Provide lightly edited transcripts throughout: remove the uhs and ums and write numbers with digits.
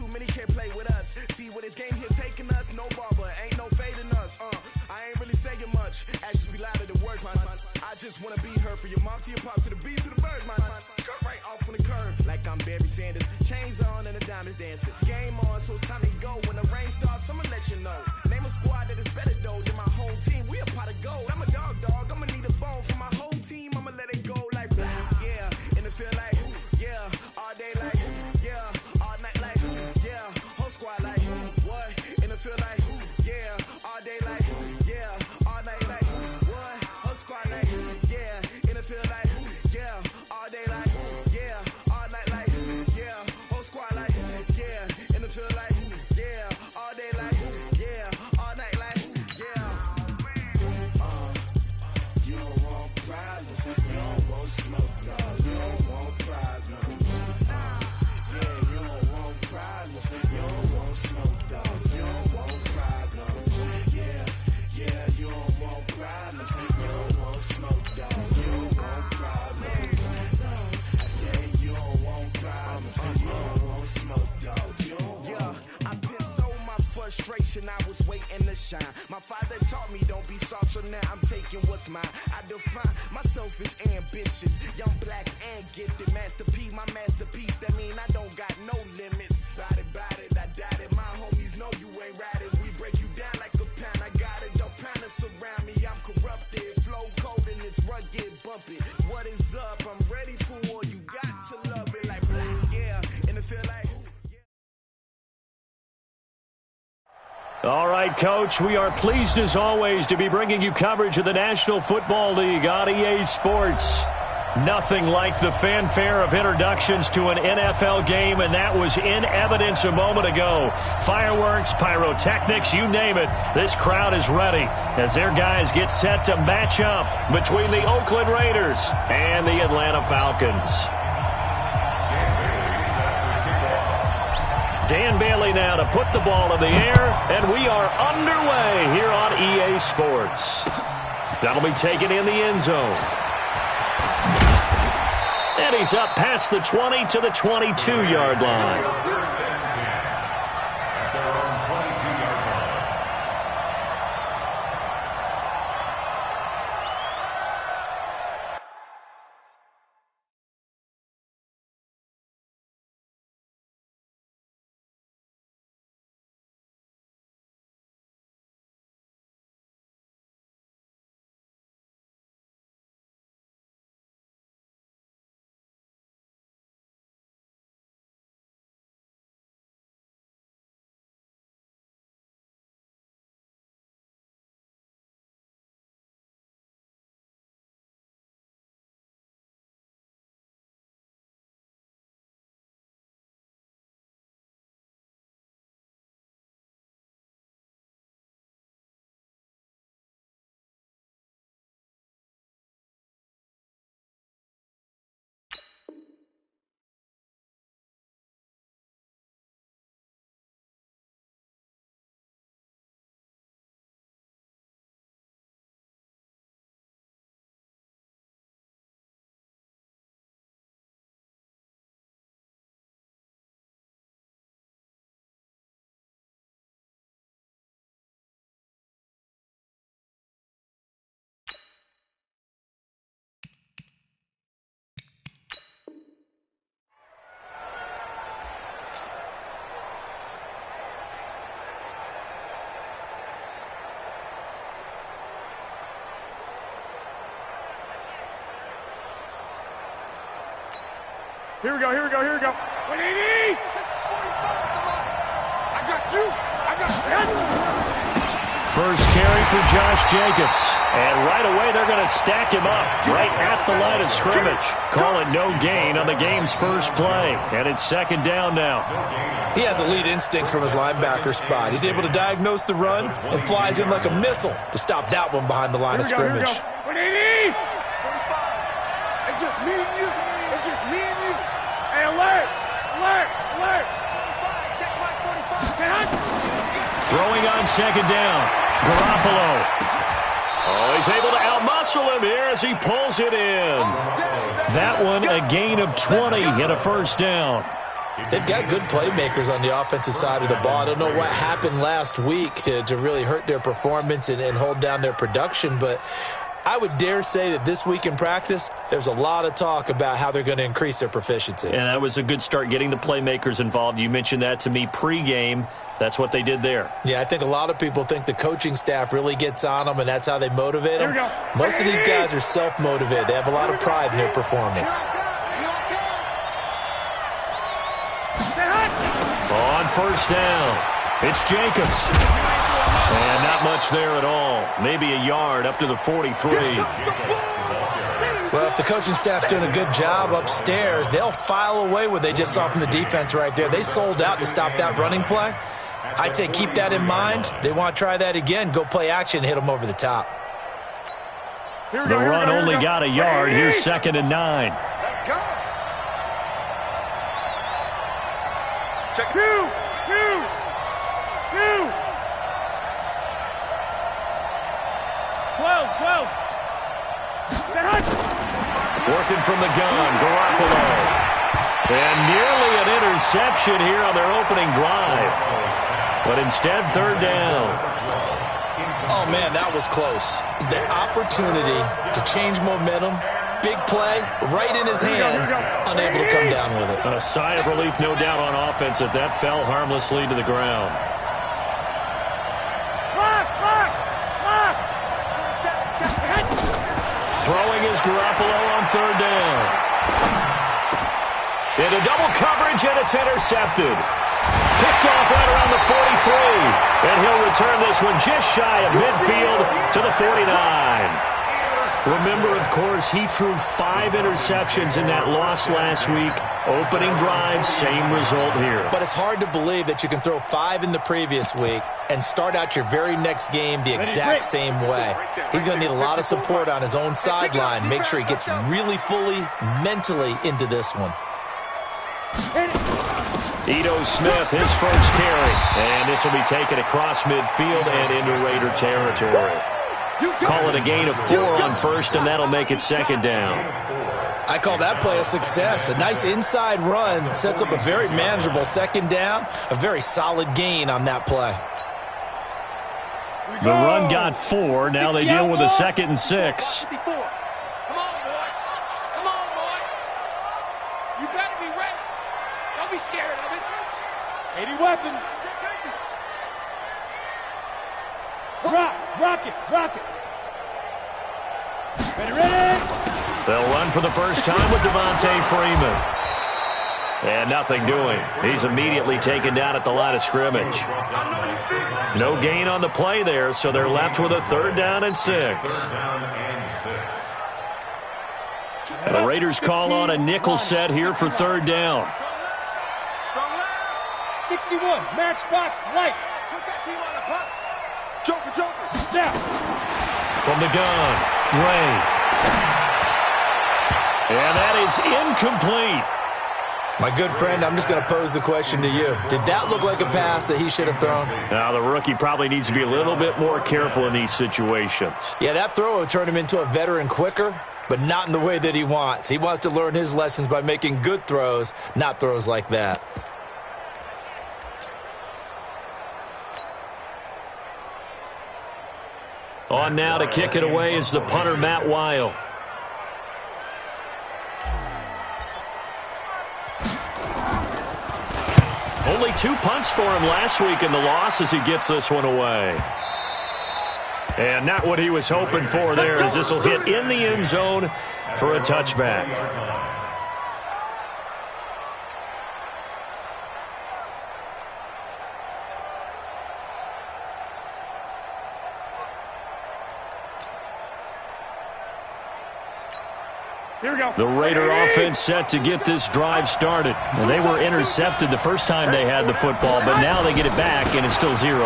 many can't play with us. See where this game here taking us. No barber, ain't no fading us. I ain't really saying much. Actions be louder than words, man. I just wanna be heard from your mom to your pop to the beat to the birds, man. Cut right off on the curb like I'm Barry Sanders. Chains on and the diamonds dancing. Game on, so it's time to go. When the rain starts, I'ma let you know. Name a squad that is better though than my home team. We a pot of gold. I'm a dog. I'ma need a bone for my whole team. I'ma let it go like blah. Yeah, and it feel like yeah, all day like yeah, all night like yeah, whole squad like what? And it feel like yeah, all day like yeah, all night like what? Whole squad like yeah, and it feel like yeah, all day like yeah, all night like yeah, whole squad like yeah, and it feel like yeah, all day like yeah, all night like yeah. You don't want problems, you don't want smoke, dog. You don't want problems. Yeah, you don't want problems, you don't want smoke, dog. You don't want problems. Yeah, you don't want problems, you don't want smoke, dog. You don't want problems. I said you don't want problems, you don't want smoke, dog. You don't want. I put so my frustration, I was waiting to shine. My father taught me don't be soft, so now I'm taking what's mine. I define myself as ambitious, young, black, and gifted. Master P, my masterpiece. That mean I don't got no limits. Bout it, I doubt it. My homies know you ain't riding. We break you down like a pound. I got it, don't pound us around me. I'm corrupted, flow cold and it's rugged, bump it. What is up? I'm ready for war. You got to love it like blah, yeah, and it feel like. All right, Coach, we are pleased as always to be bringing you coverage of the National Football League on EA Sports. Nothing like the fanfare of introductions to an NFL game, and that was in evidence a moment ago. Fireworks, pyrotechnics, you name it. This crowd is ready as their guys get set to match up between the Oakland Raiders and the Atlanta Falcons. Dan Bailey now to put the ball in the air, and we are underway here on EA Sports. That'll be taken in the end zone. And he's up past the 20 to the 22-yard line. Here we go. 180! I got you! First carry for Josh Jacobs. And right away they're going to stack him up right at the line of scrimmage. Call it no gain on the game's first play. And it's second down now. He has elite instincts from his linebacker spot. He's able to diagnose the run and flies in like a missile to stop that one behind the line of scrimmage. 180! It's just me and you. Hey, alert! Throwing on second down. Garoppolo. Oh, he's able to outmuscle him here as he pulls it in. That one a gain of 20 and a first down. They've got good playmakers on the offensive side of the ball. I don't know what happened last week to really hurt their performance and hold down their production, but I would dare say that this week in practice, there's a lot of talk about how they're going to increase their proficiency. And that was a good start, getting the playmakers involved. You mentioned that to me pregame. That's what they did there. Yeah, I think a lot of people think the coaching staff really gets on them, and that's how they motivate them. Most of these guys are self-motivated. They have a lot of pride in their performance. On first down, it's Jacobs. And not much there at all. Maybe a yard up to the 43. Well, if the coaching staff's doing a good job upstairs, they'll file away what they just saw from the defense right there. They sold out to stop that running play. I'd say keep that in mind. They want to try that again. Go play action, hit them over the top. The run only got a yard. Here's 2nd and 9. Let's go. Check 2. 12. Working from the gun, Garoppolo. And nearly an interception here on their opening drive. But instead, 3rd down. Oh, man, that was close. The opportunity to change momentum, big play, right in his hands, unable to come down with it. A sigh of relief, no doubt, on offense that fell harmlessly to the ground. Throwing is Garoppolo on 3rd down. Into double coverage, and it's intercepted. Picked off right around the 43. And he'll return this one just shy of midfield to the 49. Remember, of course, he threw 5 interceptions in that loss last week. Opening drive, same result here. But it's hard to believe that you can throw 5 in the previous week and start out your very next game the exact same way. He's going to need a lot of support on his own sideline. Make sure he gets really fully, mentally into this one. Ito Smith, his first carry. And this will be taken across midfield and into Raider territory. Call it a gain of 4 on first, and that'll make it 2nd down. I call that play a success. A nice inside run sets up a very manageable 2nd down. A very solid gain on that play. The run got 4. Now they deal with a 2nd and 6. Come on, boy. You better be ready. Don't be scared of it. 80 weapon. Rock it. Ready. They'll run for the first time with Devontae Freeman. And nothing doing. He's immediately taken down at the line of scrimmage. No gain on the play there, so they're left with a 3rd down and 6. The Raiders call on a nickel set here for 3rd down. 61, matchbox lights. Put that team on the puck. Joker, down. From the gun, Ray. And that is incomplete. My good friend, I'm just going to pose the question to you. Did that look like a pass that he should have thrown? Now, the rookie probably needs to be a little bit more careful in these situations. Yeah, that throw would turn him into a veteran quicker, but not in the way that he wants. He wants to learn his lessons by making good throws, not throws like that. On now to kick it away is the punter, Matt Weil. Only 2 punts for him last week in the loss as he gets this one away. And not what he was hoping for there, as this will hit in the end zone for a touchback. Here we go. The Raider offense set to get this drive started. And they were intercepted the first time they had the football, but now they get it back, and it's still 0-0.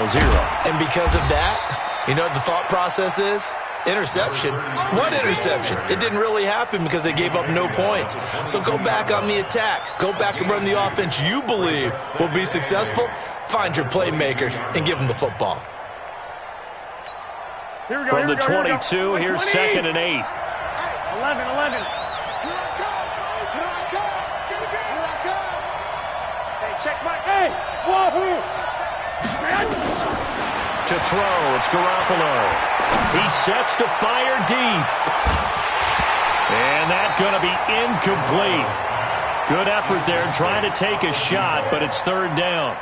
And because of that, you know what the thought process is? Interception. What interception? It didn't really happen because they gave up no points. So go back on the attack. Go back and run the offense you believe will be successful. Find your playmakers and give them the football. Here we go. From the 22, here's 2nd and 8. 11. Check my, hey, wahoo! To throw, it's Garoppolo. He sets to fire deep. And that's going to be incomplete. Good effort there trying to take a shot, but it's third down.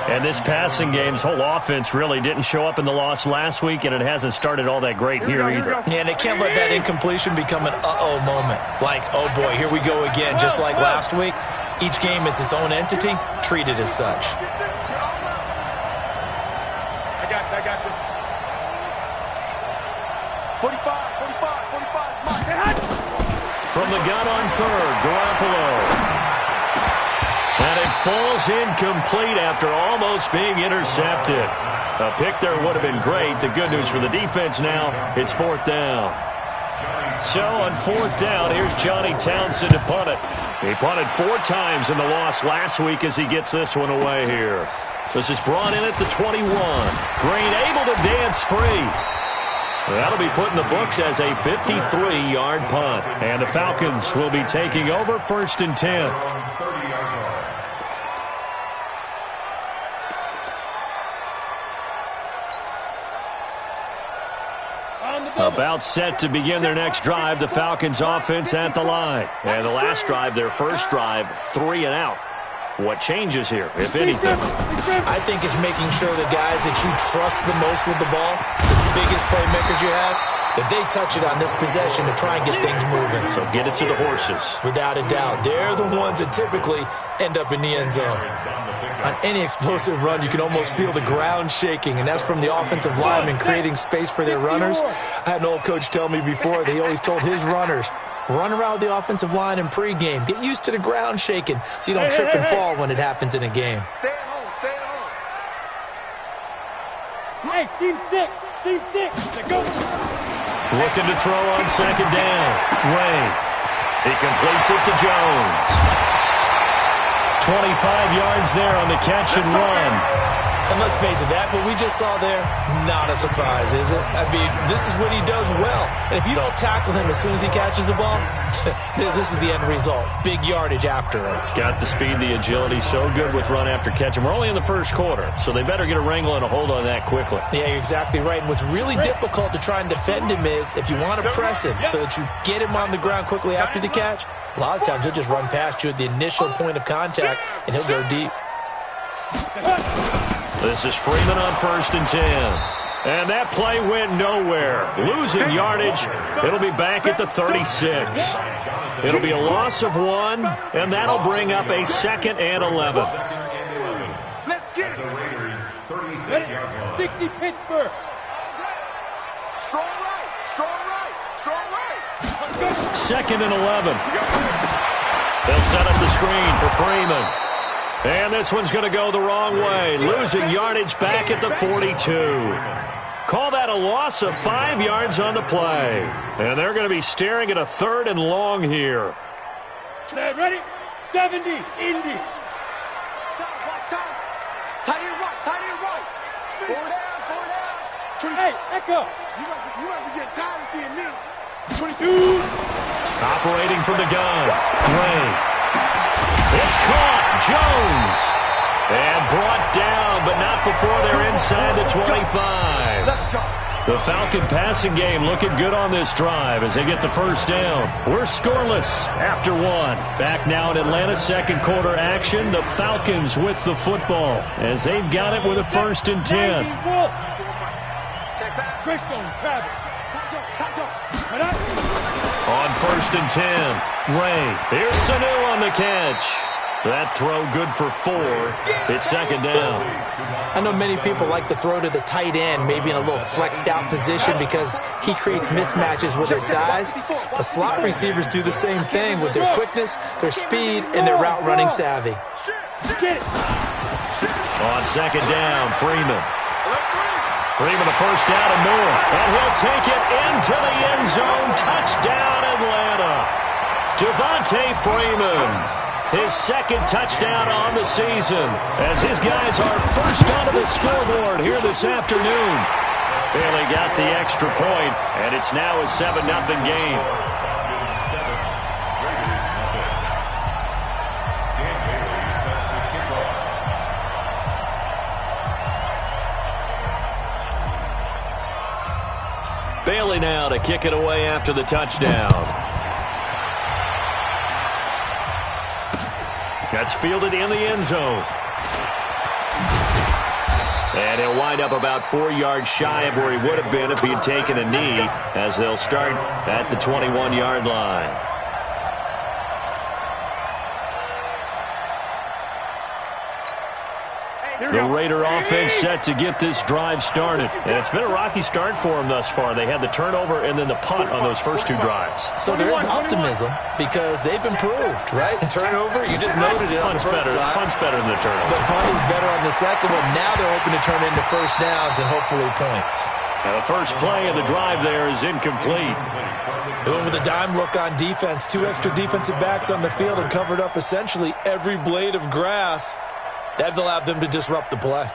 And this passing game's whole offense really didn't show up in the loss last week, and it hasn't started all that great here either. Yeah, and they can't let that incompletion become an uh-oh moment. Like, oh boy, here we go again, just like last week. Each game is its own entity, treated as such. I got you. 45. From the gun on third, Garoppolo. And it falls incomplete after almost being intercepted. A pick there would have been great. The good news for the defense now, it's fourth down. So on fourth down, here's Johnny Townsend to punt it. He punted 4 times in the loss last week as he gets this one away here. This is brought in at the 21. Green able to dance free. That'll be put in the books as a 53-yard punt. And the Falcons will be taking over first and 10. About set to begin their next drive, the Falcons offense at the line. And the last drive, their first drive, 3 and out. What changes here, if anything? I think it's making sure the guys that you trust the most with the ball, the biggest playmakers you have, that they touch it on this possession to try and get things moving. So get it to the horses. Without a doubt. They're the ones that typically end up in the end zone. On any explosive run, you can almost feel the ground shaking, and that's from the offensive linemen creating space for their runners. I had an old coach tell me before, they always told his runners, run around with the offensive line in pregame. Get used to the ground shaking so you don't trip and fall when it happens in a game. Stay at home. Hey, seam 6. Go. Looking to throw on second down. Ray. He completes it to Jones. 25 yards there on the catch and run. And let's face it, that what we just saw there, not a surprise, is it? I mean, this is what he does well. And if you don't tackle him as soon as he catches the ball, this is the end result. Big yardage afterwards. Got the speed, the agility, so good with run after catch. And we're only in the first quarter, so they better get a wrangle and a hold on that quickly. Yeah, you're exactly right. And what's really difficult to try and defend him is if you want to press him so that you get him on the ground quickly after the catch, a lot of times he'll just run past you at the initial point of contact, and he'll go deep. This is Freeman on first and 10. And that play went nowhere. Losing yardage. It'll be back at the 36. It'll be a loss of 1, and that'll bring up a second and 11. Let's get it. 60 Pittsburgh. Strong right. Second and 11. They'll set up the screen for Freeman. And this one's going to go the wrong way. Losing yardage back at the 42. Call that a loss of 5 yards on the play. And they're going to be staring at a third and long here. Ready? 70, Indy. Tight end right. 4 down. Hey, Echo. You might be getting tired of seeing me. 22. Operating from the gun. Ray. It's caught. Jones. And brought down, but not before they're inside the 25. Let's go. The Falcon passing game looking good on this drive as they get the first down. We're scoreless after 1. Back now in Atlanta's second quarter action. The Falcons with the football as they've got it with a first and 10. On first and 10, Ray. Here's Sanu on the catch. That throw good for 4. It's second down. I know many people like to throw to the tight end, maybe in a little flexed out position because he creates mismatches with his size. But slot receivers do the same thing with their quickness, their speed, and their route running savvy. On second down, Freeman. Freeman a first down and more. And he'll take it into the end zone. Touchdown, Atlanta. Devontae Freeman. His second touchdown on the season as his guys are first onto the scoreboard here this afternoon. Barely got the extra point, and it's now a 7-0 game. Bailey now to kick it away after the touchdown. That's fielded in the end zone. And he'll wind up about 4 yards shy of where he would have been if he had taken a knee, as they'll start at the 21-yard line. The Raider offense set to get this drive started. And it's been a rocky start for them thus far. They had the turnover and then the punt on those first 2 drives. So there is optimism because they've improved, right? Turnover, you just noted it on the first drive. Punt's better than the turnover. The punt is better on the second one. Now they're hoping to turn into first downs and hopefully points. Now the first play of the drive there is incomplete. Doing with a dime look on defense. 2 extra defensive backs on the field and covered up essentially every blade of grass. That allowed them to disrupt the play.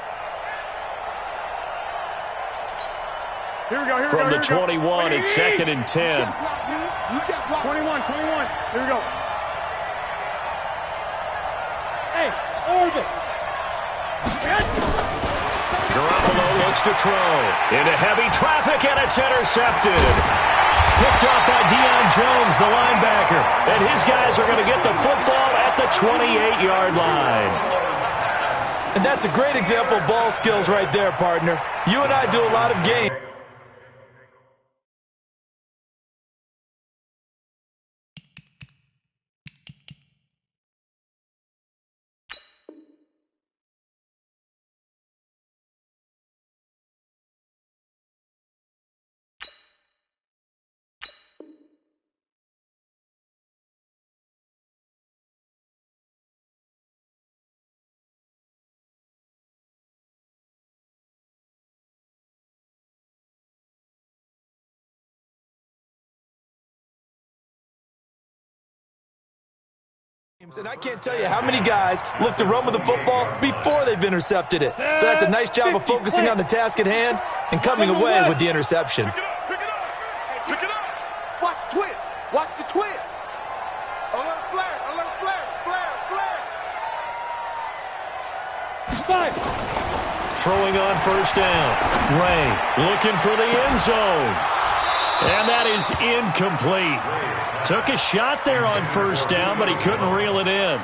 From the 21, it's 2nd and 10. 21. Here we go. Hey, Orbit. Garoppolo looks to throw. Into heavy traffic, and it's intercepted. Picked up by Deion Jones, the linebacker. And his guys are going to get the football at the 28-yard line. And that's a great example of ball skills right there, partner. You and I do a lot of games. And I can't tell you how many guys look to run with the football before they've intercepted it. So that's a nice job of focusing on the task at hand and coming away with the interception. Pick it up. Watch the twist. Watch the twist. Alert flare. Alert flare. Flare. Throwing on first down. Ray looking for the end zone. And that is incomplete. Took a shot there on first down, but he couldn't reel it in.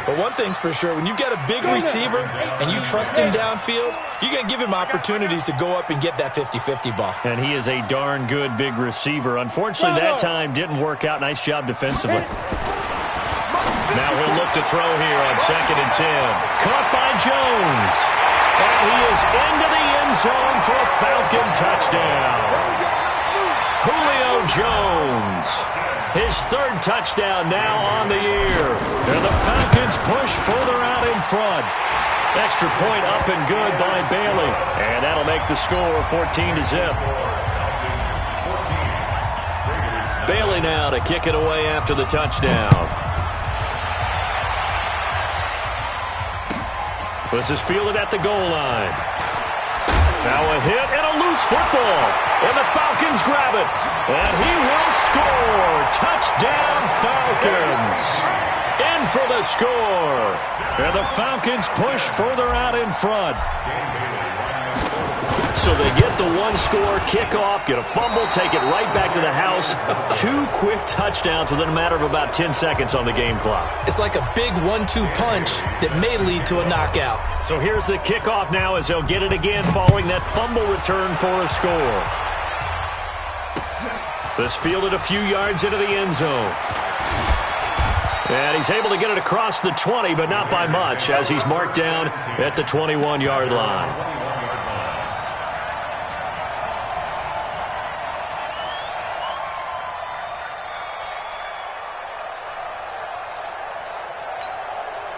But one thing's for sure, when you've got a big receiver and you trust him downfield, you're going to give him opportunities to go up and get that 50-50 ball. And he is a darn good big receiver. Unfortunately, that time didn't work out. Nice job defensively. Now he'll look to throw here on 2nd and 10. Caught by Jones. And he is into the end zone for a Falcon touchdown. Julio Jones. His 3rd touchdown now on the year. And the Falcons push further out in front. Extra point up and good by Bailey. And that'll make the score 14-0. Bailey now to kick it away after the touchdown. This is fielded at the goal line. Now a hit and a loose football. And the Falcons grab it. And he will score. Touchdown Falcons. In for the score. And the Falcons push further out in front. So they get the 1-score kickoff, get a fumble, take it right back to the house. 2 quick touchdowns within a matter of about 10 seconds on the game clock. It's like a big 1-2 punch that may lead to a knockout. So here's the kickoff now as they'll get it again following that fumble return for a score. This fielded a few yards into the end zone. And he's able to get it across the 20, but not by much, as he's marked down at the 21-yard line.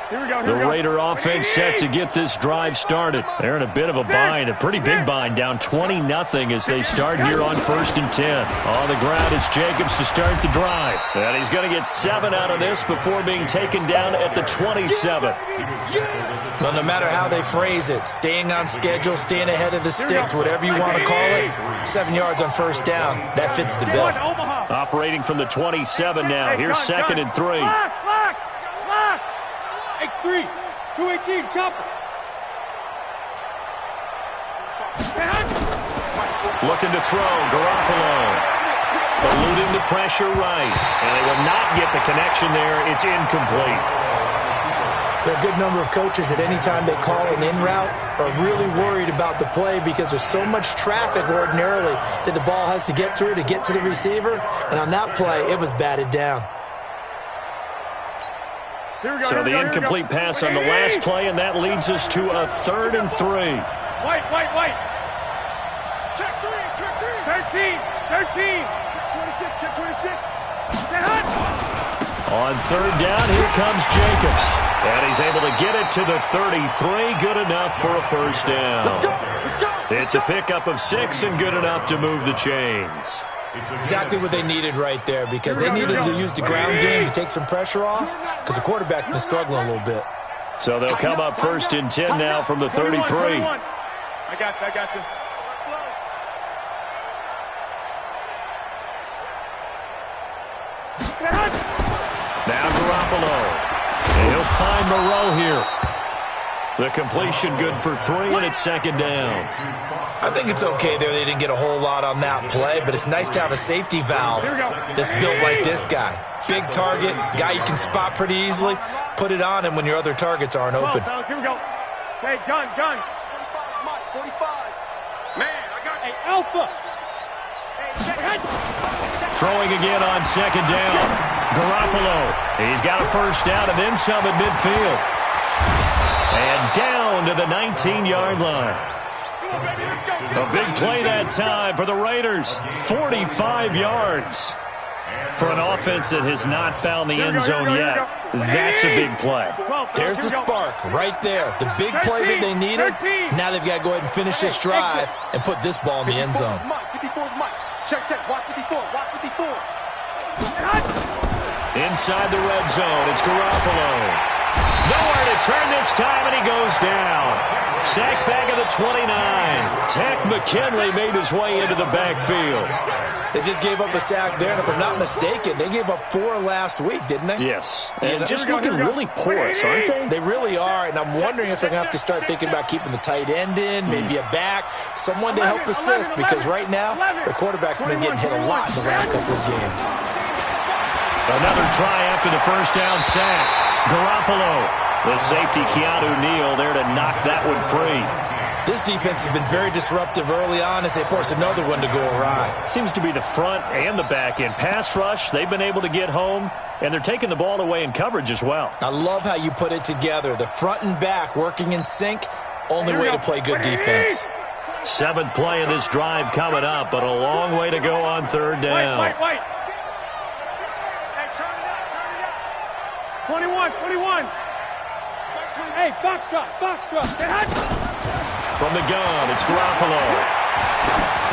The Raider offense set to get this drive started. They're in a bit of a bind, a pretty big bind, down 20-0 as they start here on 1st and 10. On the ground, it's Jacobs to start the drive. And he's going to get 7 out of this before being taken down at the 27. Well, no matter how they phrase it, staying on schedule, staying ahead of the sticks, whatever you want to call it, 7 yards on first down, that fits the bill. Operating from the 27 now. Here's 2nd and 3. X3, 218, chopper. Looking to throw, Garoppolo. Eluding the pressure right. And they will not get the connection there. It's incomplete. There are a good number of coaches that any time they call an in route are really worried about the play because there's so much traffic ordinarily that the ball has to get through to get to the receiver. And on that play, it was batted down. So the incomplete pass on the last play, and that leads us to a 3rd and 3. White. Check 3. 13. Check 26. On 3rd down, here comes Jacobs. And he's able to get it to the 33. Good enough for a 1st down. It's a pickup of 6 and good enough to move the chains. Exactly what they needed right there because they needed to use the ground game to take some pressure off because the quarterback's been struggling a little bit. So they'll come up 1st and 10 now from the 33. I got you. Now Garoppolo. And he'll find Moreau here. The completion good for 3, and it's 2nd down. I think it's okay there. They didn't get a whole lot on that play, but it's nice to have a safety valve that's built like this guy. Big target, guy you can spot pretty easily. Put it on him when your other targets aren't open. Here we go. Hey, gun. 45. Man, I got it. Hey, Alpha. Throwing again on 2nd down. Garoppolo. He's got a 1st down and then some at midfield. And down to the 19-yard line. A big play that time for the Raiders. 45 yards. For an offense that has not found the end zone yet, that's a big play. There's the spark right there. The big play that they needed. Now they've got to go ahead and finish this drive and put this ball in the end zone. Check. Watch 54. Inside the red zone, it's Garoppolo. Nowhere to turn this time, and he goes down. Sacked back at the 29. Tech McKinley made his way into the backfield. They just gave up a sack there, and if I'm not mistaken, they gave up 4 last week, didn't they? Yes. And just looking really porous, aren't they? They really are, and I'm wondering if they're going to have to start thinking about keeping the tight end in, maybe a back, someone to help assist, because right now, the quarterback's been getting hit a lot in the last couple of games. Another try after the 1st down sack. Garoppolo, the safety Keanu Neal there to knock that one free. This defense has been very disruptive early on as they force another one to go awry. Seems to be the front and the back end. Pass rush, they've been able to get home, and they're taking the ball away in coverage as well. I love how you put it together. The front and back working in sync, only way to play good defense. 7th play of this drive coming up, but a long way to go on 3rd down. Wait. Hey, turn it up. 21. Hey, box drop. From the gun, it's Garoppolo.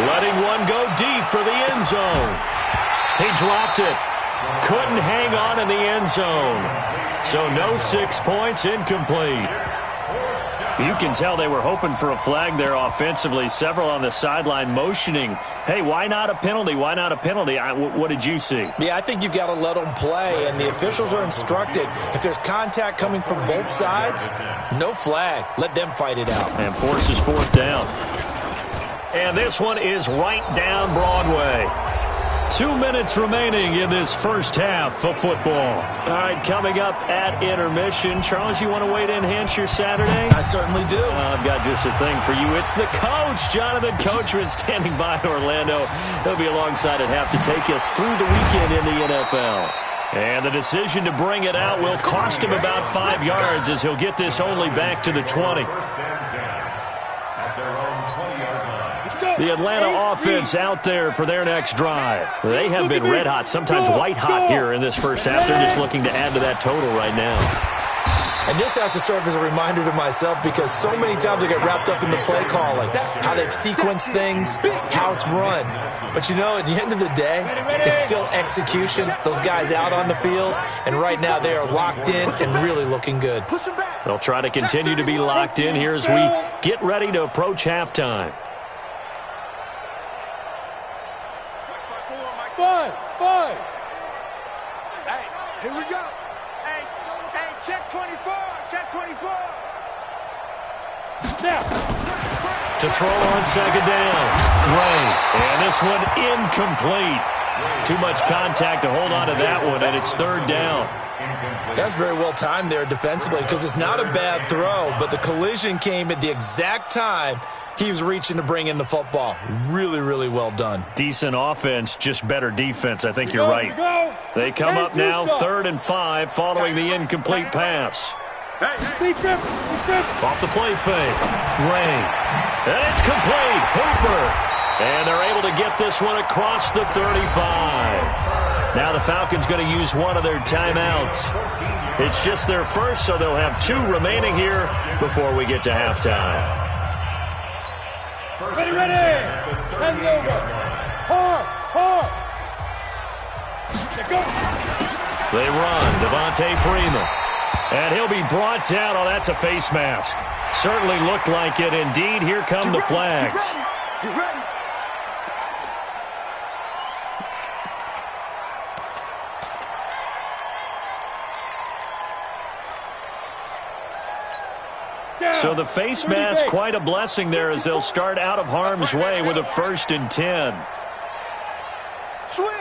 Letting one go deep for the end zone. He dropped it. Couldn't hang on in the end zone. So no 6 points, incomplete. You can tell they were hoping for a flag there offensively. Several on the sideline motioning. Hey, why not a penalty? What did you see? Yeah, I think you've got to let them play, and the officials are instructed. If there's contact coming from both sides, no flag. Let them fight it out. And forces 4th down. And this one is right down Broadway. 2 minutes remaining in this first half of football. All right, coming up at intermission. Charles, you want to wait to enhance your Saturday? I certainly do. I've got just a thing for you. It's the coach, Jonathan Coachman, standing by in Orlando. He'll be alongside at half to take us through the weekend in the NFL. And the decision to bring it out will cost him about 5 yards as he'll get this only back to the 20. The Atlanta offense out there for their next drive. They have been red hot, sometimes white hot here in this first half. They're just looking to add to that total right now. And this has to serve as a reminder to myself because so many times I get wrapped up in the play calling, how they've sequenced things, how it's run. But, you know, at the end of the day, it's still execution. Those guys out on the field, and right now they are locked in and really looking good. They'll try to continue to be locked in here as we get ready to approach halftime. Five. Hey, here we go. Hey, check 24. Now. to throw on second down. Right. And this one incomplete. Too much contact to hold on to that one, and it's third down. That's very well timed there defensively because it's not a bad throw, but the collision came at the exact time he was reaching to bring in the football. Really, really well done. Decent offense, just better defense. I think you're right. They come up now, 3rd and 5, following the incomplete pass. Off the play fake. Ray. And it's complete. Hooper. And they're able to get this one across the 35. Now the Falcons going to use one of their timeouts. It's just their first, so they'll have 2 remaining here before we get to halftime. Ready. Send it over. Hard. Go. They run. Devontae Freeman. And he'll be brought down. Oh, that's a face mask. Certainly looked like it. Indeed, here come the flags. You ready? So the face mask, quite a blessing there as they'll start out of harm's way with a 1st and 10. Switch.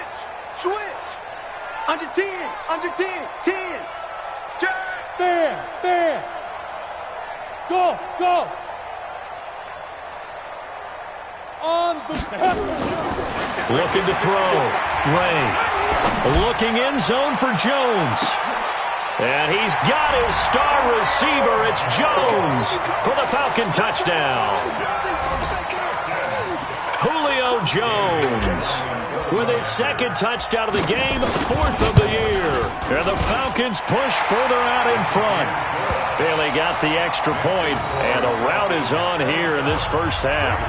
Under 10. 10. There. Go. On the Looking to throw. Ray. Looking end zone for Jones. And he's got his star receiver. It's Jones for the Falcon touchdown. Julio Jones with his 2nd touchdown of the game, 4th of the year. And the Falcons push further out in front. Bailey got the extra point, and the rout is on here in this first half.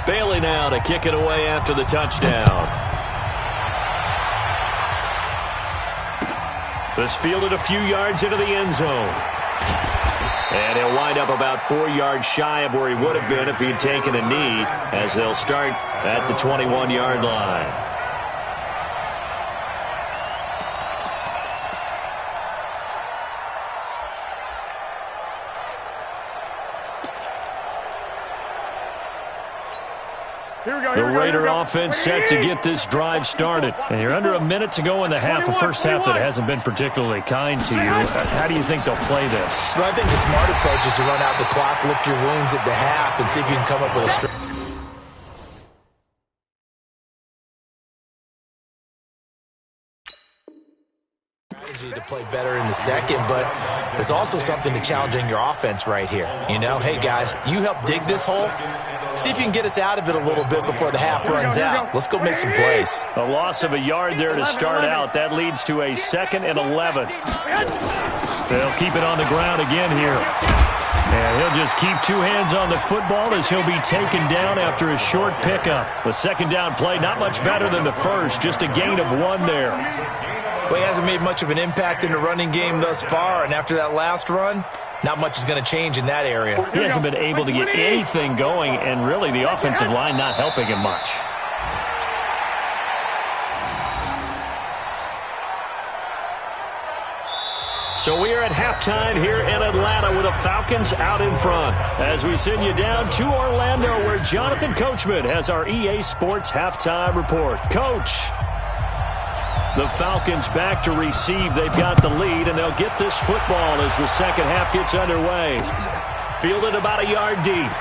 Bailey now to kick it away after the touchdown. This fielded a few yards into the end zone. And he'll wind up about 4 yards shy of where he would have been if he'd taken a knee, as they'll start at the 21-yard line. The Raider offense set to get this drive started. And you're under a minute to go in the half, a first half that hasn't been particularly kind to you. How do you think they'll play this? Well, I think the smart approach is to run out the clock, lick your wounds at the half, and see if you can come up with a strategy to play better in the second, but there's also something to challenging your offense right here. You know, hey, guys, you help dig this hole. See if you can get us out of it a little bit before the half runs out. Let's go make some plays. A loss of a yard there to start out. That leads to a 2nd and 11. They'll keep it on the ground again here. And he'll just keep 2 hands on the football as he'll be taken down after a short pickup. The 2nd down play, not much better than the first. Just a gain of 1 there. Well, he hasn't made much of an impact in the running game thus far. And after that last run, not much is going to change in that area. He hasn't been able to get anything going, and really the offensive line not helping him much. So we are at halftime here in Atlanta with the Falcons out in front. As we send you down to Orlando, where Jonathan Coachman has our EA Sports halftime report. Coach. The Falcons back to receive. They've got the lead, and they'll get this football as the second half gets underway. Fielded about a yard deep.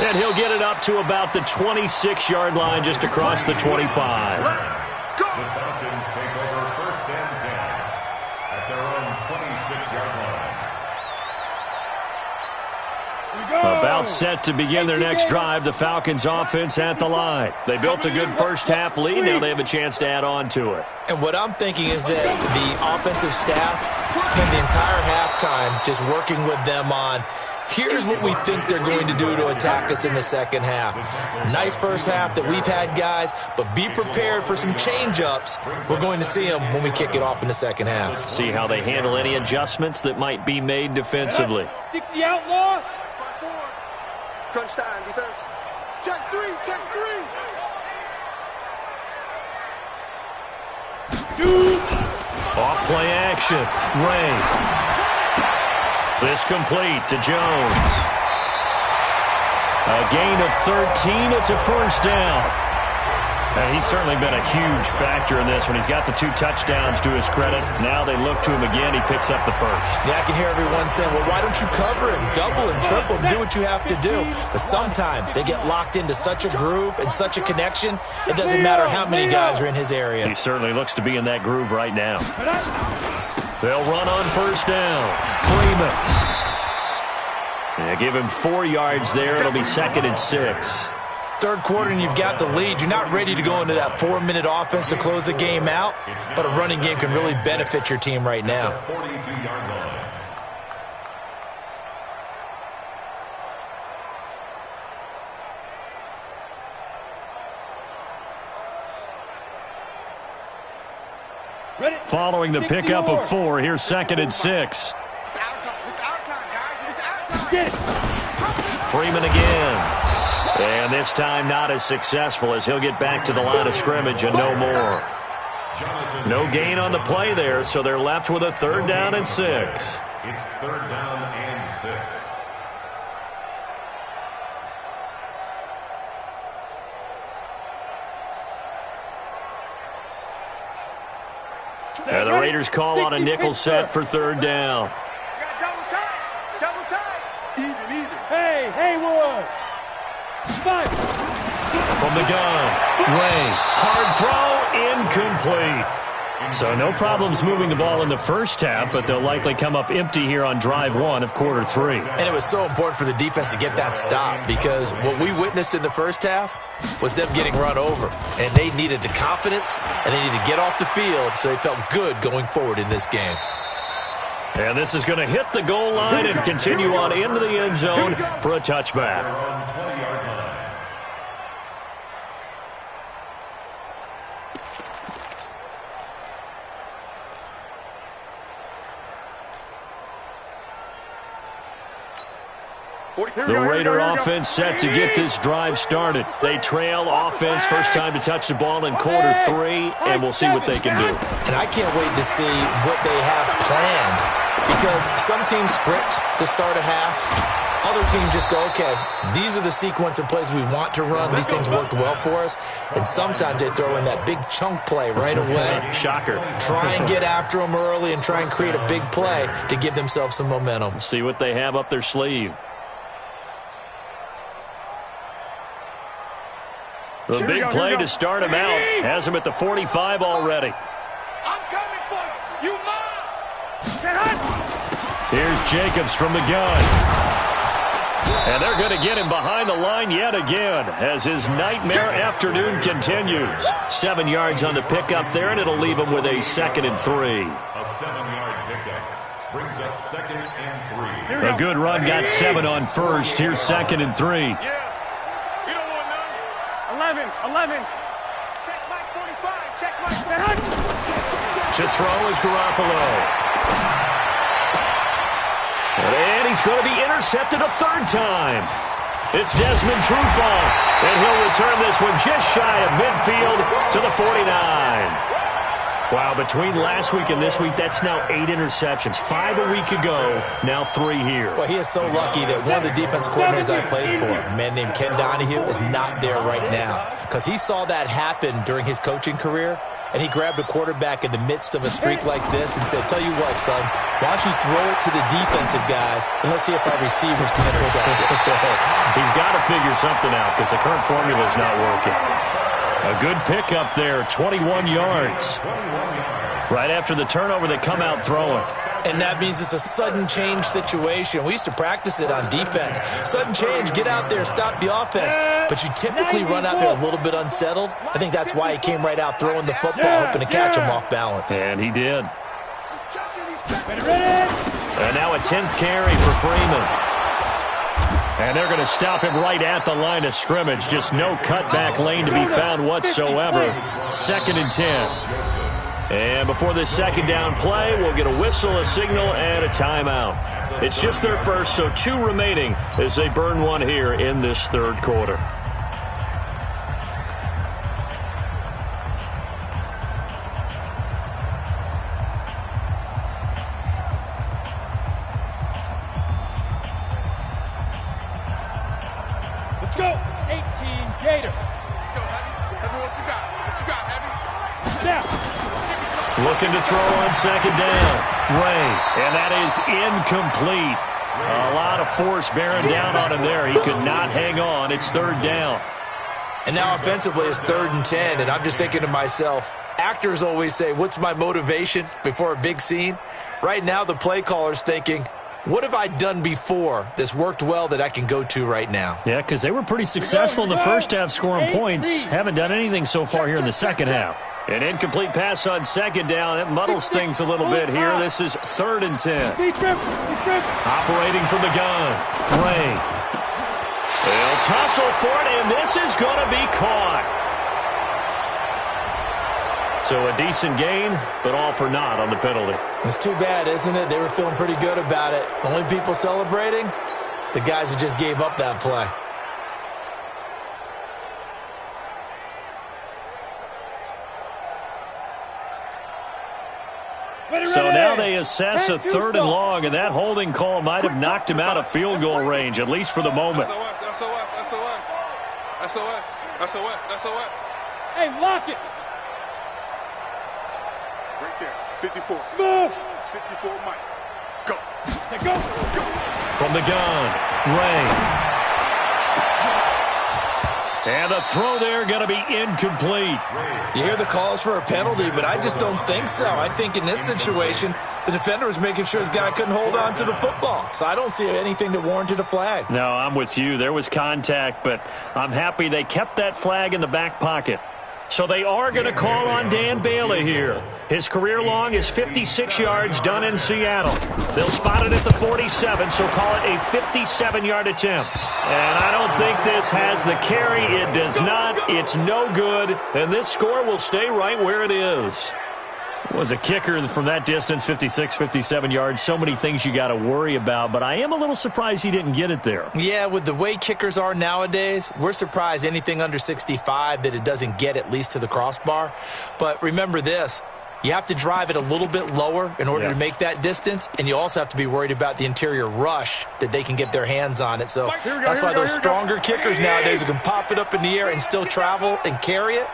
And he'll get it up to about the 26-yard line, just across the 25. The Falcons take over 1st and 10 at their own 26-yard line. About set to begin their next drive. The Falcons offense at the line. They built a good first half lead. Now they have a chance to add on to it. And what I'm thinking is that the offensive staff spend the entire halftime just working with them on, here's what we think they're going to do to attack us in the second half. Nice first half that we've had, guys, but be prepared for some change-ups. We're going to see them when we kick it off in the second half. See how they handle any adjustments that might be made defensively. 60 outlaw. Crunch time, defense. Check 3. 2. Off play action. Ray. This complete to Jones. A gain of 13. It's a first down. He's certainly been a huge factor in this when he's got the 2 touchdowns to his credit. Now they look to him again. He picks up the first. Yeah, I can hear everyone saying, well, why don't you cover him, double him, triple him, do what you have to do. But sometimes they get locked into such a groove and such a connection, it doesn't matter how many guys are in his area. He certainly looks to be in that groove right now. They'll run on first down. Freeman. They give him 4 yards there. It'll be 2nd and 6. Third quarter and you've got the lead. You're not ready to go into that 4-minute offense to close the game out, but a running game can really benefit your team right now. 42-yard line. Following the pickup of 4, here's 2nd and 6. It's our time. It's our time, guys. It's our time. Freeman again. And this time not as successful as he'll get back to the line of scrimmage and no more. No gain on the play there, so they're left with a 3rd down and 6. It's 3rd down and 6. And the Raiders call on a nickel set for 3rd down. Double tight. Double tight. Even. Hey, Haywood. 5. From the gun. Ray. Hard throw. Incomplete. So no problems moving the ball in the first half, but they'll likely come up empty here on drive 1 of quarter 3. And it was so important for the defense to get that stop because what we witnessed in the first half was them getting run over. And they needed the confidence, and they needed to get off the field so they felt good going forward in this game. And this is going to hit the goal line and continue on into the end zone for a touchback. The Raider offense set to get this drive started. They trail offense first time to touch the ball in quarter 3, and we'll see what they can do. And I can't wait to see what they have planned because some teams script to start a half. Other teams just go, okay, these are the sequence of plays we want to run. These things worked well for us. And sometimes they throw in that big chunk play right away. Shocker. Try and get after them early and try and create a big play to give themselves some momentum. See what they have up their sleeve. The big play to start him out has him at the 45 already. I'm coming for you. You mine. Here's Jacobs from the gun. And they're going to get him behind the line yet again as his nightmare afternoon continues. 7 yards on the pickup there, and it'll leave him with a 2nd and 3. A 7-yard pickup brings up 2nd and 3. A good run got 7 on first. Here's 2nd and 3. 11. Check my 45. Check my. To throw is Garoppolo. And he's going to be intercepted a 3rd time. It's Desmond Trufant. And he'll return this one just shy of midfield to the 49. Wow, between last week and this week, that's now 8 interceptions. 5 a week ago, now 3 here. Well, he is so lucky that one of the defense coordinators I played for, a man named Ken Donahue, is not there right now. Because he saw that happen during his coaching career, and he grabbed a quarterback in the midst of a streak like this and said, tell you what, son, why don't you throw it to the defensive guys, and let's see if our receivers can intercept it. He's got to figure something out because the current formula is not working. A good pickup there, 21 yards. Right after the turnover, they come out throwing. And that means it's a sudden change situation. We used to practice it on defense. Sudden change, get out there, stop the offense. But you typically run out there a little bit unsettled. I think that's why he came right out throwing the football, hoping to catch him off balance. And he did. And now a 10th carry for Freeman. And they're going to stop him right at the line of scrimmage. Just no cutback lane to be found whatsoever. 2nd and 10. And before this 2nd down play, we'll get a whistle, a signal, and a timeout. It's just their first, so 2 remaining as they burn one here in this 3rd quarter. Looking to throw on second down. Ray, and that is incomplete. A lot of force bearing down on him there. He could not hang on. It's third down. And now offensively it's 3rd and 10, and I'm just thinking to myself, actors always say, what's my motivation before a big scene? Right now the play caller's thinking, what have I done before that's worked well that I can go to right now? Yeah, because they were pretty successful in the first half scoring points. Haven't done anything so far here in the second half. An incomplete pass on second down. That muddles things a little bit here. This is 3rd and 10. Operating from the gun. Ray. They'll tussle for it, and this is going to be caught. So a decent gain, but all for naught on the penalty. It's too bad, isn't it? They were feeling pretty good about it. The only people celebrating, the guys who just gave up that play. So now they assess a 3rd and long, and that holding call might have knocked him out of field goal range, at least for the moment. SOS. Hey, lock it. Right there. 54. Smooth. 54, Mike. Go. Go. From the gun, Ray. And the throw there going to be incomplete. You hear the calls for a penalty, but I just don't think so. I think in this situation, the defender was making sure his guy couldn't hold on to the football. So I don't see anything that warranted a flag. No, I'm with you. There was contact, but I'm happy they kept that flag in the back pocket. So they are going to call on Dan Bailey here. His career long is 56 yards done in Seattle. They'll spot it at the 47, so call it a 57-yard attempt. And I don't think this has the carry. It does not. It's no good. And this score will stay right where it is. Was a kicker from that distance, 56, 57 yards. So many things you got to worry about, but I am a little surprised he didn't get it there. Yeah, with the way kickers are nowadays, we're surprised anything under 65 that it doesn't get at least to the crossbar. But remember this, you have to drive it a little bit lower in order to make that distance, and you also have to be worried about the interior rush that they can get their hands on it. So that's why those stronger kickers nowadays who can pop it up in the air and still travel and carry it,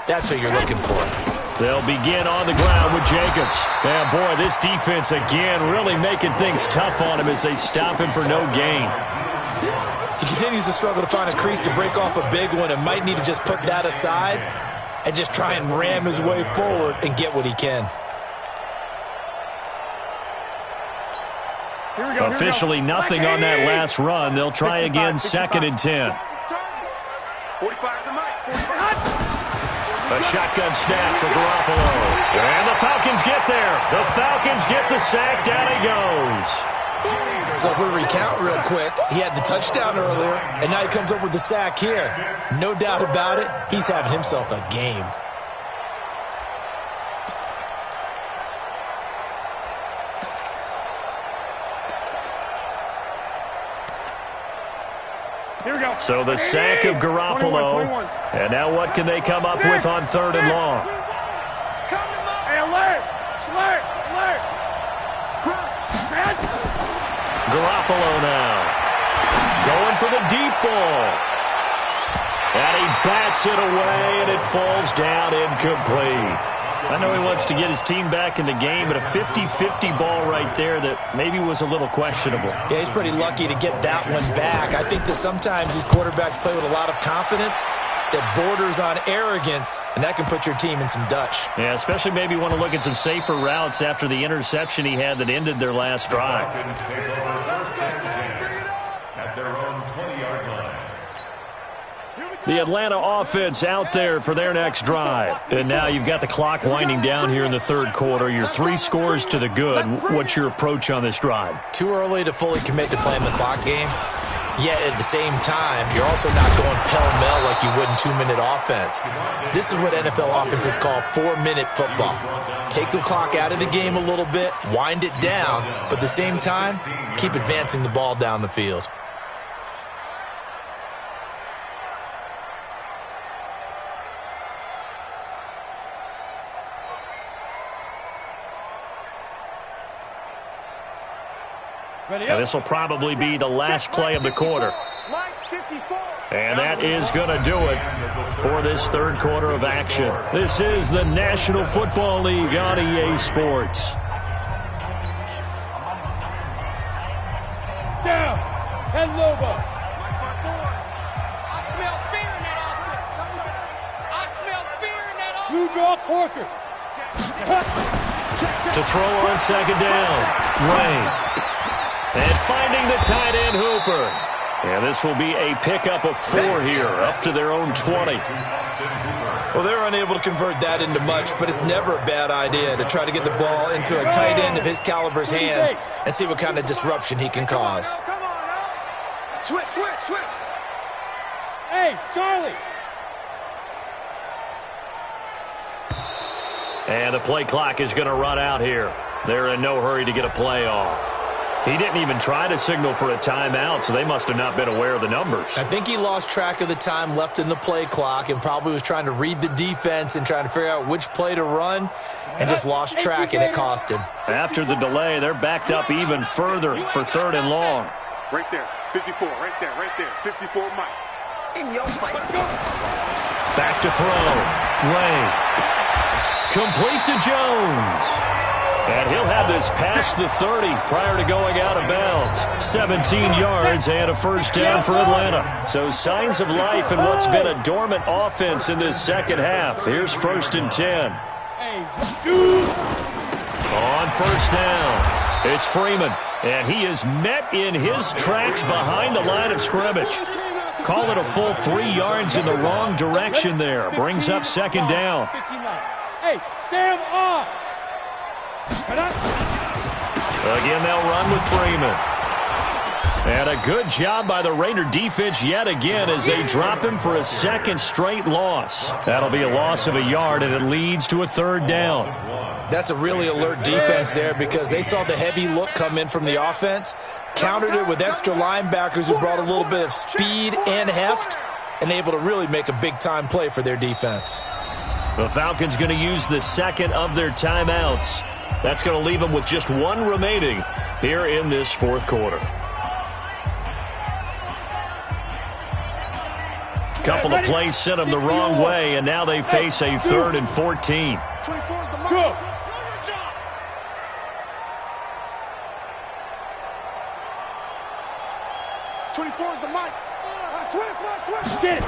that's what you're looking for. They'll begin on the ground with Jacobs. And, boy, this defense, again, really making things tough on him as they stop him for no gain. He continues to struggle to find a crease to break off a big one and might need to just put that aside and just try and ram his way forward and get what he can. Officially nothing on that last run. They'll try again 2nd and 10. 45 to Mike. 45. A shotgun snap for Garoppolo. And the Falcons get there. The Falcons get the sack. Down he goes. So if we recount real quick, he had the touchdown earlier, and now he comes up with the sack here. No doubt about it, he's having himself a game. So the sack of Garoppolo. 21. And now what can they come up with on 3rd and long? Hey, alert! Garoppolo now. Going for the deep ball. And he bats it away, and it falls down incomplete. I know he wants to get his team back in the game, but a 50-50 ball right there that maybe was a little questionable. Yeah, he's pretty lucky to get that one back. I think that sometimes these quarterbacks play with a lot of confidence that borders on arrogance, and that can put your team in some Dutch. Yeah, especially maybe want to look at some safer routes after the interception he had that ended their last drive. At their own 20-yard line. The Atlanta offense out there for their next drive. And now you've got the clock winding down here in the 3rd quarter. You're 3 scores to the good. What's your approach on this drive? Too early to fully commit to playing the clock game. Yet at the same time, you're also not going pell-mell like you would in 2-minute offense. This is what NFL offenses call 4-minute football. Take the clock out of the game a little bit, wind it down, but at the same time, keep advancing the ball down the field. Now this will probably be the last play of the quarter. Mike, 54. And that is going to do it for this third quarter of action. This is the National Football League on EA Sports. Down. Head Lobo. I smell fear in that offense. I smell fear in that offense. You draw Corkers. To throw on second down. Ray. And finding the tight end Hooper. And this will be a pickup of 4 here, up to their own 20. Well, they're unable to convert that into much, but it's never a bad idea to try to get the ball into a tight end of his caliber's hands and see what kind of disruption he can cause. Come on now. Switch. Hey, Charlie. And the play clock is going to run out here. They're in no hurry to get a play off. He didn't even try to signal for a timeout, so they must have not been aware of the numbers. I think he lost track of the time left in the play clock and probably was trying to read the defense and trying to figure out which play to run and just lost track, and it cost him. After the delay, they're backed up even further for 3rd and long. Right there. 54. Right there. 54 Mike. In your fight. Back to throw. Ray. Complete to Jones. And he'll have this past the 30 prior to going out of bounds. 17 yards and a first down for Atlanta. So signs of life in what's been a dormant offense in this second half. Here's 1st and 10. On first down, it's Freeman. And he is met in his tracks behind the line of scrimmage. Call it a full 3 yards in the wrong direction there. Brings up 2nd down. Hey, Sam off. Again, they'll run with Freeman. And a good job by the Raider defense yet again as they drop him for a 2nd straight loss. That'll be a loss of a yard, and it leads to a 3rd down. That's a really alert defense there because they saw the heavy look come in from the offense, countered it with extra linebackers who brought a little bit of speed and heft, and able to really make a big-time play for their defense. The Falcons going to use the 2nd of their timeouts. That's going to leave them with just 1 remaining here in this 4th quarter. Couple of plays sent them the wrong way, and now they face a 3rd and 14. 24 is the mark. 24 is the mic. Switch. Get it.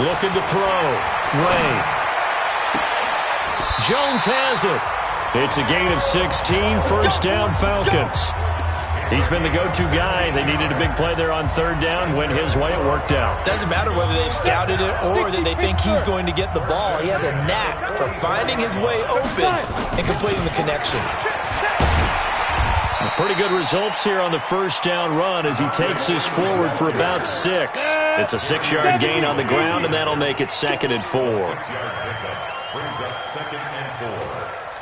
Looking to throw. Ray. Jones has it. It's a gain of 16. First down, Falcons. He's been the go-to guy. They needed a big play there on 3rd down. Went his way. It worked out. Doesn't matter whether they've scouted it or that they think he's going to get the ball. He has a knack for finding his way open and completing the connection. Pretty good results here on the first down run as he takes us forward for about 6. It's a 6-yard gain on the ground, and that'll make it 2nd and 4. Brings up 2nd and 4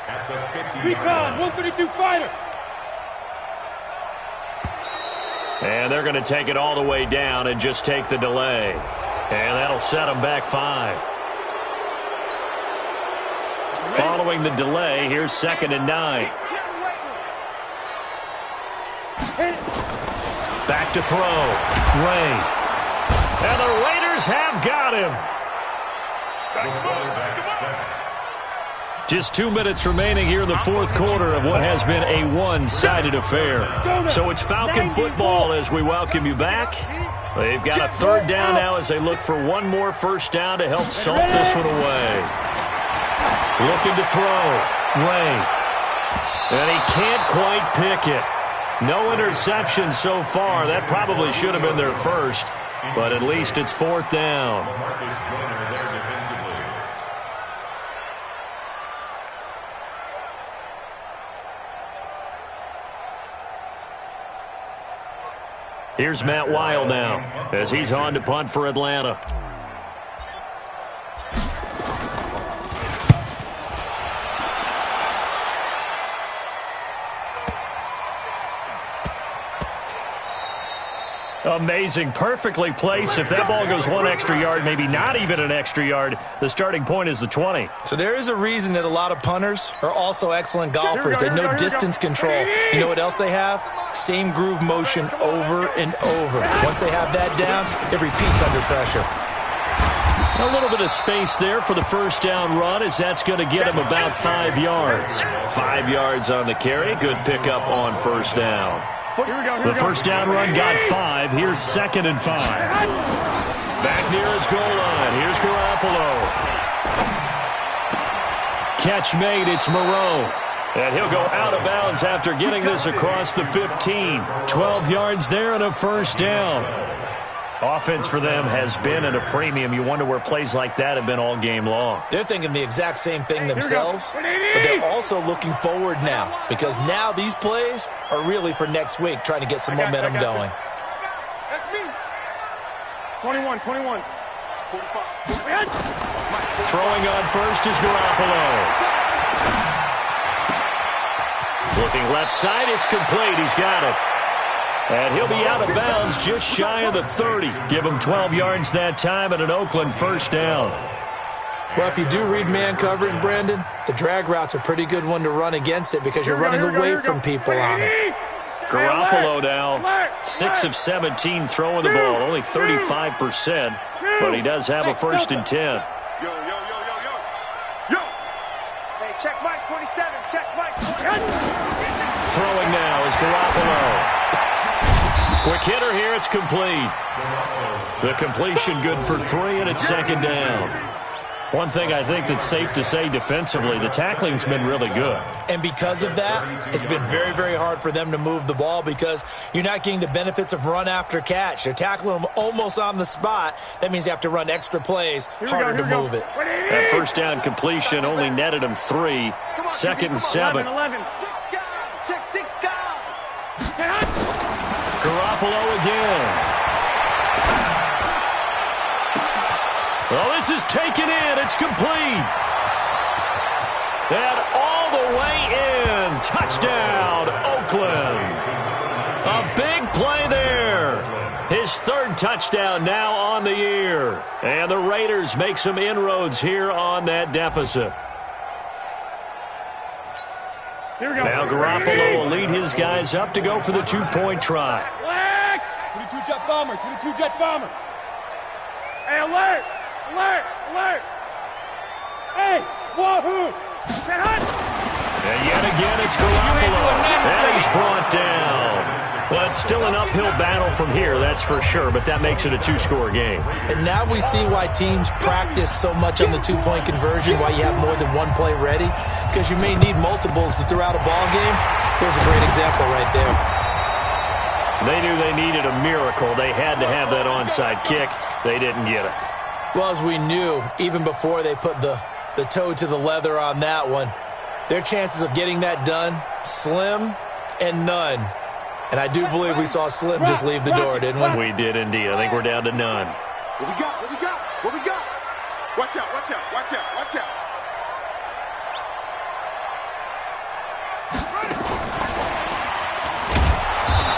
at the 50-yard Recon, 132 fighter. And they're going to take it all the way down and just take the delay. And that'll set them back 5. Following the delay, here's 2nd and 9. Back to throw. Ray. And the Raiders have got him. Just 2 minutes remaining here in the 4th quarter of what has been a one-sided affair. So it's Falcon football as we welcome you back. They've got a 3rd down now as they look for 1 more first down to help salt this one away. Looking to throw. Ray. And he can't quite pick it. No interception so far. That probably should have been their first, but at least it's 4th down. Here's Matt Weil now as he's on to punt for Atlanta. Amazing. Perfectly placed. If that ball goes 1 extra yard, maybe not even an extra yard, the starting point is the 20. So there is a reason that a lot of punters are also excellent golfers. They know distance control. You know what else they have? Same groove motion over and over. Once they have that down, it repeats under pressure. A little bit of space there for the first down run, as that's going to get him about 5 yards. 5 yards on the carry. Good pickup on first down. The first down run got 5. Here's 2nd and 5. Back near his goal line. Here's Garoppolo. Catch made. It's Moreau. And he'll go out of bounds after getting this across the 15. 12 yards there and a first down. Offense for them has been at a premium. You wonder where plays like that have been all game long. They're thinking the exact same thing themselves, but they're also looking forward now, because now these plays are really for next week, trying to get some momentum going. That's me. 21. Throwing on first is Garoppolo. Looking left side, it's complete. He's got it. And he'll be out of bounds just shy of the 30. Give him 12 yards that time and an Oakland first down. Well, if you do read man coverage, Brandon, the drag route's a pretty good one to run against it because you're running away from people on it. Garoppolo now, 6 of 17 throwing the ball, only 35%, but he does have a 1st and 10. Yo. Hey, check Mike 27. Check Mike 27. Throwing now is Garoppolo. Quick hitter here, it's complete. The completion good for 3, and it's 2nd down. One thing I think that's safe to say defensively, the tackling's been really good. And because of that, it's been very, very hard for them to move the ball because you're not getting the benefits of run after catch. They're tackling them almost on the spot. That means you have to run extra plays, harder to move it. That first down completion only netted him 3. 2nd and 7. 11. Check 6 guys. Garoppolo again. Well, this is taken in. It's complete. And all the way in. Touchdown, Oakland. A big play there. His 3rd touchdown now on the year. And the Raiders make some inroads here on that deficit. Now Garoppolo will lead his guys up to go for the 2-point try. 22 jet bomber, 22 jet bomber. Hey, alert! Hey, wahoo! And yet again, it's Garoppolo. And he's brought down. Well, it's still an uphill battle from here, that's for sure, but that makes it a 2-score game. And now we see why teams practice so much on the 2-point conversion, why you have more than one play ready, because you may need multiples to throw out a ball game. Here's a great example right there. They knew they needed a miracle. They had to have that onside kick. They didn't get it. Well, as we knew, even before they put the toe to the leather on that one, their chances of getting that done, slim and none. And I do believe we saw Slim just leave the door, didn't we? We did indeed. I think we're down to none. What we got? Watch out.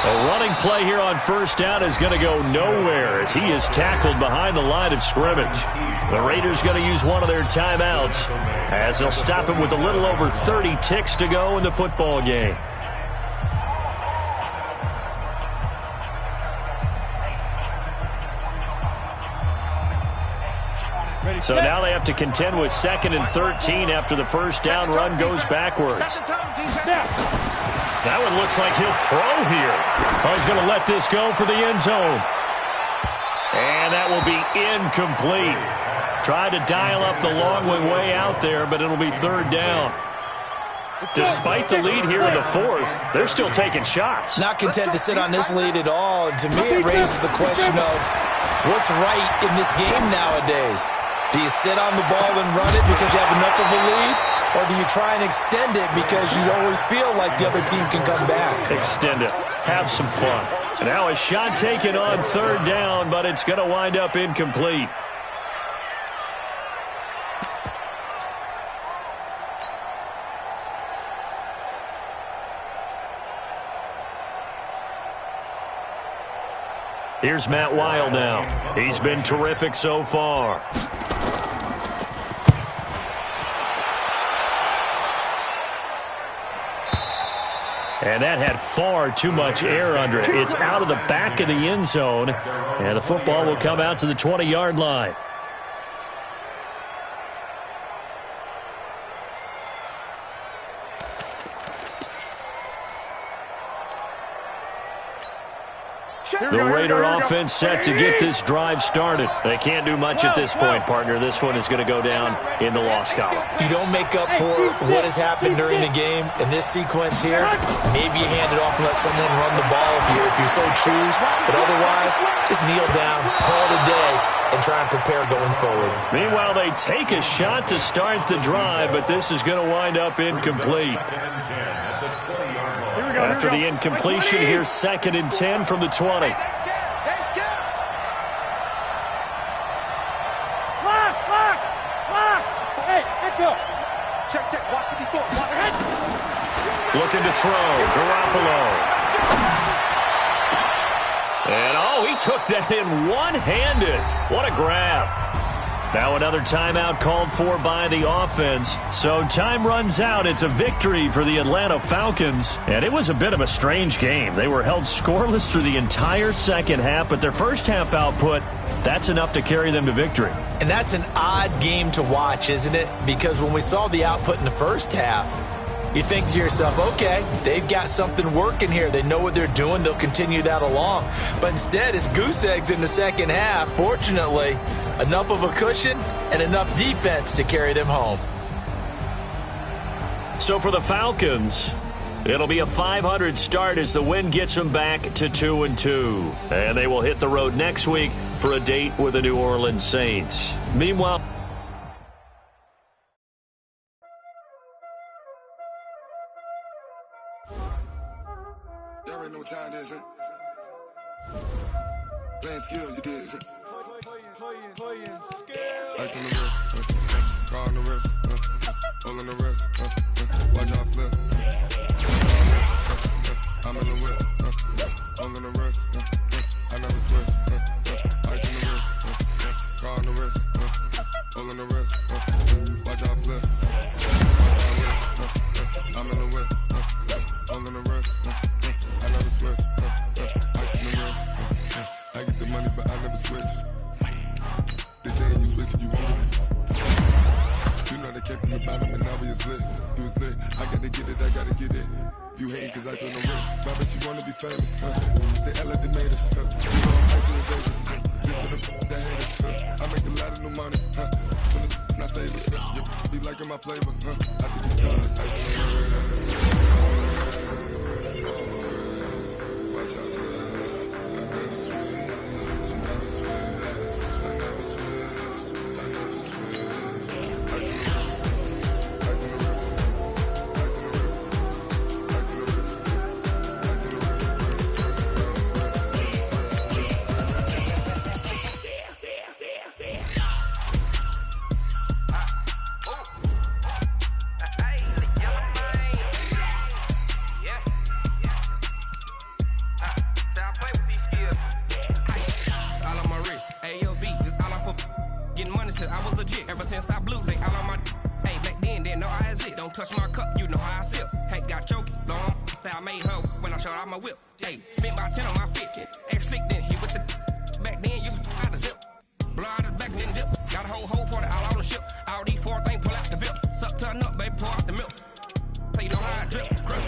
A running play here on first down is going to go nowhere as he is tackled behind the line of scrimmage. The Raiders going to use one of their timeouts as they'll stop him with a little over 30 ticks to go in the football game. So now they have to contend with 2nd and 13 after the first down run goes backwards. That one looks like he'll throw here. Oh, he's going to let this go for the end zone. And that will be incomplete. Tried to dial up the long one way out there, but it'll be 3rd down. Despite the lead here in the 4th, they're still taking shots. Not content to sit on this lead at all. And to me, it raises the question of what's right in this game nowadays. Do you sit on the ball and run it because you have enough of a lead? Or do you try and extend it because you always feel like the other team can come back? Extend it. Have some fun. Now a shot taken on 3rd down, but it's going to wind up incomplete. Here's Matt Wild now. He's been terrific so far. And that had far too much air under it. It's out of the back of the end zone, and the football will come out to the 20-yard line. The Raider offense set to get this drive started. They can't do much at this point, partner. This one is going to go down in the loss column. You don't make up for what has happened during the game. In this sequence here, maybe you hand it off and let someone run the ball if you so choose. But otherwise, just kneel down, call it a day, and try and prepare going forward. Meanwhile, they take a shot to start the drive, but this is going to wind up incomplete. After the incompletion, here's 2nd and 10 from the 20. Lock. Hey, echo. Check. Watch 54. Looking to throw. Garoppolo. And, he took that in one-handed. What a grab. Now another timeout called for by the offense. So time runs out. It's a victory for the Atlanta Falcons. And it was a bit of a strange game. They were held scoreless through the entire second half, but their first half output, that's enough to carry them to victory. And that's an odd game to watch, isn't it? Because when we saw the output in the first half, you think to yourself, okay, they've got something working here. They know what they're doing. They'll continue that along. But instead, it's goose eggs in the second half. Fortunately, enough of a cushion and enough defense to carry them home. So for the Falcons, it'll be a .500 start as the win gets them back to 2-2. And they will hit the road next week for a date with the New Orleans Saints. Meanwhile, y'all already know what time it is, huh? Playing skills, you did. Playing skills. Ice on the wrist, car on the wrist, hole in the wrist, watch how I flip. I'm in the whip, hole in the wrist, I never switch. Ice on the wrist, car on the wrist, hole in the wrist, watch how I flip. I'm in the whip, hole in the wrist, I never switch. Ice in the wrist, I get the money but I never switch. They saying you switch, you won't get it. You know they came from the bottom and now we is lit. You was lit, I gotta get it, I gotta get it. You hating cause ice on the wrist. Why bet you wanna be famous, They act like they made us, You know I'm ice in Vegas, This for the that hate us, I make a lot of new money, When it's not savers, You be liking my flavor, I think it's cause ice on the wrist. Watch out, I never switch, I never switch. I never switch, I never switch. Ice in the wrist, ice in the wrist, ice in the wrist, ice in the wrist, ice in the I was legit ever since I blew they all on my hey back then didn't know I exist. Don't touch my cup, you know how I sip. Hey, got choked long. Say I made her when I showed out my whip. Hey, spent about 10 on my fit. Ex slick then hit with the back then used to out the zip. Blow out his back and then dip. Got a whole party all on the ship. All these 4 things pull out the VIP. Suck turn up, baby, pour out the milk. So you know how I drip. Crush.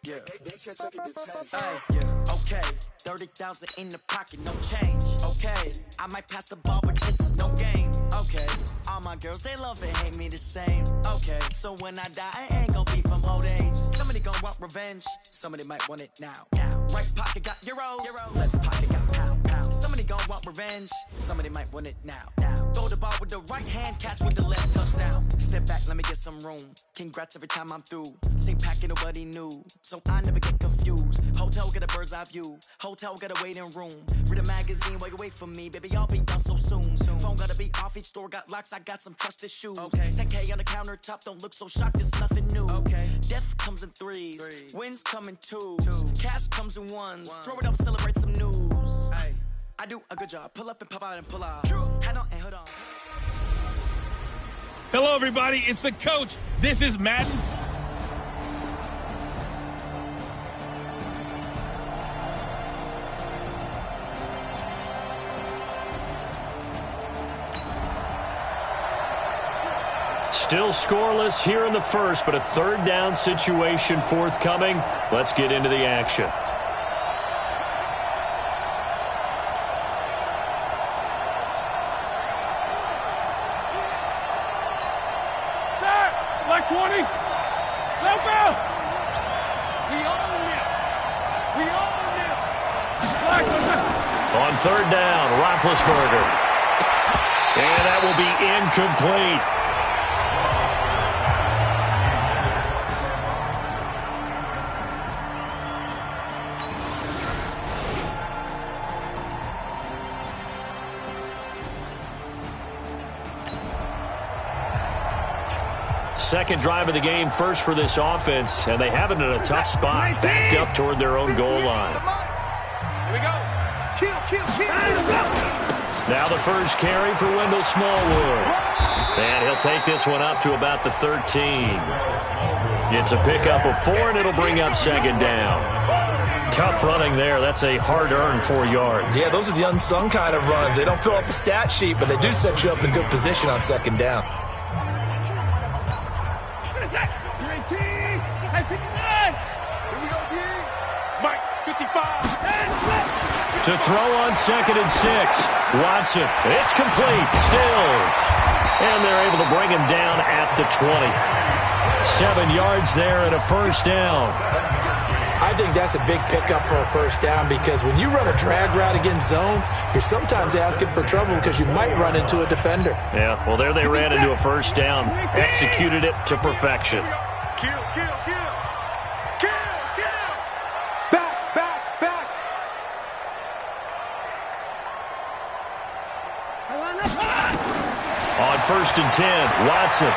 Yeah. Hey, yeah. Okay. 30,000 in the pocket, no change. Okay. I might pass the ball, but this is no game. Okay. All my girls, they love and hate me the same. Okay. So when I die, I ain't gonna be from old age. Somebody gonna want revenge. Somebody might want it now. Right pocket got euros. Left pocket got pound. Somebody gonna want revenge. Somebody might want it now. Throw the ball with the right hand, catch with the left, touchdown. Step back, let me get some room. Congrats every time I'm through. Same packet, nobody knew. So I never get confused. Hotel get a bird's eye view. Hotel got a waiting room. Read a magazine while you wait for me. Baby, I'll be done so soon. Phone gotta be off, each store got locks. I got some trusted shoes. 10K on the countertop, don't look so shocked, it's nothing new. Death comes in threes. Wins come in twos. Cash comes in ones. Throw it up, celebrate some news. I do a good job. Pull up and pop out and pull out. Head on and hood on. Hello, everybody. It's the coach. This is Madden. Still scoreless here in the first, but a third down situation forthcoming. Let's get into the action. Like 20. Self out. We own it. We own it. On third down, Roethlisberger. And that will be incomplete. Second drive of the game, first for this offense, and they have it in a tough spot, backed up toward their own goal line. Here we go. Kill. Now the first carry for Wendell Smallwood. And he'll take this one up to about the 13. It's a pickup of 4, and it'll bring up second down. Tough running there. That's a hard-earned 4 yards. Yeah, those are the unsung kind of runs. They don't fill up the stat sheet, but they do set you up in good position on second down. To throw on 2nd and 6. Watson. It's complete. Stills. And they're able to bring him down at the 20. 7 yards there and a first down. I think that's a big pickup for a first down because when you run a drag route against zone, you're sometimes asking for trouble because you might run into a defender. Yeah, well, there they ran into a first down. Executed it to perfection. Kill. Back. On 1st and 10, Watson.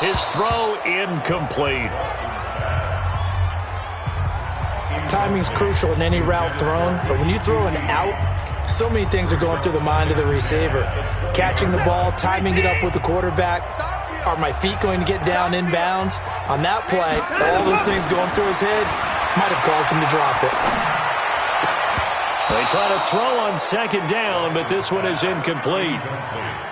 His throw incomplete. Timing's crucial in any route thrown, but when you throw an out, so many things are going through the mind of the receiver. Catching the ball, timing it up with the quarterback. Are my feet going to get down inbounds? On that play, all those things going through his head might have caused him to drop it. They try to throw on 2nd down, but this one is incomplete.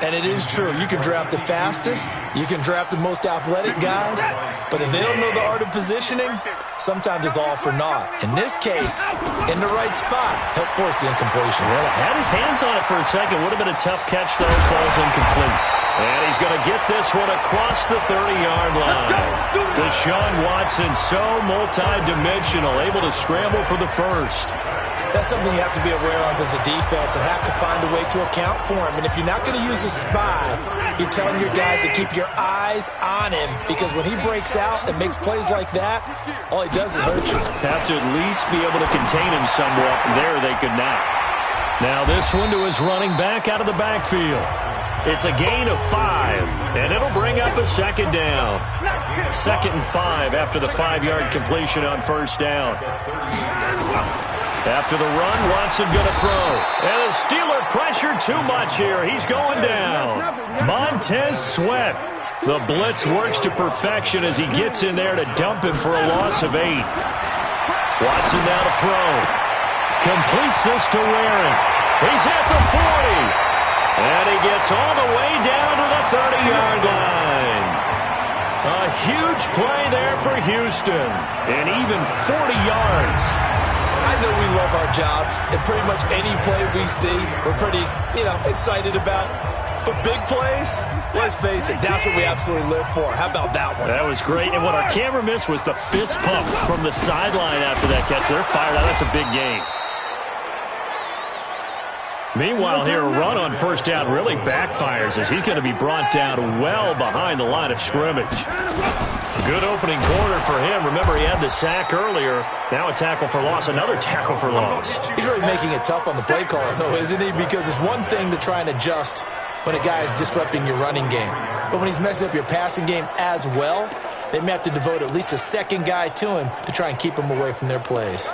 And it is true. You can draft the fastest. You can draft the most athletic guys. But if they don't know the art of positioning, sometimes it's all for naught. In this case, in the right spot, helped force the incompletion. Well, had his hands on it for a second. Would have been a tough catch, though. Falls incomplete. And he's going to get this one across the 30-yard line. Deshaun Watson, so multi-dimensional, able to scramble for the first. That's something you have to be aware of as a defense and have to find a way to account for him. And if you're not going to use a spy, you're telling your guys to keep your eyes on him because when he breaks out and makes plays like that, all he does is hurt you. Have to at least be able to contain him somewhat. There they could not. Now this one to his running back out of the backfield. It's a gain of 5, and it'll bring up a second down. 2nd and 5 after the 5-yard completion on first down. After the run, Watson going to throw. And the Steeler pressure too much here. He's going down. Montez Sweat. The blitz works to perfection as he gets in there to dump him for a loss of 8. Watson now to throw. Completes this to Waring. He's at the 40. And he gets all the way down to the 30-yard line. A huge play there for Houston, and even 40 yards. I know we love our jobs, and pretty much any play we see, we're pretty, excited about. But big plays, let's face it, that's what we absolutely live for. How about that one? That was great, and what our camera missed was the fist pump from the sideline after that catch. They're fired out. That's a big gain. Meanwhile, here, a run on first down really backfires as he's going to be brought down well behind the line of scrimmage. Good opening quarter for him. Remember, he had the sack earlier. Now a tackle for loss, another tackle for loss. He's really making it tough on the play caller, though, isn't he? Because it's one thing to try and adjust when a guy is disrupting your running game. But when he's messing up your passing game as well, they may have to devote at least a second guy to him to try and keep him away from their plays.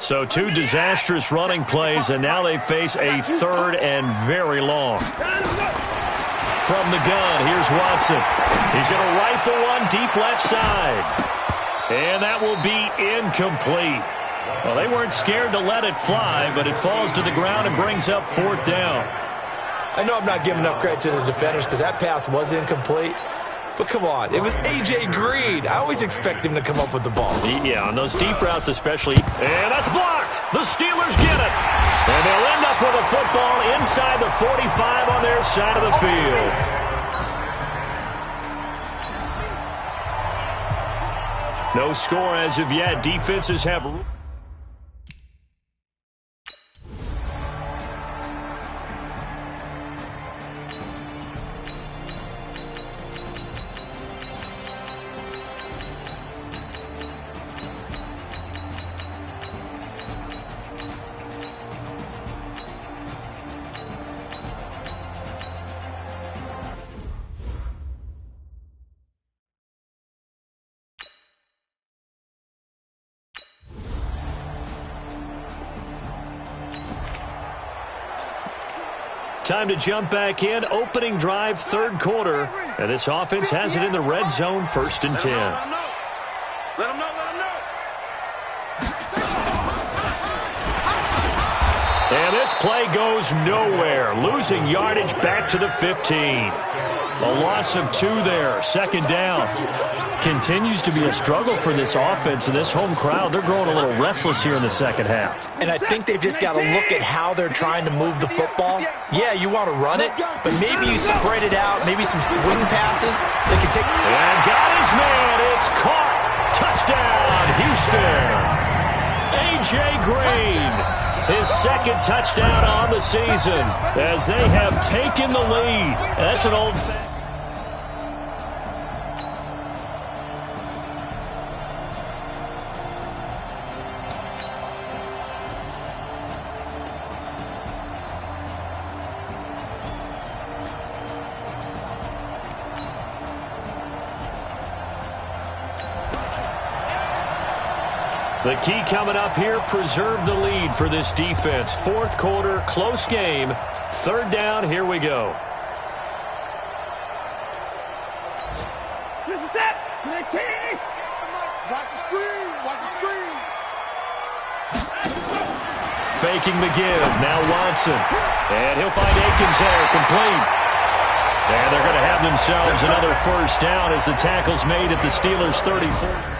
So 2 disastrous running plays, and now they face a third and very long. From the gun, here's Watson. He's going to rifle one deep left side. And that will be incomplete. Well, they weren't scared to let it fly, but it falls to the ground and brings up 4th down. I know I'm not giving enough credit to the defenders because that pass was incomplete. But come on, it was A.J. Green. I always expect him to come up with the ball. Yeah, on those deep routes especially. And that's blocked. The Steelers get it. And they'll end up with a football inside the 45 on their side of the field. No score as of yet. Defenses have... Time to jump back in. Opening drive, 3rd quarter. And this offense has it in the red zone, 1st and 10. Let him know. Let him know. And this play goes nowhere. Losing yardage back to the 15. A loss of 2 there. 2nd down. Continues to be a struggle for this offense and this home crowd. They're growing a little restless here in the 2nd half. And I think they've just got to look at how they're trying to move the football. Yeah, you want to run it, but maybe you spread it out, maybe some swing passes. They can take... And got his man. It's caught. Touchdown, Houston. A.J. Green. His 2nd touchdown on the season as they have taken the lead. That's an old... The key coming up here, preserve the lead for this defense. 4th quarter, close game. 3rd down, here we go. This is it. Connecting. Watch the screen. Watch the screen. Faking the give. Now Watson. And he'll find Akins there, complete. And they're going to have themselves another 1st down as the tackle's made at the Steelers' 34.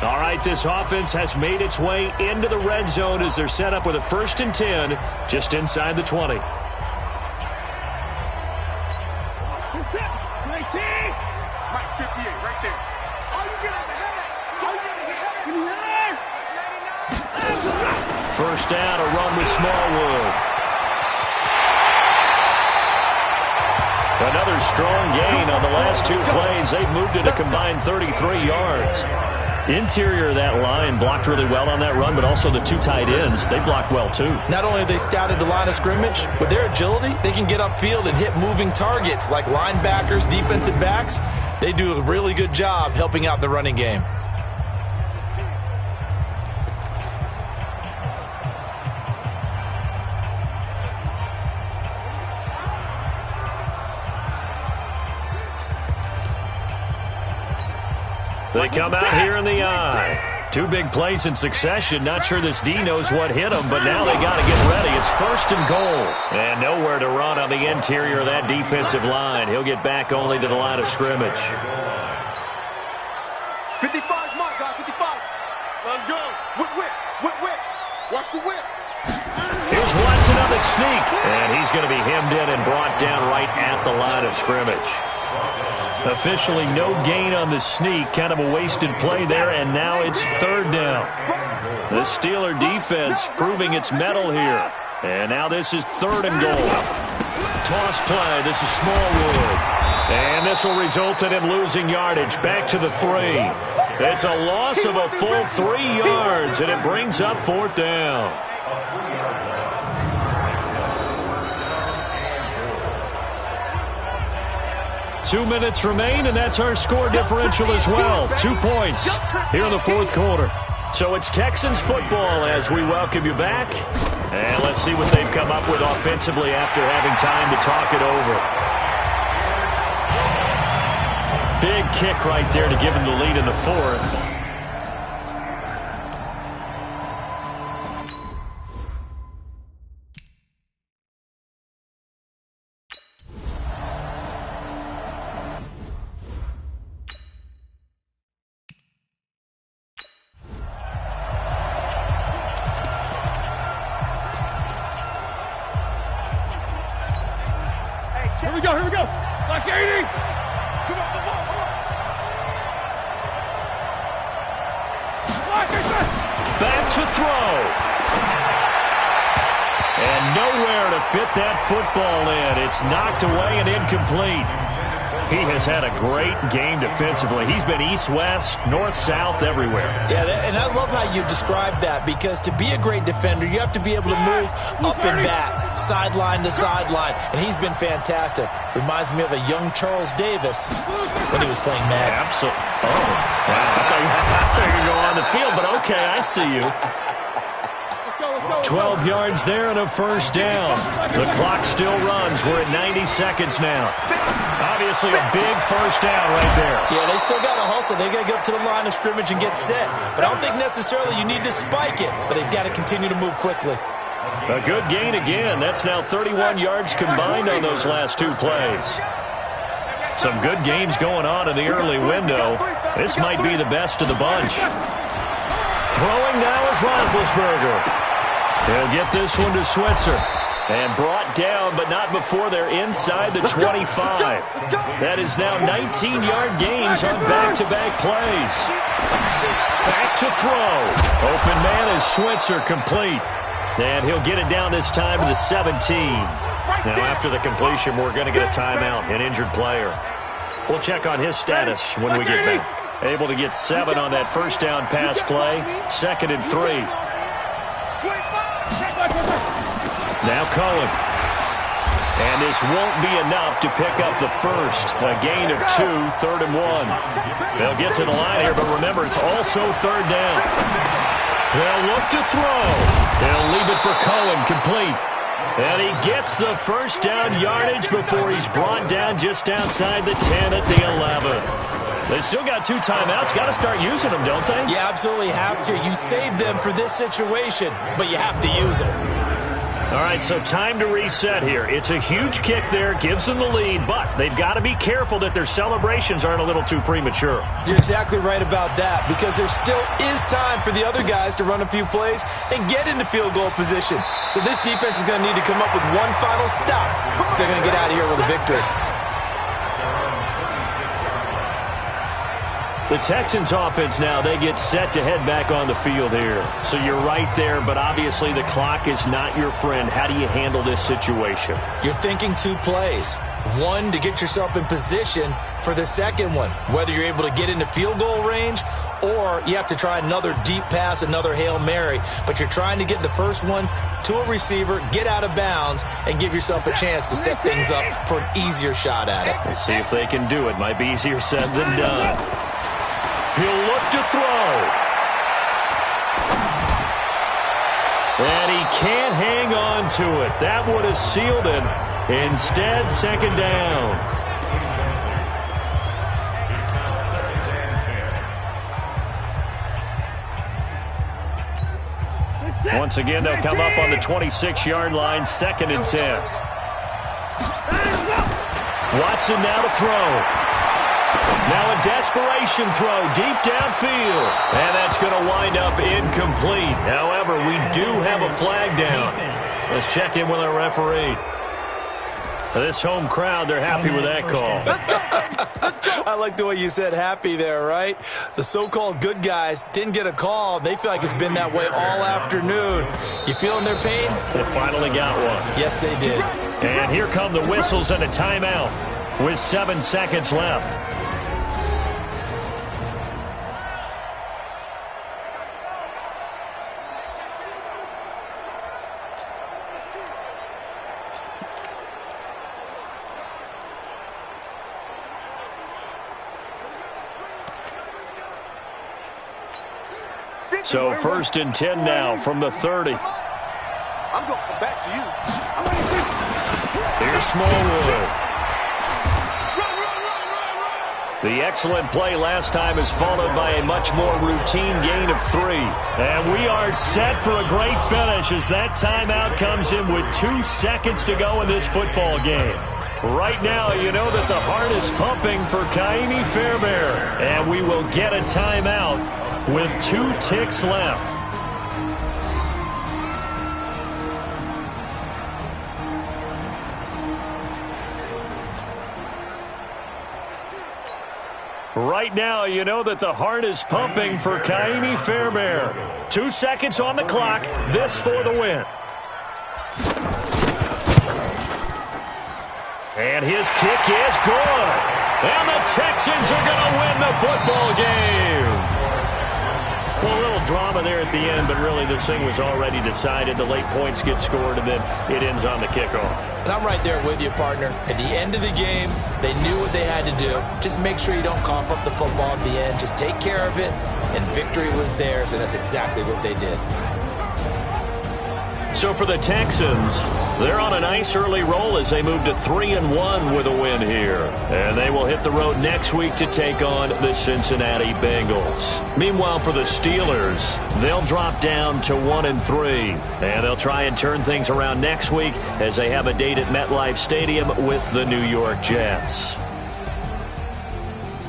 All right, this offense has made its way into the red zone as they're set up with a 1st and 10 just inside the 20. Right there. All you get is a headache. All you get is a headache. 1st down, a run with Smallwood. Another strong gain on the last 2 plays. They've moved it a combined 33 yards. Interior of that line blocked really well on that run, but also the 2 tight ends, they blocked well too. Not only have they scouted the line of scrimmage, with their agility, they can get upfield and hit moving targets like linebackers, defensive backs. They do a really good job helping out the running game. They come out here in the eye. Two big plays in succession. Not sure this D knows what hit him, but now they got to get ready. It's 1st and goal. And nowhere to run on the interior of that defensive line. He'll get back only to the line of scrimmage. 55, my guy, 55. Let's go. Whip. Watch the whip. Here's Watson on the sneak. And he's going to be hemmed in and brought down right at the line of scrimmage. Officially no gain on the sneak. Kind of a wasted play there, and now it's 3rd down. The Steeler defense proving its mettle here. And now this is 3rd and goal. Toss play. This is Smallwood. And this will result in him losing yardage. Back to the 3. It's a loss of a full 3 yards, and it brings up 4th down. Two minutes remain, and that's our score differential as well. 2 points here in the 4th quarter. So it's Texans football as we welcome you back. And let's see what they've come up with offensively after having time to talk it over. Big kick right there to give them the lead in the 4th. Here we go. Like 80. Come on. Back to throw. And nowhere to fit that football in. It's knocked away and incomplete. He has had a great game defensively. He's been east-west, north-south, everywhere. Yeah, and I love how you described that, because to be a great defender, you have to be able to move up and back, sideline to sideline, and he's been fantastic. Reminds me of a young Charles Davis when he was playing Madden. Absolutely. Oh, wow. I thought you could go on the field, but okay, I see you. 12 yards there and a 1st down. The clock still runs. We're at 90 seconds now. Obviously a big 1st down right there. Yeah, they still got to hustle. They got to get up to the line of scrimmage and get set. But I don't think necessarily you need to spike it, but they've got to continue to move quickly. A good gain again. That's now 31 yards combined on those last 2 plays. Some good games going on in the early window. This might be the best of the bunch. Throwing now is Roethlisberger. He'll get this one to Switzer. And brought down, but not before they're inside the 25. That is now 19-yard gains on back-to-back plays. Back to throw. Open man is Switzer, complete. And he'll get it down this time to the 17. Now, after the completion, we're going to get a timeout, an injured player. We'll check on his status when we get back. Able to get 7 on that 1st down pass play. 2nd and 3. Now Cohen. And this won't be enough to pick up the 1st. A gain of 2, 3rd and 1. They'll get to the line here, but remember, it's also 3rd down. They'll look to throw. They'll leave it for Cohen, complete. And he gets the 1st down yardage before he's brought down just outside the 10 at the 11. They still got 2 timeouts. Got to start using them, don't they? You absolutely have to. You save them for this situation, but you have to use them. All right, so time to reset here. It's a huge kick there, gives them the lead, but they've got to be careful that their celebrations aren't a little too premature. You're exactly right about that, because there still is time for the other guys to run a few plays and get into field goal position. So this defense is going to need to come up with one final stop if they're going to get out of here with a victory. The Texans offense now, they get set to head back on the field here. So you're right there, but obviously the clock is not your friend. How do you handle this situation? You're thinking 2 plays. One, to get yourself in position for the second one, whether you're able to get into field goal range or you have to try another deep pass, another Hail Mary. But you're trying to get the first one to a receiver, get out of bounds, and give yourself a chance to set things up for an easier shot at it. We'll see if they can do it. Might be easier said than done. He'll look to throw. And he can't hang on to it. That would have sealed it. Instead, 2nd down. Once again, they'll come up on the 26-yard line, 2nd and 10. Watson now to throw. Now a desperation throw deep downfield. And that's going to wind up incomplete. However, we do have a flag down. Let's check in with our referee. This home crowd, they're happy with that call. I like the way you said happy there, right? The so-called good guys didn't get a call. They feel like it's been that way all afternoon. You feeling their pain? They finally got one. Yes, they did. And here come the whistles and a timeout with 7 seconds left. So 1st and 10 now from the 30. I'm going to come back to you. Here's Smallwood. The excellent play last time is followed by a much more routine gain of 3. And we are set for a great finish as that timeout comes in with 2 seconds to go in this football game. Right now, you know that the heart is pumping for Kaimi Fairbairn. And we will get a timeout with 2 ticks left. Right now, you know that the heart is pumping for Kaimi Fairbairn. 2 seconds on the clock. This for the win. And his kick is good. And the Texans are going to win the football game. Well, a little drama there at the end, but really this thing was already decided. The late points get scored, and then it ends on the kickoff. And I'm right there with you, partner. At the end of the game, they knew what they had to do. Just make sure you don't cough up the football at the end. Just take care of it, and victory was theirs, and that's exactly what they did. So for the Texans, they're on a nice early roll as they move to 3-1 with a win here. And they will hit the road next week to take on the Cincinnati Bengals. Meanwhile, for the Steelers, they'll drop down to 1-3. And they'll try and turn things around next week as they have a date at MetLife Stadium with the New York Jets.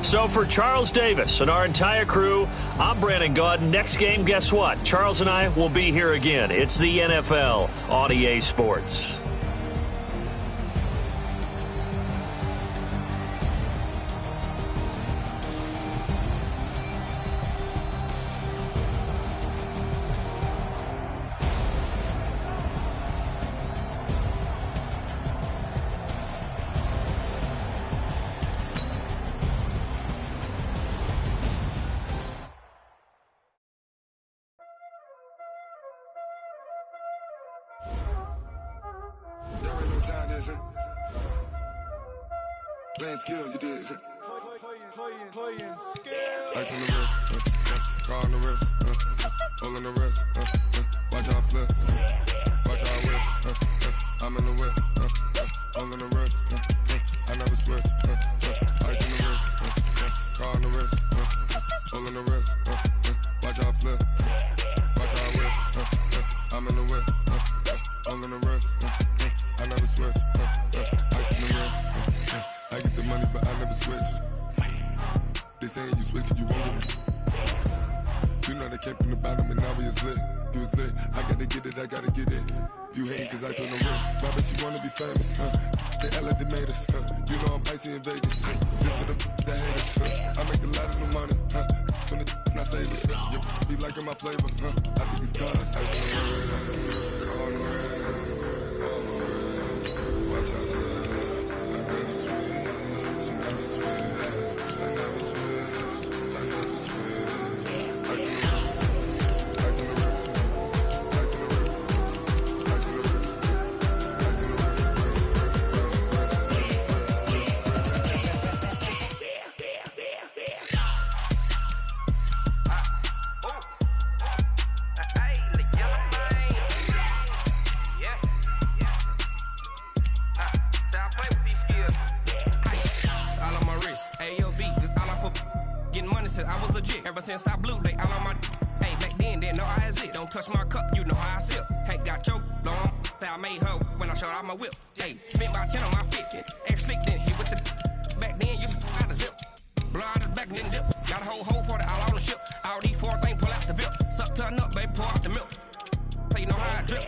So for Charles Davis and our entire crew, I'm Brandon Gaudin. Next game, guess what? Charles and I will be here again. It's the NFL on EA Sports. Playing skills, you did. Playing skills. Ice on the wrist, car on the wrist, hole in the wrist, watch out flip, watch out whip, I'm in the whip, hole in the wrist, I never switch, ice on the wrist, car on the wrist, hole in the wrist, watch out flip, watch out whip, I'm in the whip, hole in the wrist, I never switch, ice on the wrist. I get the money, but I never switch. They saying you switch cause you won't get it. You know they came from the bottom and now we is lit. You was lit, I gotta get it, I gotta get it. You hate cause I told no risk. Why bet you wanna be famous, They act like they made us, You know I'm icy in Vegas, This for the that hate us, I make a lot of new money, When the not savers, You be liking my flavor, I think it's cause ice on the wrist, on the wrist, watch out for I never switch. Since I blew, they all on my. Hey, back then, didn't know I exist. Don't touch my cup, you know how I sip. Ain't got choked long. I made her when I showed out my whip. Hey, spent about 10 on my fit. And slick then hit with the back then you out the zip. Blow out the back and then dip. Got a whole party all on the ship. All these four things pull out the VIP. Suck turn up, baby, pour out the milk. So you know how I drip.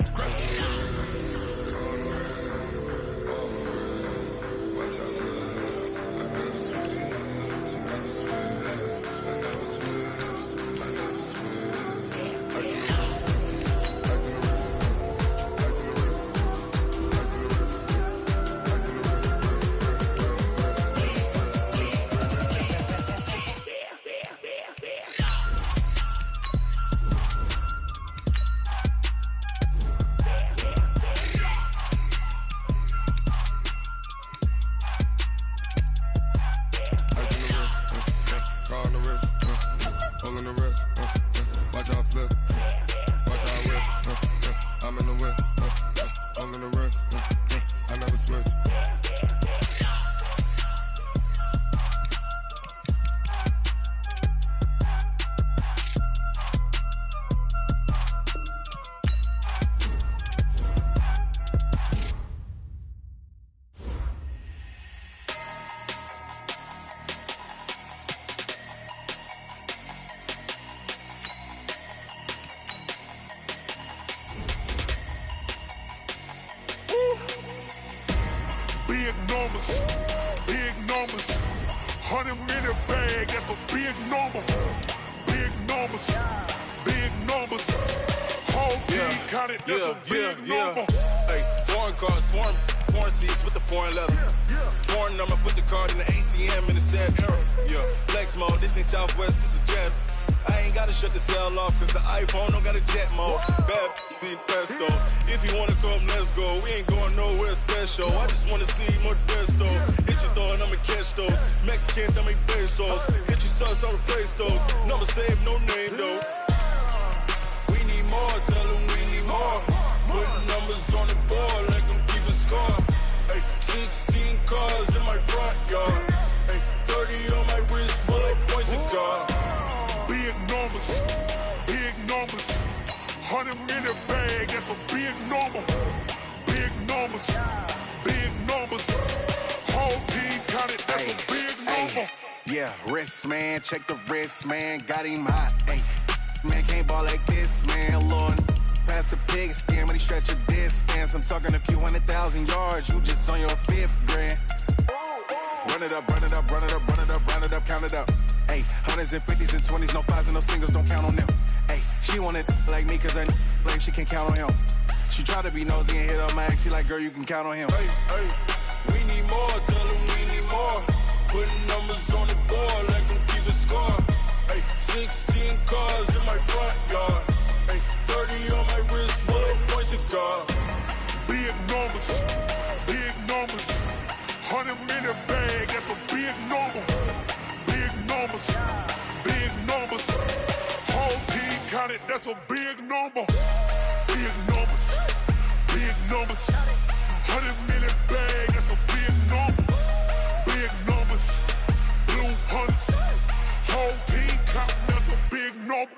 Big numbers, 100-minute bag, that's a big number. Big numbers, whole team counted, that's a big number. Hey, foreign cars, foreign seats with the foreign leather. Foreign number, put the card in the ATM in the sad era. Yeah, flex mode, this ain't Southwest, this a jet. I ain't gotta shut the cell off, cause the iPhone don't got a jet mode. Bad being pesto. If you wanna come, let's go. We ain't going nowhere special. I just wanna see more desto. Hit your thought, I'ma catch those. Mexican, don't make pesos. Hit your sus, I'll replace those. Number saved, no name though. We need more, tell them we need more. Putting numbers on the board like I'm keeping score. Hey, 16 cars in my front yard. Hey, 30 on my wrist, while I point to God. Big numbers, 100-minute bag, that's a big number. Big numbers, whole team counted, that's a big number. Yeah, wrist man, check the wrist man, got him hot. Ay, man can't ball like this, man, Lord. Pass the pig skin when he stretch a distance. I'm talking a few 100,000 yards, you just on your 5th grand. Run it up, run it up, run it up, run it up, run it up, count it up. Ayy, 100s and 50s and 20s, no 5s and no singles, don't count on them. Ayy, she want it like me, cause I blame she can't count on him. She try to be nosy and hit on my ex, she like, girl, you can count on him. Hey, we need more, tell them we need more. Putting numbers on the board like I'm keeping score. Hey, 16 cars in my front yard. Hey, 30 on my wrist, while I point to God. Big numbers, 100-minute bag, that's a big number. Big numbers, whole team counted, that's a big number. Big numbers, 100-minute bag, that's a big number. Big numbers, blue hunts, whole team counting, that's a big number.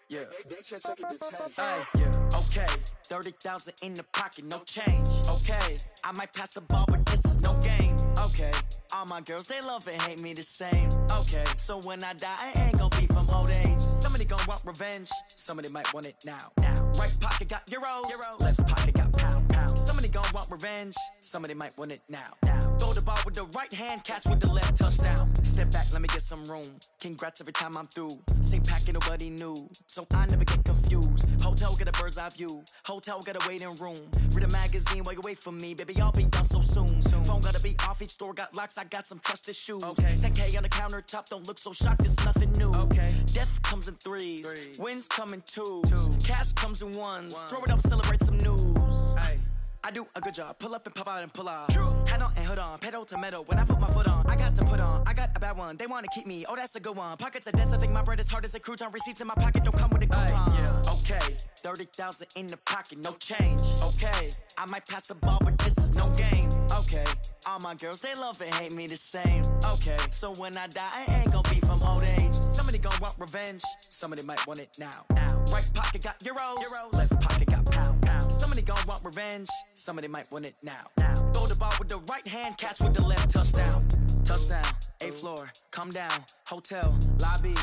Yeah. Hey, yeah. Okay, 30,000 in the pocket, no change. Okay, I might pass the ball, but this is no game. Okay, all my girls, they love and hate me the same. Okay, so when I die, I ain't gon' be from old age. Somebody gon' want revenge, somebody might want it now. Right pocket got euros, left pocket got pound. Somebody gon' want revenge, somebody might want it now. Throw the ball with the right hand, catch with the left, touchdown. Step back, let me get some room. Congrats every time I'm through. Same packet, nobody knew, so I never get confused. Hotel get a bird's eye view, hotel got a waiting room. Read a magazine while you wait for me, baby, I'll be done so soon. Phone gotta be off, each store got locks, I got some trusted shoes. 10K on the countertop, don't look so shocked, it's nothing new. Death comes in threes, wins come in twos, cash comes in ones. Throw it up, celebrate some news. I do a good job, pull up and pop out and pull out. Hat on and hood on, pedal to metal. When I put my foot on, I got to put on. I got a bad one, they wanna keep me. Oh, that's a good one. Pockets are dense, I think my bread is hard as a crouton. Receipts in my pocket don't come with a coupon. Okay, 30,000 in the pocket, no change. Okay, I might pass the ball, but this is no game. Okay, all my girls, they love and hate me the same. Okay, so when I die, I ain't gon' be from old age. Somebody gon' want revenge, somebody might want it now. Right pocket got euros, left pocket got pound. Somebody gon' want revenge, somebody might want it now. Throw the ball with the right hand, catch with the left, touchdown. Touchdown, 8th floor, come down, hotel, lobby.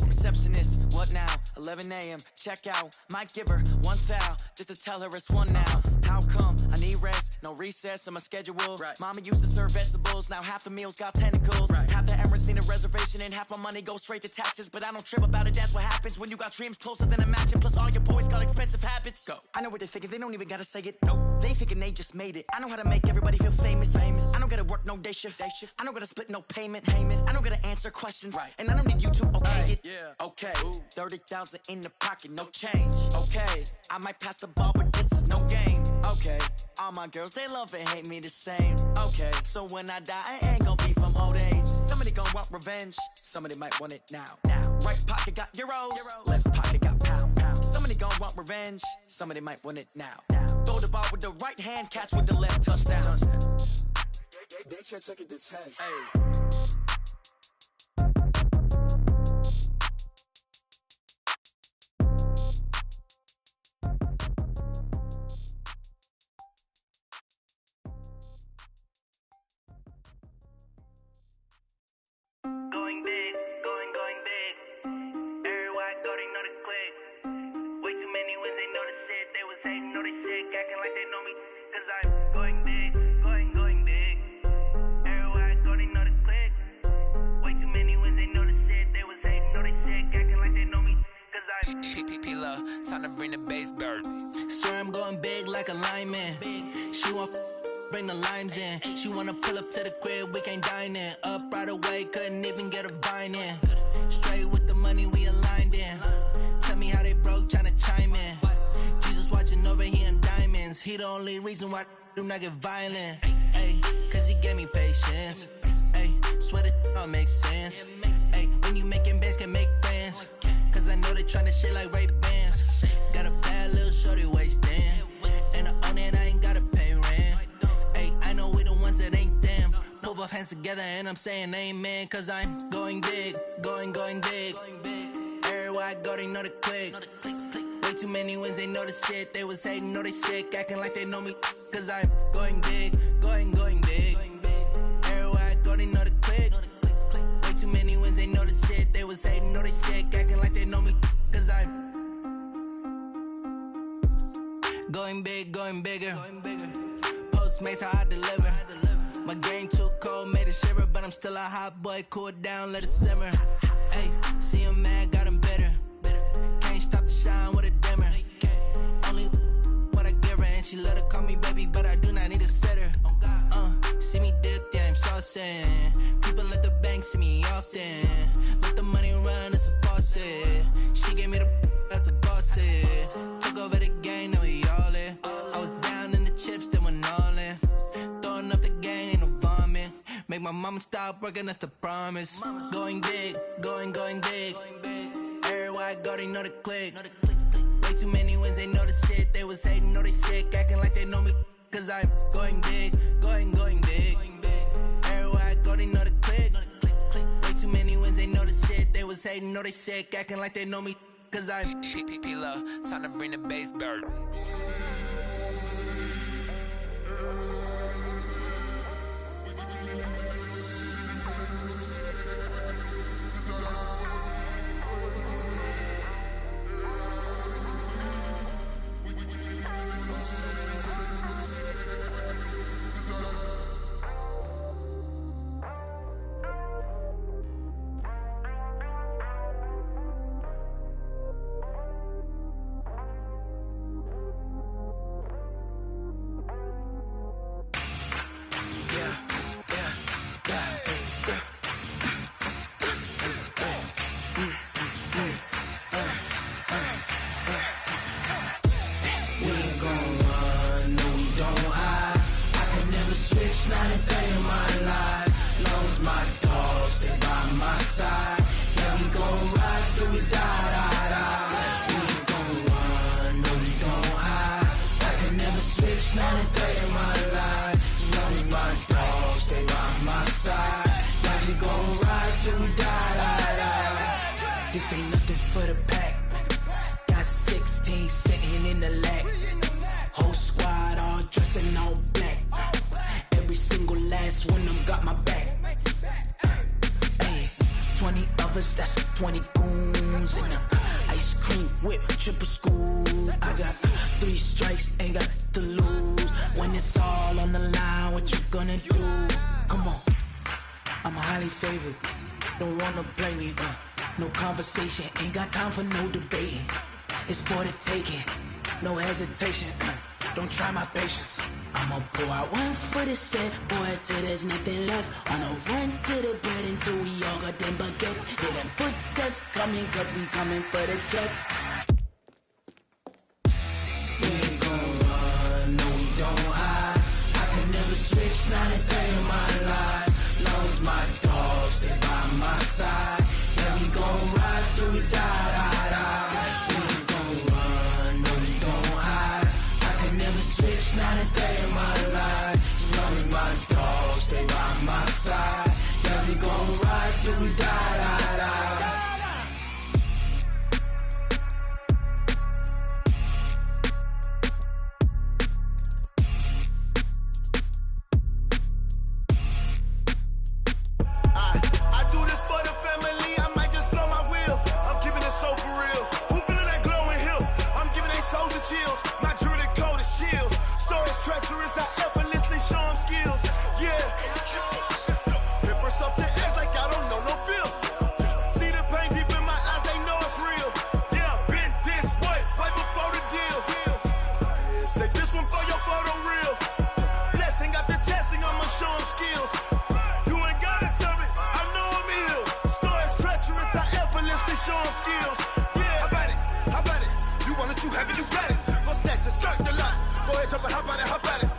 Receptionist, what now? 11 a.m., check out. Might give her one foul, just to tell her it's one now. How come? I need rest, no recess on my schedule. Mama used to serve vegetables, now half the meals got tentacles. Half the errands need a reservation and half my money goes straight to taxes. But I don't trip about it, that's what happens when you got dreams closer than a mansion. Plus all your boys got expensive habits. Go. I know what they're thinking, they don't even gotta say it. Nope. They thinking they just made it. I know how to make everybody feel famous. I don't gotta work no day shift. I don't gotta split no payment. I don't gotta answer questions. And I don't need you to okay it. Okay, 30,000 in the pocket, no change. Okay, I might pass the ball, but this is no game. Okay, all my girls, they love and hate me the same. Okay, so when I die, I ain't gon' be from old age. Somebody gon' want revenge, somebody might want it now. Right pocket got euros, left pocket got pound. Somebody gon' want revenge, somebody might want it now. Throw the ball with the right hand, catch with the left, touchdown. They can't take it to 10. Going big, going big. Everywhere I go, they know the click. Way too many wins, they know the shit. They was hating, know they sick, acting like they know me. Cause I'm going big, going big. Everywhere I go, they know the click. Way too many wins, they know the shit. They was hating, know they sick, acting like they know me. Cause I'm P-P-P-Love, time to bring the bass bird. Swear I'm going big like a lineman. She want bring the limes in. She wanna pull up to the crib, we can't dine in. Up right away, couldn't even get a vine in. Straight with the money we aligned in. Tell me how they broke, tryna chime in. Jesus watching over here in diamonds. He the only reason why I do not get violent. Ay, cause he gave me patience. Ay, swear that all makes sense. Ay, when you making bands can make friends. Cause I know they tryna shit like Ray-Bans. Got a bad little shorty wasting. And I own it, I ain't gotta pay rent. Ay, I know we the ones that ain't them. Pull both hands together and I'm saying amen. Cause I'm going big, going big. Everywhere I go, they know the click. Way too many wins, they know the shit. They was hating, know they sick, acting like they know me. Cause I'm going big, going big. Everywhere I go, they know the click. Way too many wins, they know the shit. They was hating, know they sick, acting like they know me. Cause I'm going big, going bigger. Postmates, how I deliver. My game too cold, made it shiver. But I'm still a hot boy, cool down, let it simmer. Hey, see him mad, got him bitter. Can't stop the shine with a dimmer. Only what I give her, and she love to call me baby, but I do not need a sitter. See me dip, yeah, I'm saucing. People at the bank see me often. Let the money run, it's a faucet. She gave me the that's a boss it. Took over the game, now we all in. I was down in the chips, then went all in. Throwing up the gang, ain't no vomit. Make my mama stop working, that's the promise. Going big, going big. Everywhere I go, they know the click. Way too many wins, they know the shit. They was hating, know they sick, acting like they know me. Cause I'm going big, going big. Everywhere I go, they know the click. Way too many wins, they know the shit. They was hating, know they sick, acting like they know me, cause I'm P-Lo, time to bring the bass bird. Not a day in my life. Long as my dogs, they by my side. Yeah, we gon' ride till we die. We ain't gon' run, no, we don't hide. I can never switch, not a day in my life. As long as my dogs, they by my side. Yeah, we gon' ride till we die. This ain't nothing for the pack. Got 16 sitting in the lap. Whole squad all dressing all black. Every single last one of them got my back. Hey, 20 of us, that's 20 goons in the ice cream whip, triple school. I got 3 strikes, ain't got to lose. When it's all on the line, what you gonna do? Come on, I'm highly favored. Don't wanna blame me. No conversation, ain't got time for no debating. It's for the taking, no hesitation. Don't try my patience. I'ma pour out one for the set, boy, till there's nothing left. On a run to the bread until we all got them baguettes. Hear them footsteps coming, cause we coming for the check. We ain't gon' run, no, we don't hide. I can never switch, not a day in my life. Long as my dogs, they by my side. Yeah, we gon' ride till we die. We ain't gon' run, no, we don't hide. I can never switch, not a day in my life. As long as my dogs stay by my side. Yeah, we gon' ride till we die. I do this for the family, I might just blow my wheel. I'm keeping it so for real. Who feeling that glowing hill? I'm giving they soldier chills. My jewelry coat is chill. Stories treacherous, I effortlessly show them skills. Yeah. Pepper stuff the edge like I don't know no feel. See the pain deep in my eyes, they know it's real. Yeah, been this way, right before the deal. Say this one for your photo real. Blessing after testing, I'ma show them skills. You ain't gotta tell me, I know I'm ill. Stories treacherous, I effortlessly show them skills. Yeah, how about it? You want it, you have it, you got it. Go snatch it, skirt the lot. Go ahead, jump it, how about it?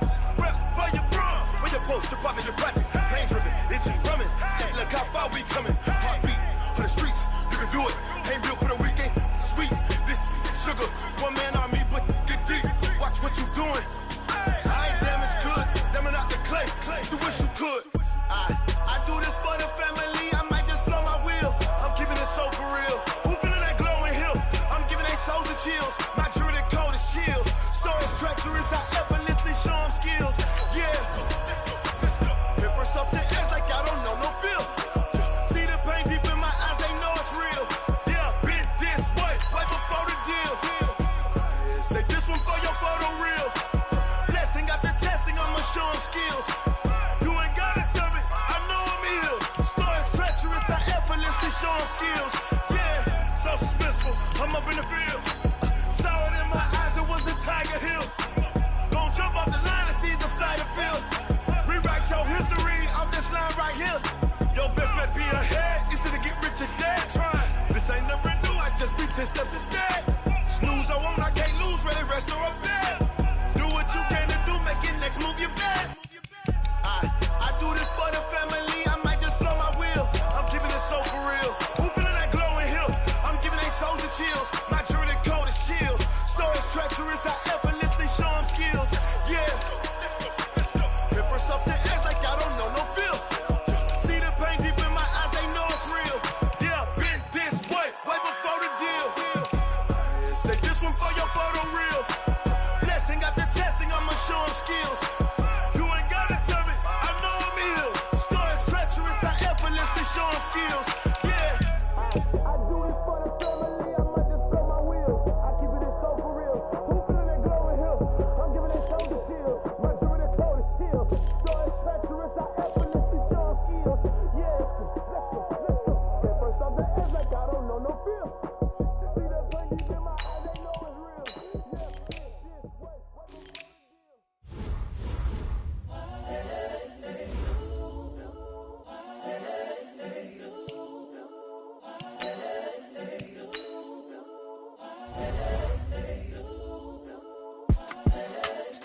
Rep for your bro, for your poster, popping your projects. Pain driven, itching, drumming. Look how far we coming. Heartbeat for the streets, you can do it. Ain't built for the weekend. Sweet, this sugar. One man army, but get deep. Watch what you doing. I ain't damaged goods, damn it out the clay. You wish you could. I do this for the family, I might just blow my wheel. I'm keeping it so for real. Who feeling that glowing hill? I'm giving they soldier chills. My jewelry coat is chill. Stories treacherous, I effortlessly show them skills. Yeah. Pepper stuff the edge like I don't know no feel. See the pain deep in my eyes, they know it's real. Yeah, been this way, right before the deal. Say this one for your photo real. Blessing after testing, I'ma show them skills. You ain't gotta tell me, I know I'm ill. Stories treacherous, I effortlessly show them skills. Yeah, so suspenseful, I'm up in the field. Saw it in my eyes, it was the Tiger Hill. Gon' jump off the line and see the flight of field. Rewrite your history off this line right here. Your best bet be ahead, easy to get rich or dead. Trying, this ain't never new, I just be 10 steps instead. Snooze I won't, I can't lose, ready, rest or up bed. Do what you can to do, make your next move your best. I do this for the family, I might just blow my wheel. I'm keeping it so for real. Who feeling that glowing hill? I'm giving they soldier chills. My jewelry coat is chill. Stories treacherous, I effortlessly show them skills. Yeah. Pepper stuff the edge like I don't know no feel. See the pain deep in my eyes, they know it's real. Yeah, been this way,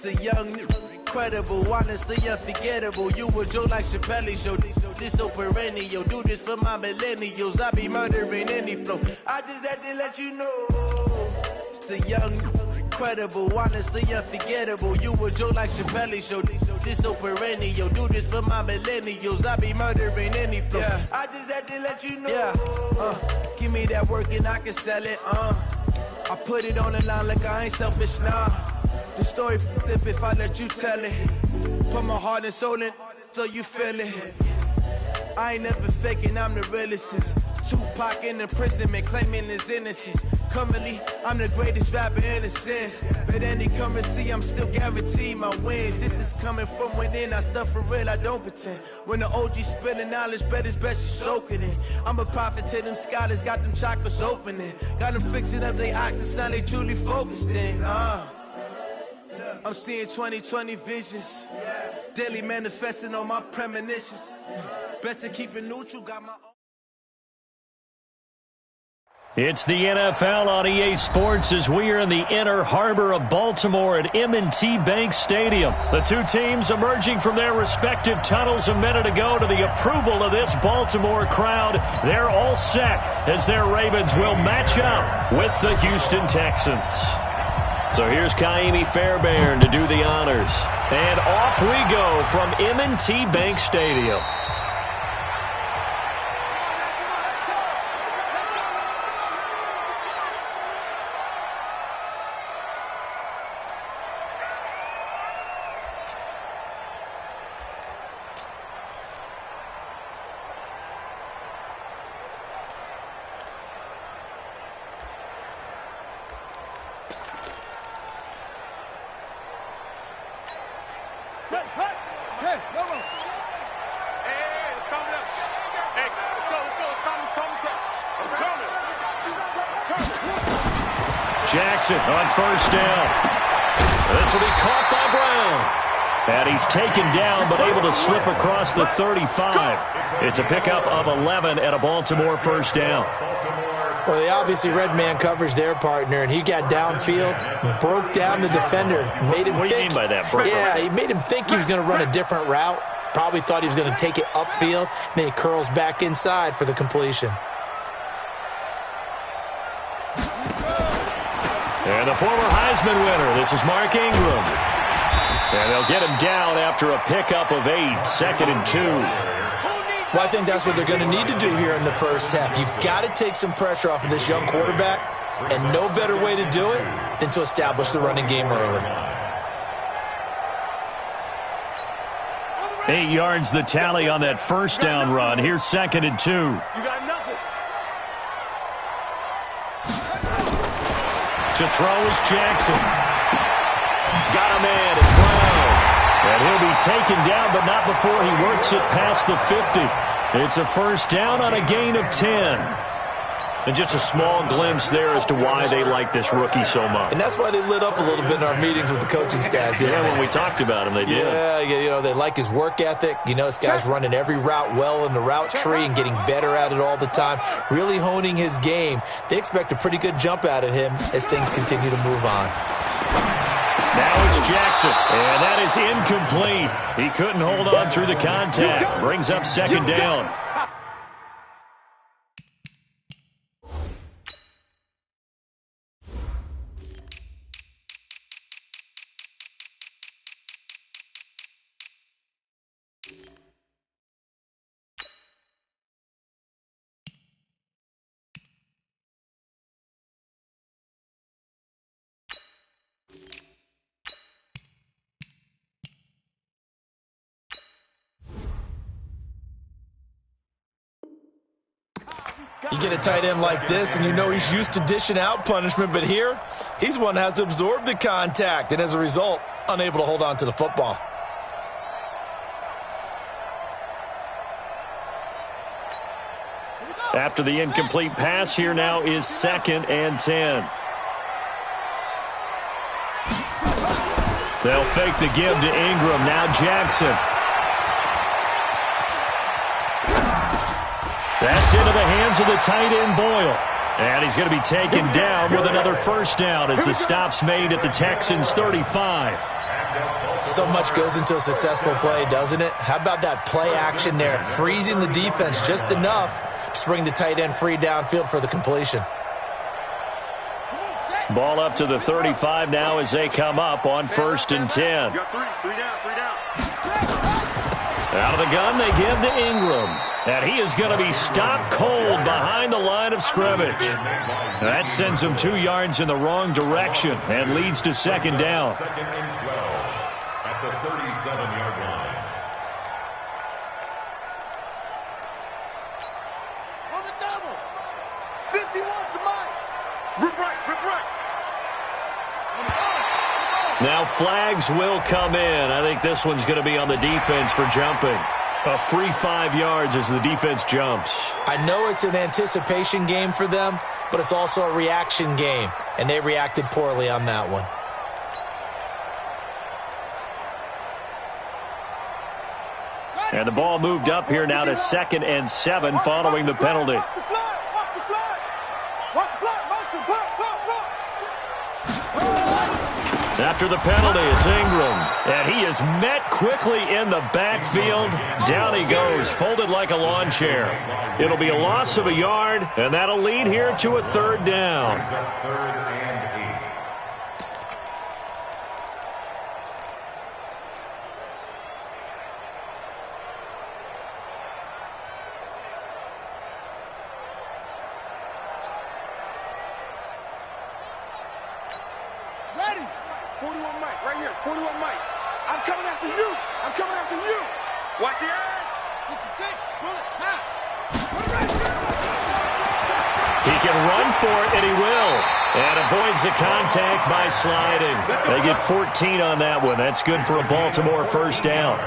The young, incredible, honestly unforgettable. You a Joe like Chappelle show. This so perennial. Do this for my millennials. I be murdering any flow. I just had to let you know. It's the young, incredible, honestly unforgettable. You a Joe like Chappelle show. This so perennial. Do this for my millennials. I be murdering any flow. Yeah. I just had to let you know. Yeah. Give me that work and I can sell it. I put it on the line like I ain't selfish, nah. The story flip if I let you tell it. Put my heart and soul in so you feel it. I ain't never faking, I'm the realest since Tupac in imprisonment, claiming his innocence. Currently, I'm the greatest rapper in a sense. But any currency, I'm still guaranteed my wins. This is coming from within, I stuff for real, I don't pretend. When the OG spilling knowledge, bet it's best you soak it in. I'm a prophet to them scholars, got them chakras opening. Got them fixing up they octaves, now they truly focused in. I'm seeing 2020 visions. Daily manifesting on my premonitions. Best to keep it neutral, got my own. It's the NFL on EA Sports as we are in the inner harbor of Baltimore at M&T Bank Stadium. The two teams emerging from their respective tunnels a minute ago to the approval of this Baltimore crowd. They're all set as their Ravens will match up with the Houston Texans. So here's Kaimi Fairbairn to do the honors. And off we go from M&T Bank Stadium. Jackson on first down. This will be caught by Brown. And he's taken down but able to slip across the 35. It's a pickup of 11 and a Baltimore first down. Well, they obviously read man coverage their partner, and he got downfield, broke down the defender, made him What do you mean by that, bro? Yeah, he made him think he was going to run a different route. Probably thought he was going to take it upfield. Then he curls back inside for the completion. And the former Heisman winner, this is Mark Ingram. And they'll get him down after a pickup of 8, 2nd and 2. Well, I think that's what they're going to need to do here in the first half. You've got to take some pressure off of this young quarterback, and no better way to do it than to establish the running game early. 8 yards the tally on that first down run. Here's 2nd and 2. You got nothing. To throw is Jackson. Got a man, it's Brown. And he'll be taken down, but not before he works it past the 50. It's a first down on a gain of 10. And just a small glimpse there as to why they like this rookie so much. And that's why they lit up a little bit in our meetings with the coaching staff. Yeah, when we talked about him, they did. Yeah, you know, they like his work ethic. You know, this guy's running every route well in the route tree and getting better at it all the time, really honing his game. They expect a pretty good jump out of him as things continue to move on. Now it's Jackson, and that is incomplete. He couldn't hold on through the contact. Brings up 2nd down. You get a tight end like this, and you know he's used to dishing out punishment, but here, he's one that has to absorb the contact, and as a result, unable to hold on to the football. After the incomplete pass, here now is 2nd and 10. They'll fake the give to Ingram. Now Jackson. That's into the hands of the tight end, Boyle. And he's going to be taken down with another first down as the stop's made at the Texans' 35. So much goes into a successful play, doesn't it? How about that play action there, freezing the defense just enough to bring the tight end free downfield for the completion. Ball up to the 35 now as they come up on 1st and 10. Out of the gun, they give to Ingram. And he is going to be stopped cold behind the line of scrimmage. That sends him 2 yards in the wrong direction and leads to 2nd down. 2nd and 12 at the 37-yard line. On the double. 51 to Mike. Rip right. Now flags will come in. I think this one's going to be on the defense for jumping. A free 5 yards as the defense jumps. I know it's an anticipation game for them, but it's also a reaction game, and they reacted poorly on that one. And the ball moved up here now to 2nd and 7 following the penalty. After the penalty, it's Ingram. And he is met quickly in the backfield. Down he goes, folded like a lawn chair. It'll be a loss of a yard, and that'll lead here to a 3rd down. 3rd and 8. Ready. 41 Mike, right here. 41 Mike. I'm coming after you. Watch the edge. 66. Bullet. Now. He can run for it, and he will. And avoids the contact by sliding. They get 14 on that one. That's good for a Baltimore 1st down.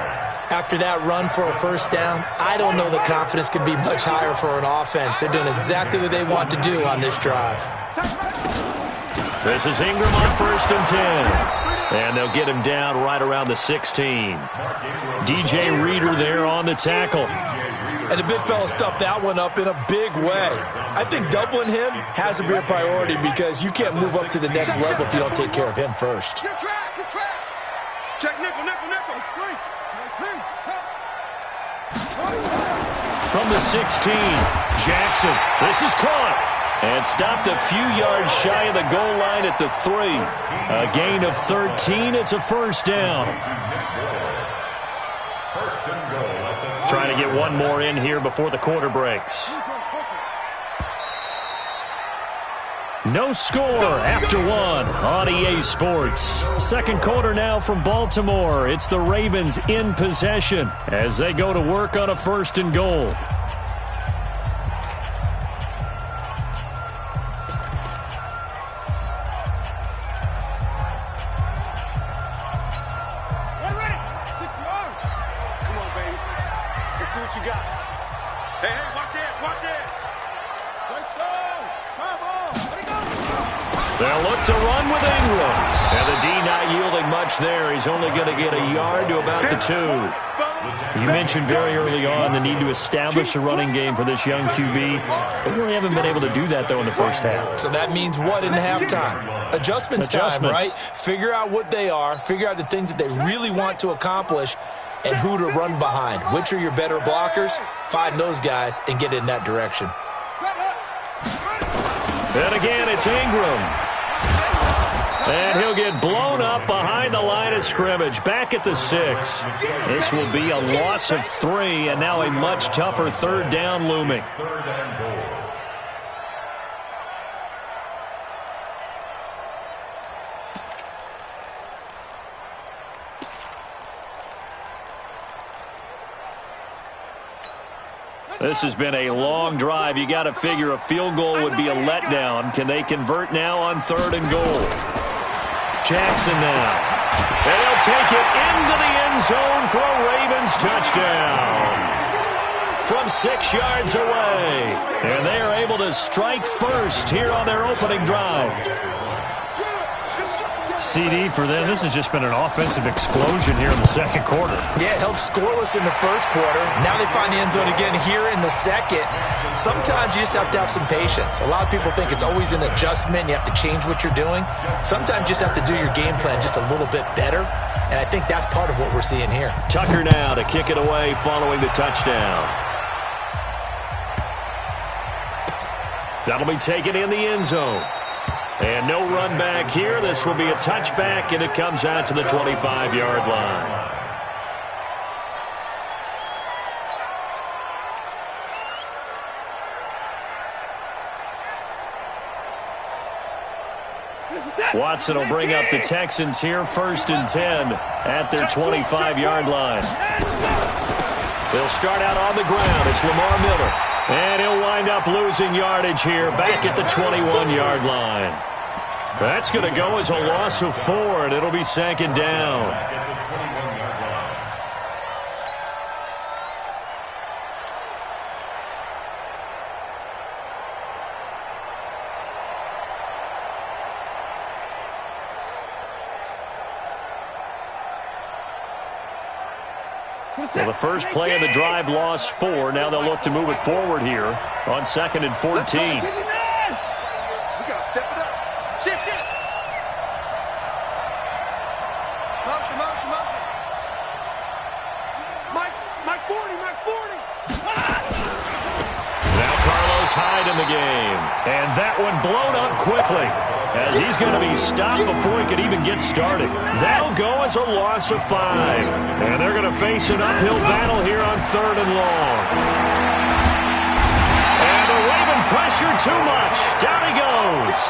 After that run for a 1st down, I don't know the confidence could be much higher for an offense. They're doing exactly what they want to do on this drive. This is Ingram on 1st and 10. And they'll get him down right around the 16. DJ Reader there on the tackle. And the big fella stuffed that one up in a big way. I think doubling him has to be a priority because you can't move up to the next level if you don't take care of him first. Good track. Check nickel. From the 16, Jackson. This is caught. And stopped a few yards shy of the goal line at the 3. A gain of 13. It's a 1st down. Trying to get one more in here before the quarter breaks. No score after 1 on EA Sports. 2nd quarter now from Baltimore. It's the Ravens in possession as they go to work on a 1st and goal. They'll look to run with Ingram. And the D not yielding much there. He's only going to get a yard to about the 2. You mentioned very early on the need to establish a running game for this young QB. They really haven't been able to do that, though, in the 1st half. So that means what in halftime? Adjustments time, right? Figure out what they are. Figure out the things that they really want to accomplish and who to run behind. Which are your better blockers? Find those guys and get in that direction. And again, it's Ingram. And he'll get blown up behind the line of scrimmage. Back at the 6. This will be a loss of 3, and now a much tougher 3rd down looming. 3rd and goal. This has been a long drive. You got to figure a field goal would be a letdown. Can they convert now on 3rd and goal? Jackson now. And he'll take it into the end zone for a Ravens touchdown. From 6 yards away. And they are able to strike first here on their opening drive. CD for them. This has just been an offensive explosion here in the 2nd quarter. Yeah, held scoreless in the 1st quarter. Now they find the end zone again here in the 2nd. Sometimes you just have to have some patience. A lot of people think it's always an adjustment. You have to change what you're doing. Sometimes you just have to do your game plan just a little bit better. and I think that's part of what we're seeing here. Tucker now to kick it away following the touchdown. That'll be taken in the end zone. And no run back here. This will be a touchback, and it comes out to the 25-yard line. Watson will bring up the Texans here, 1st and 10 at their 25-yard line. They'll start out on the ground. It's Lamar Miller. And he'll wind up losing yardage here back at the 21-yard line. That's going to go as a loss of 4, and it'll be 2nd down. Well, the first play of the drive lost 4. Now they'll look to move it forward here on 2nd and 14. We gotta step it up. Shit. Motion. Mike 40. Now Carlos Hyde in the game. And that one blown up quickly, as he's going to be stopped before he could even get started. That'll go as a loss of 5. And they're going to face an uphill battle here on 3rd and long. And the Raven pressure too much. Down he goes.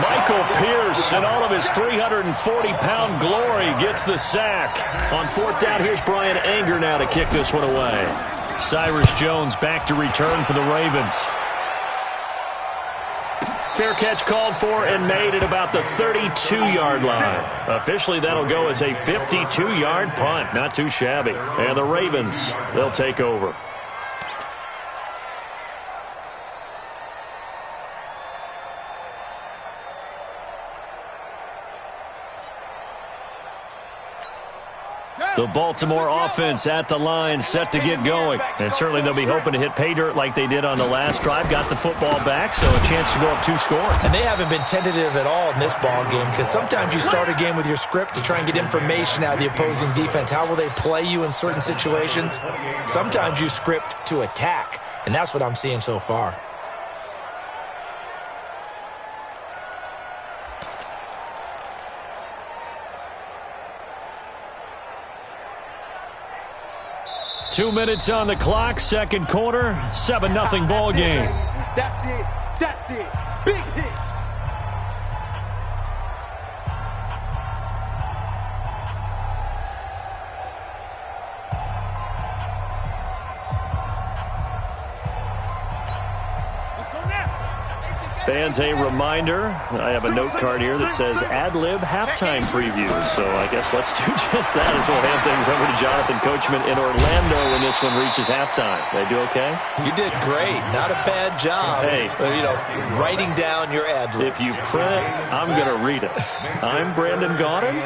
Michael Pierce, in all of his 340-pound glory, gets the sack. On 4th down, here's Brian Anger now to kick this one away. Cyrus Jones back to return for the Ravens. Fair catch called for and made at about the 32-yard line. Officially, that'll go as a 52-yard punt. Not too shabby. And the Ravens, they'll take over. The Baltimore offense at the line, set to get going. And certainly they'll be hoping to hit pay dirt like they did on the last drive. Got the football back, so a chance to go up 2 scores. And they haven't been tentative at all in this ball game, because sometimes you start a game with your script to try and get information out of the opposing defense. How will they play you in certain situations? Sometimes you script to attack, and that's what I'm seeing so far. Two minutes on the clock, second quarter, 7-0 ball game. That's it. Big hit. Fans, a reminder, I have a note card here that says ad-lib halftime preview. So I guess let's do just that as we'll hand things over to Jonathan Coachman in Orlando when this one reaches halftime. They do okay? You did great. Not a bad job. Hey, writing down your ad-libs. If you print, I'm going to read it. I'm Brandon Gaudin.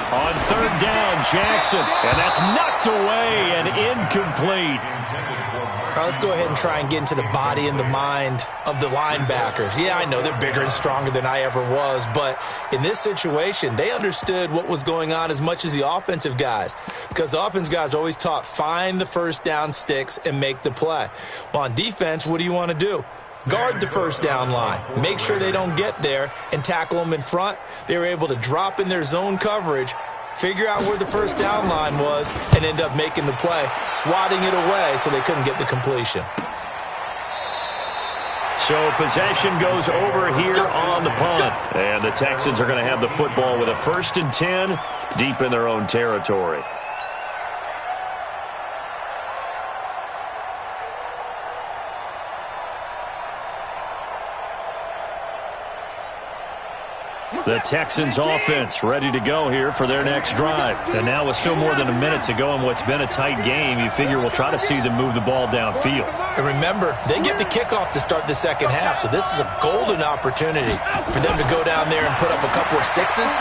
On 3rd down, Jackson, and that's knocked away and incomplete. All right, let's go ahead and try and get into the body and the mind of the linebackers. Yeah, I know they're bigger and stronger than I ever was, but in this situation, they understood what was going on as much as the offensive guys, because the offensive guys are always taught, find the first down sticks and make the play. Well, on defense, what do you want to do? Guard the first down line. Make sure they don't get there and tackle them in front. They were able to drop in their zone coverage, figure out where the first down line was, and end up making the play, swatting it away so they couldn't get the completion. So possession goes over here on the punt. And the Texans are going to have the football with a 1st and 10 deep in their own territory. The Texans offense ready to go here for their next drive. And now with still more than a minute to go in what's been a tight game, you figure we'll try to see them move the ball downfield. And remember, they get the kickoff to start the second half, so this is a golden opportunity for them to go down there and put up a couple of sixes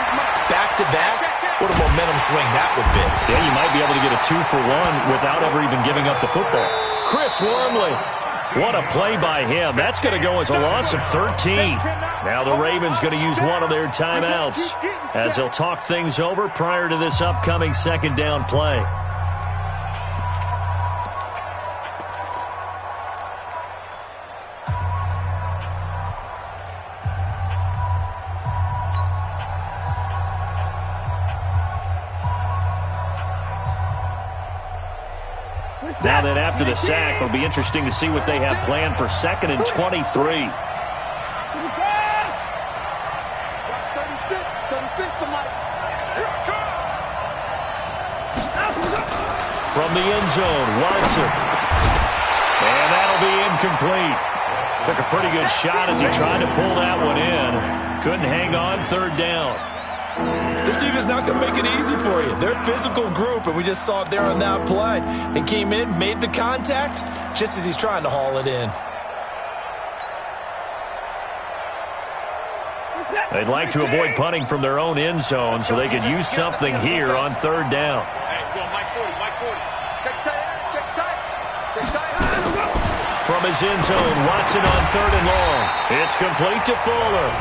back-to-back. What a momentum swing that would be. Yeah, you might be able to get a 2-for-1 without ever even giving up the football. Chris Wormley What a play by him. That's going to go as a loss of 13. Now the Ravens going to use one of their timeouts as they'll talk things over prior to this upcoming second down play. Now then, after the sack, it'll be interesting to see what they have planned for 2nd and 23. From the end zone, Watson. And that'll be incomplete. Took a pretty good shot as he tried to pull that one in. Couldn't hang on, 3rd down. This defense is not going to make it easy for you. They're a physical group, and we just saw it there on that play. They came in, made the contact, just as he's trying to haul it in. They'd like to avoid punting from their own end zone so they could use something here on 3rd down. From his end zone, Watson on 3rd and long. It's complete to Fuller.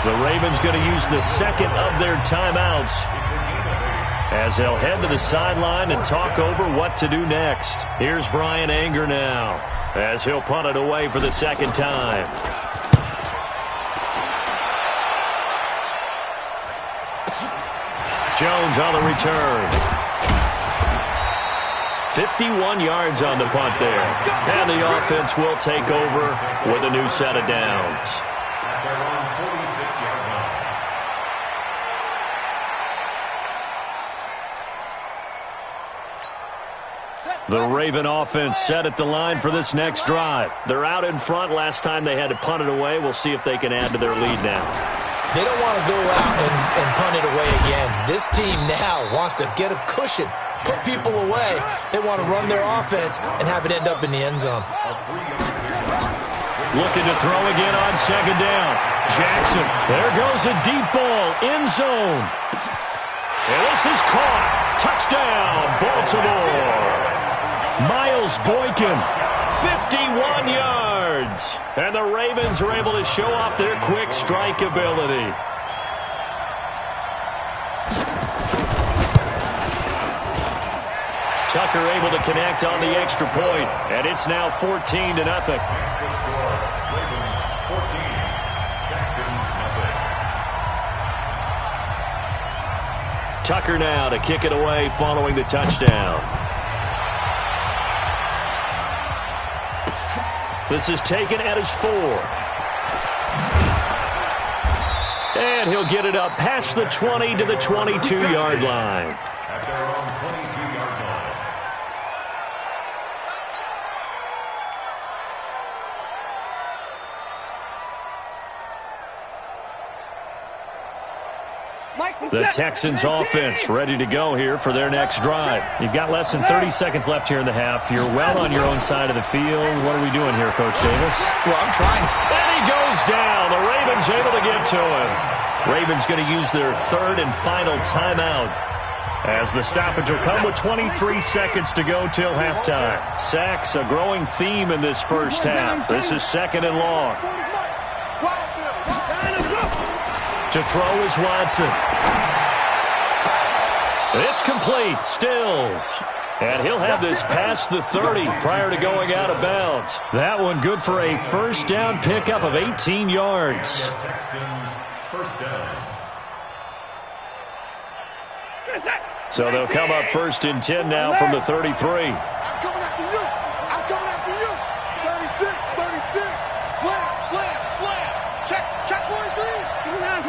The Ravens going to use the second of their timeouts as they'll head to the sideline and talk over what to do next. Here's Brian Anger now as he'll punt it away for the second time. Jones on the return. 51 yards on the punt there. And the offense will take over with a new set of downs. The Raven offense set at the line for this next drive. They're out in front. Last time they had to punt it away. We'll see if they can add to their lead now. They don't want to go out and punt it away again. This team now wants to get a cushion, put people away. They want to run their offense and have it end up in the end zone. Looking to throw again on 2nd down. Jackson. There goes a deep ball. End zone. And this is caught. Touchdown, Baltimore. Miles Boykin, 51 yards. And the Ravens are able to show off their quick strike ability. Tucker able to connect on the extra point, and it's now 14-0. Tucker now to kick it away following the touchdown. This is taken at his 4. And he'll get it up past the 20 to the 22-yard line. At their own 22-yard line. The Texans offense ready to go here for their next drive. You've got less than 30 seconds left here in the half. You're well on your own side of the field. What are we doing here, Coach Davis? Well, I'm trying. And he goes down. The Ravens able to get to him. Ravens going to use their 3rd and final timeout as the stoppage will come with 23 seconds to go till halftime. Sacks, a growing theme in this first half. This is 2nd and long. To throw is Watson. It's complete. Stills. And he'll have this past the 30 prior to going out of bounds. That one good for a first down pickup of 18 yards. Texans, first down. So they'll come up 1st and 10 now from the 33. I'm coming after you. I'm coming after you. 36, 36. Slam, slam, slam. Check 43. Give me now.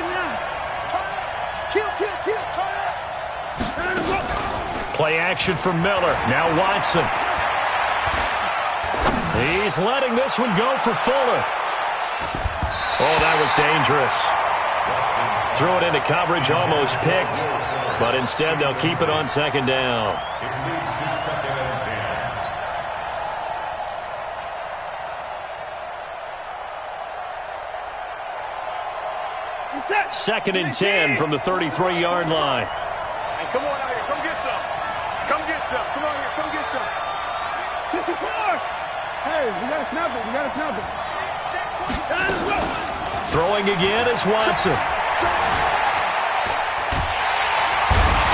Turn up. Kill. Turn up. Play action for Miller. Now Watson. He's letting this one go for Fuller. Oh, that was dangerous. Threw it into coverage, almost picked. But instead, they'll keep it on 2nd down. It leads to 2nd and 10. 2nd and 10 from the 33-yard line. Hey, come on out here. Come get some. Come on here. Come get some. 54. Hey, we gotta snap it. We gotta snap it. Throwing again is Watson.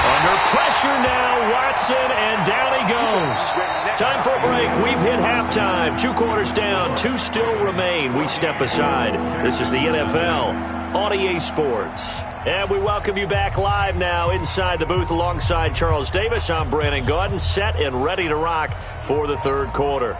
Under pressure now, Watson, and down he goes. Time for a break. We've hit halftime. 2 quarters down, 2 still remain. We step aside. This is the NFL on EA Sports. And we welcome you back live now inside the booth alongside Charles Davis. I'm Brandon Gaudin, set and ready to rock for the third quarter.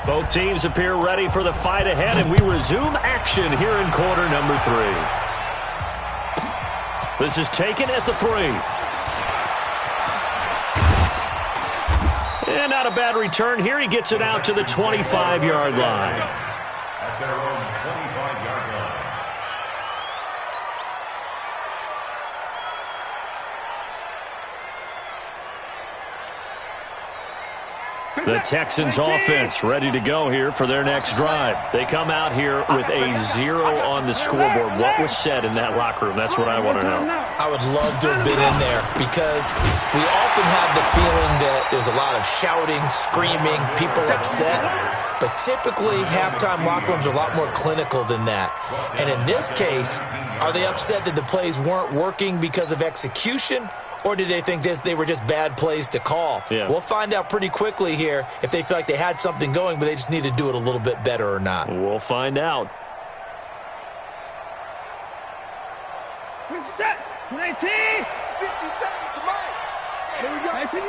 Both teams appear ready for the fight ahead, and we resume action here in quarter number 3. This is taken at the 3. And not a bad return here. He gets it out to the 25-yard line. At their own 25-yard line. The Texans offense ready to go here for their next drive. They come out here with a 0 on the scoreboard. What was said in that locker room? That's what I want to know. I would love to have been in there because we often have the feeling that there's a lot of shouting, screaming, people upset. But typically, halftime locker rooms are a lot more clinical than that. And in this case, are they upset that the plays weren't working because of execution? Or did they think they were just bad plays to call? Yeah. We'll find out pretty quickly here if they feel like they had something going, but they just need to do it a little bit better or not. We'll find out. What's set? 19. 57. Come on. Here we go. 19.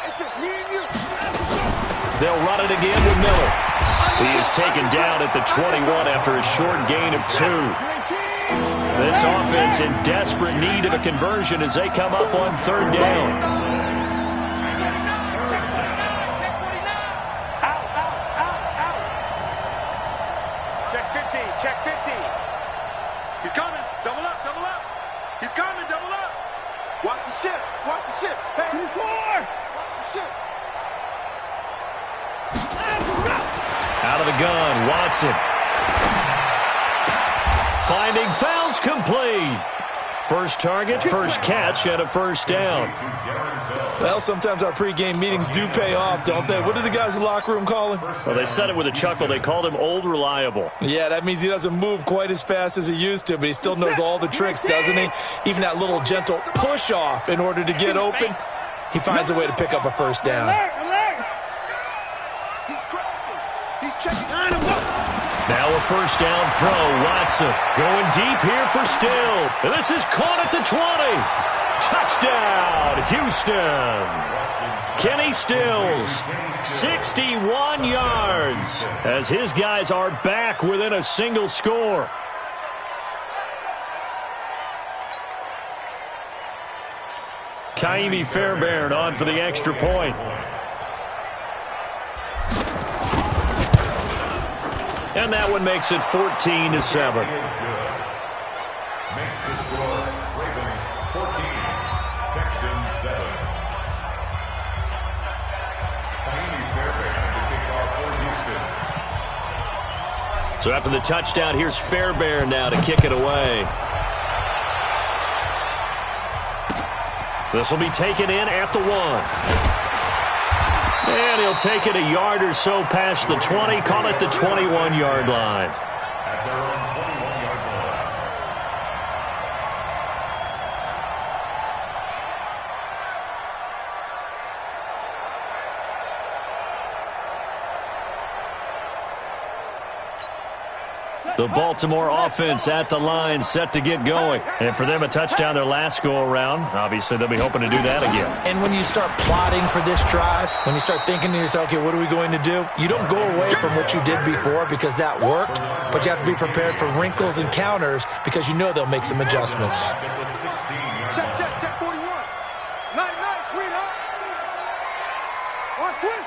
It's just me and you. They'll run it again with Miller. He is taken down at the 21 after a short gain of 2. This offense in desperate need of a conversion as they come up on third down. Check 50. Check 50. He's coming. Double up. Double up. He's coming. Double up. Watch the ship. Watch the ship. Hey, 4. Watch the ship. Out of the gun, Watson. Finding fouls complete. First target, first catch, and a first down. Well, sometimes our pregame meetings do pay off, don't they? What do the guys in the locker room call him? Well, they said it with a chuckle. They called him Old Reliable. Yeah, that means he doesn't move quite as fast as he used to, but he still knows all the tricks, doesn't he? Even that little gentle push-off in order to get open, he finds a way to pick up a first down. He's crossing. He's checking. Now a first down throw. Watson going deep here for Still. And this is caught at the 20. Touchdown, Houston. Kenny Stills, 61 yards as his guys are back within a single score. Kaimi Fairbairn on for the extra point. And that one makes it 14-7. Makes the score Ravens 14, Texans 7. Kaimi Fairbairn to kick off for Houston. So after the touchdown, here's Fairbairn now to kick it away. This will be taken in at the 1. And he'll take it a yard or so past the 20, call it the 21-yard line. At their own 21-yard line. The Baltimore offense at the line, set to get going. And for them, a touchdown their last go-around. Obviously, they'll be hoping to do that again. And when you start plotting for this drive, when you start thinking to yourself, okay, what are we going to do? You don't go away from what you did before because that worked, but you have to be prepared for wrinkles and counters because you know they'll make some adjustments. Check 41. Nice, sweetheart. Watch twist.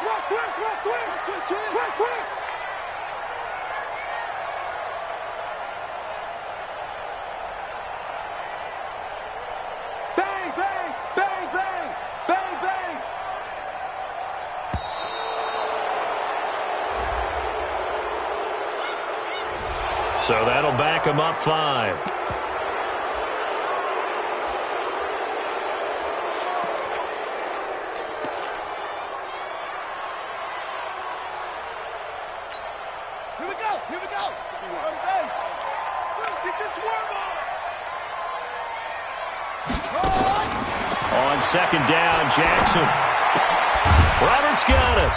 Bang, bang, bang, bang, bang, bang. So that'll back him up 5. Here we go. Here we go. Third base. Get your swerve on. On second down, Jackson. Roberts got it.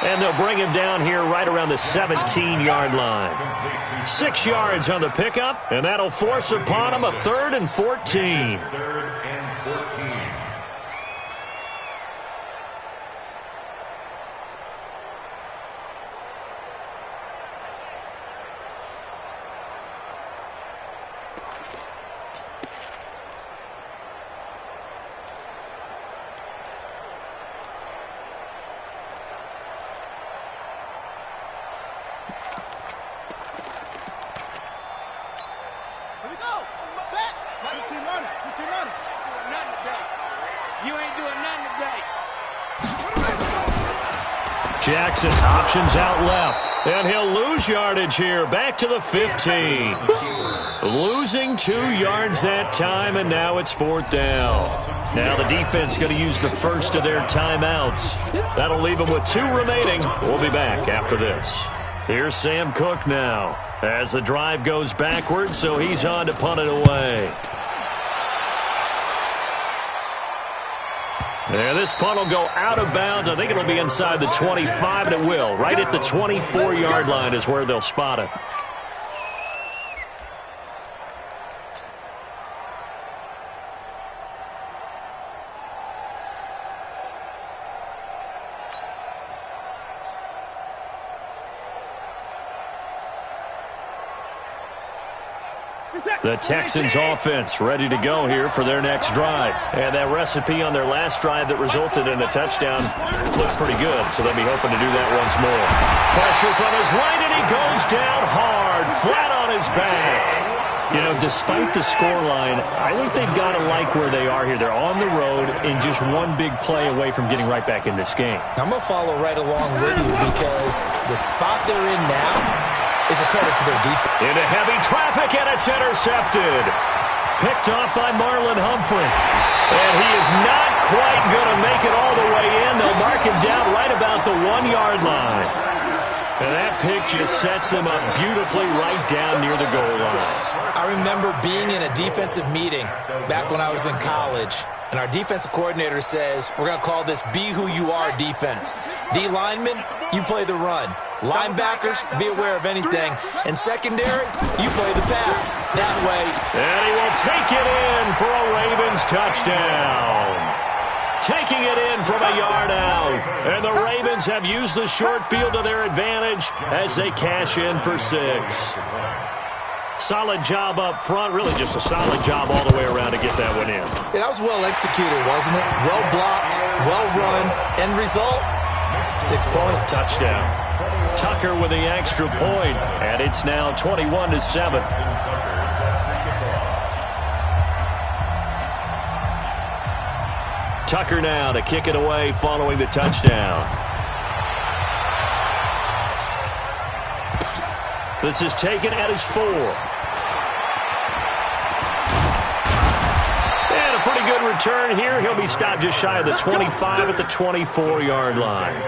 And they'll bring him down here right around the 17-yard line. 6 yards on the pickup, and that'll force upon him a 3rd and 14. Jackson options out left, and he'll lose yardage here, back to the 15. Losing 2 yards that time, and now it's 4th down. Now the defense going to use the first of their timeouts. That'll leave them with 2 remaining. We'll be back after this. Here's Sam Cook now, as the drive goes backwards, so he's on to punt it away. And this punt will go out of bounds. I think it'll be inside the 25, and it will. Right at the 24-yard line is where they'll spot it. The Texans offense ready to go here for their next drive. And that recipe on their last drive that resulted in a touchdown looked pretty good, so they'll be hoping to do that once more. Pressure from his right, and he goes down hard, flat on his back. You know, despite the scoreline, I think they've got to like where they are here. They're on the road and just one big play away from getting right back in this game. I'm going to follow right along with you because the spot they're in now is a credit to their defense. Into heavy traffic, and it's intercepted. Picked off by Marlon Humphrey. And he is not quite going to make it all the way in. They'll mark him down right about the 1-yard line. And that pick just sets him up beautifully right down near the goal line. I remember being in a defensive meeting back when I was in college, and our defensive coordinator says, we're going to call this Be Who You Are defense. D linemen, you play the run. Linebackers, be aware of anything. And secondary, you play the pass. That way. And he will take it in for a Ravens touchdown. Taking it in from a yard out. And the Ravens have used the short field to their advantage as they cash in for 6. Solid job up front. Really just a solid job all the way around to get that one in. Yeah, that was well executed, wasn't it? Well blocked, well run. End result, 6 points. Touchdown. Tucker with the extra point, and it's now 21-7. Tucker now to kick it away following the touchdown. This is taken at his 4. And a pretty good return here. He'll be stopped just shy of the 25 at the 24-yard line.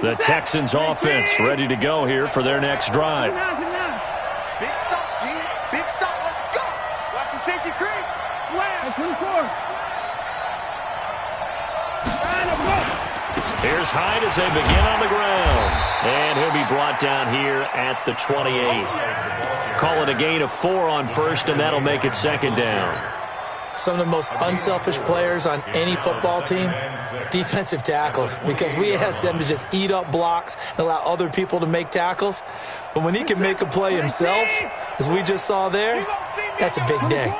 The Texans offense ready to go here for their next drive. Big stop, G. Big stop. Let's go. Watch the safety creep. Slam. 24. Here's Hyde as they begin on the ground. And he'll be brought down here at the 28. Call it a gain of 4 on first, and that'll make it 2nd down. Some of the most unselfish players on any football team, defensive tackles, because we ask them to just eat up blocks and allow other people to make tackles. But when he can make a play himself, as we just saw there, that's a big day.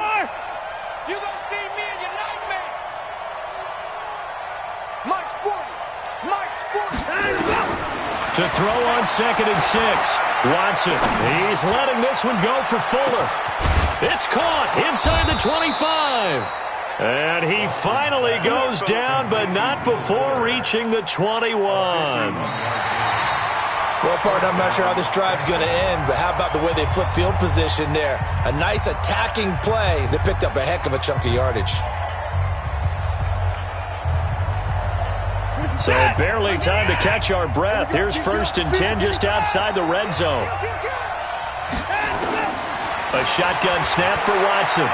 To throw on 2nd and 6. Watson, he's letting this one go for Fuller. It's caught inside the 25. And he finally goes down, but not before reaching the 21. Well, partner, I'm not sure how this drive's going to end, but how about the way they flip field position there? A nice attacking play that picked up a heck of a chunk of yardage. So barely time to catch our breath. Here's 1st and 10 just outside the red zone. A shotgun snap for Watson.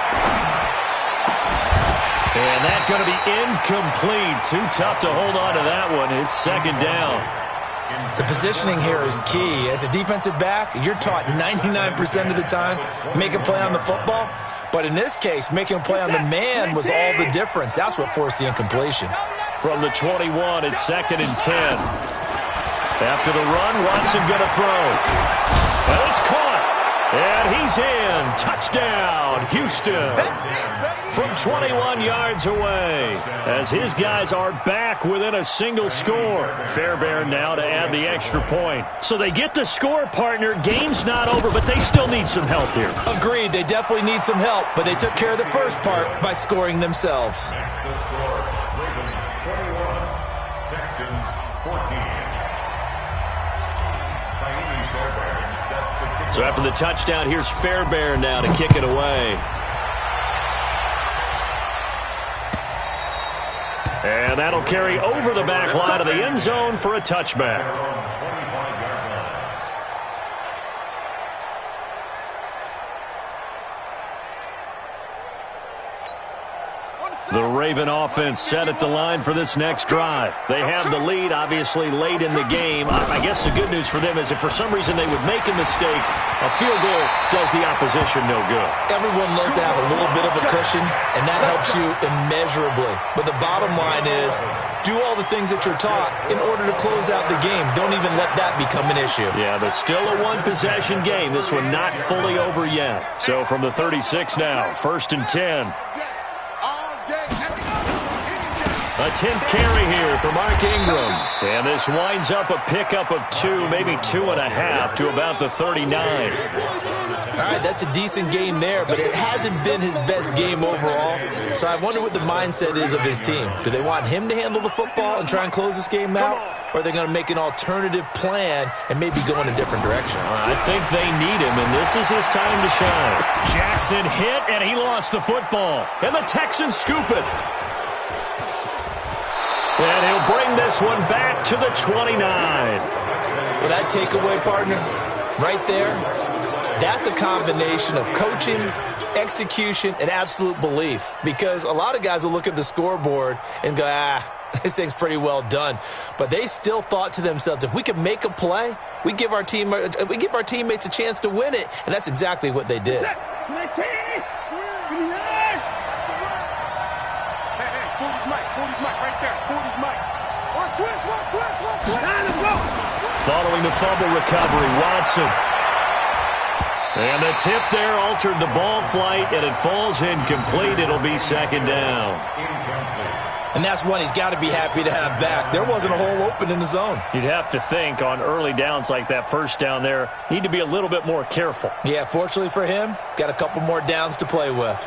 And that's going to be incomplete. Too tough to hold on to that one. It's 2nd down. The positioning here is key. As a defensive back, you're taught 99% of the time, make a play on the football. But in this case, making a play on the man was all the difference. That's what forced the incompletion. From the 21, it's 2nd and 10. After the run, Watson going to throw. Well, it's caught. And he's in. Touchdown, Houston. From 21 yards away, as his guys are back within a single score. Fairbairn now to add the extra point. So they get the score, partner. Game's not over, but they still need some help here. Agreed. They definitely need some help, but they took care of the first part by scoring themselves. Next to score, Ravens 21, Texans 14. So after the touchdown, here's Fairbairn now to kick it away. And that'll carry over the back line of the end zone for a touchback. The Raven offense set at the line for this next drive. They have the lead, obviously, late in the game. I guess the good news for them is if for some reason they would make a mistake, a field goal does the opposition no good. Everyone loves to have a little bit of a cushion, and that helps you immeasurably. But the bottom line is, do all the things that you're taught in order to close out the game. Don't even let that become an issue. Yeah, but still a one-possession game. This one not fully over yet. So from the 36 now, 1st and 10. A 10th carry here for Mark Ingram. And this winds up a pickup of 2, maybe 2.5 to about the 39. All right, that's a decent game there, but it hasn't been his best game overall. So I wonder what the mindset is of his team. Do they want him to handle the football and try and close this game out? Or are they going to make an alternative plan and maybe go in a different direction? I think they need him, and this is his time to shine. Jackson hit, and he lost the football. And the Texans scoop it. And he'll bring this one back to the 29. Well, that takeaway, partner, right there, that's a combination of coaching, execution, and absolute belief. Because a lot of guys will look at the scoreboard and go, this thing's pretty well done. But they still thought to themselves, if we can make a play, we give our teammates a chance to win it. And that's exactly what they did. Following the fumble recovery, Watson. And the tip there altered the ball flight, and it falls incomplete. It'll be 2nd down. And that's one he's got to be happy to have back. There wasn't a hole open in the zone. You'd have to think on early downs like that, 1st down there, need to be a little bit more careful. Yeah, fortunately for him, got a couple more downs to play with.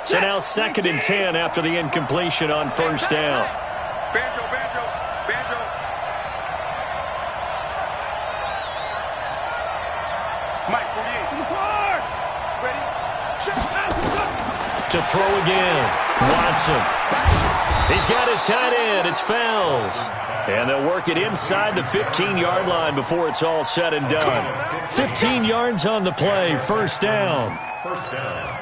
So now 2nd and 10 after the incompletion on 1st down. Banjo, banjo, banjo. Mike, 48. Ready? To throw again, Watson. He's got his tight end. It's Fells. And they'll work it inside the 15-yard line before it's all said and done. 15 yards on the play, 1st down. 1st down.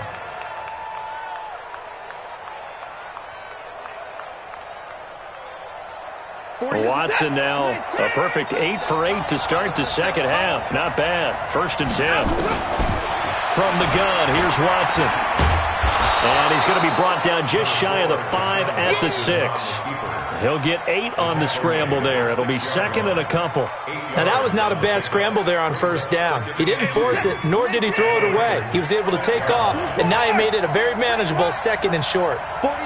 Watson now a perfect 8 for 8 to start the 2nd half. Not bad. 1st and 10. From the gun, here's Watson. And he's going to be brought down just shy of the 5 at the 6. He'll get 8 on the scramble there. It'll be 2nd and a couple. Now, that was not a bad scramble there on 1st down. He didn't force it, nor did he throw it away. He was able to take off, and now he made it a very manageable 2nd and short. 48,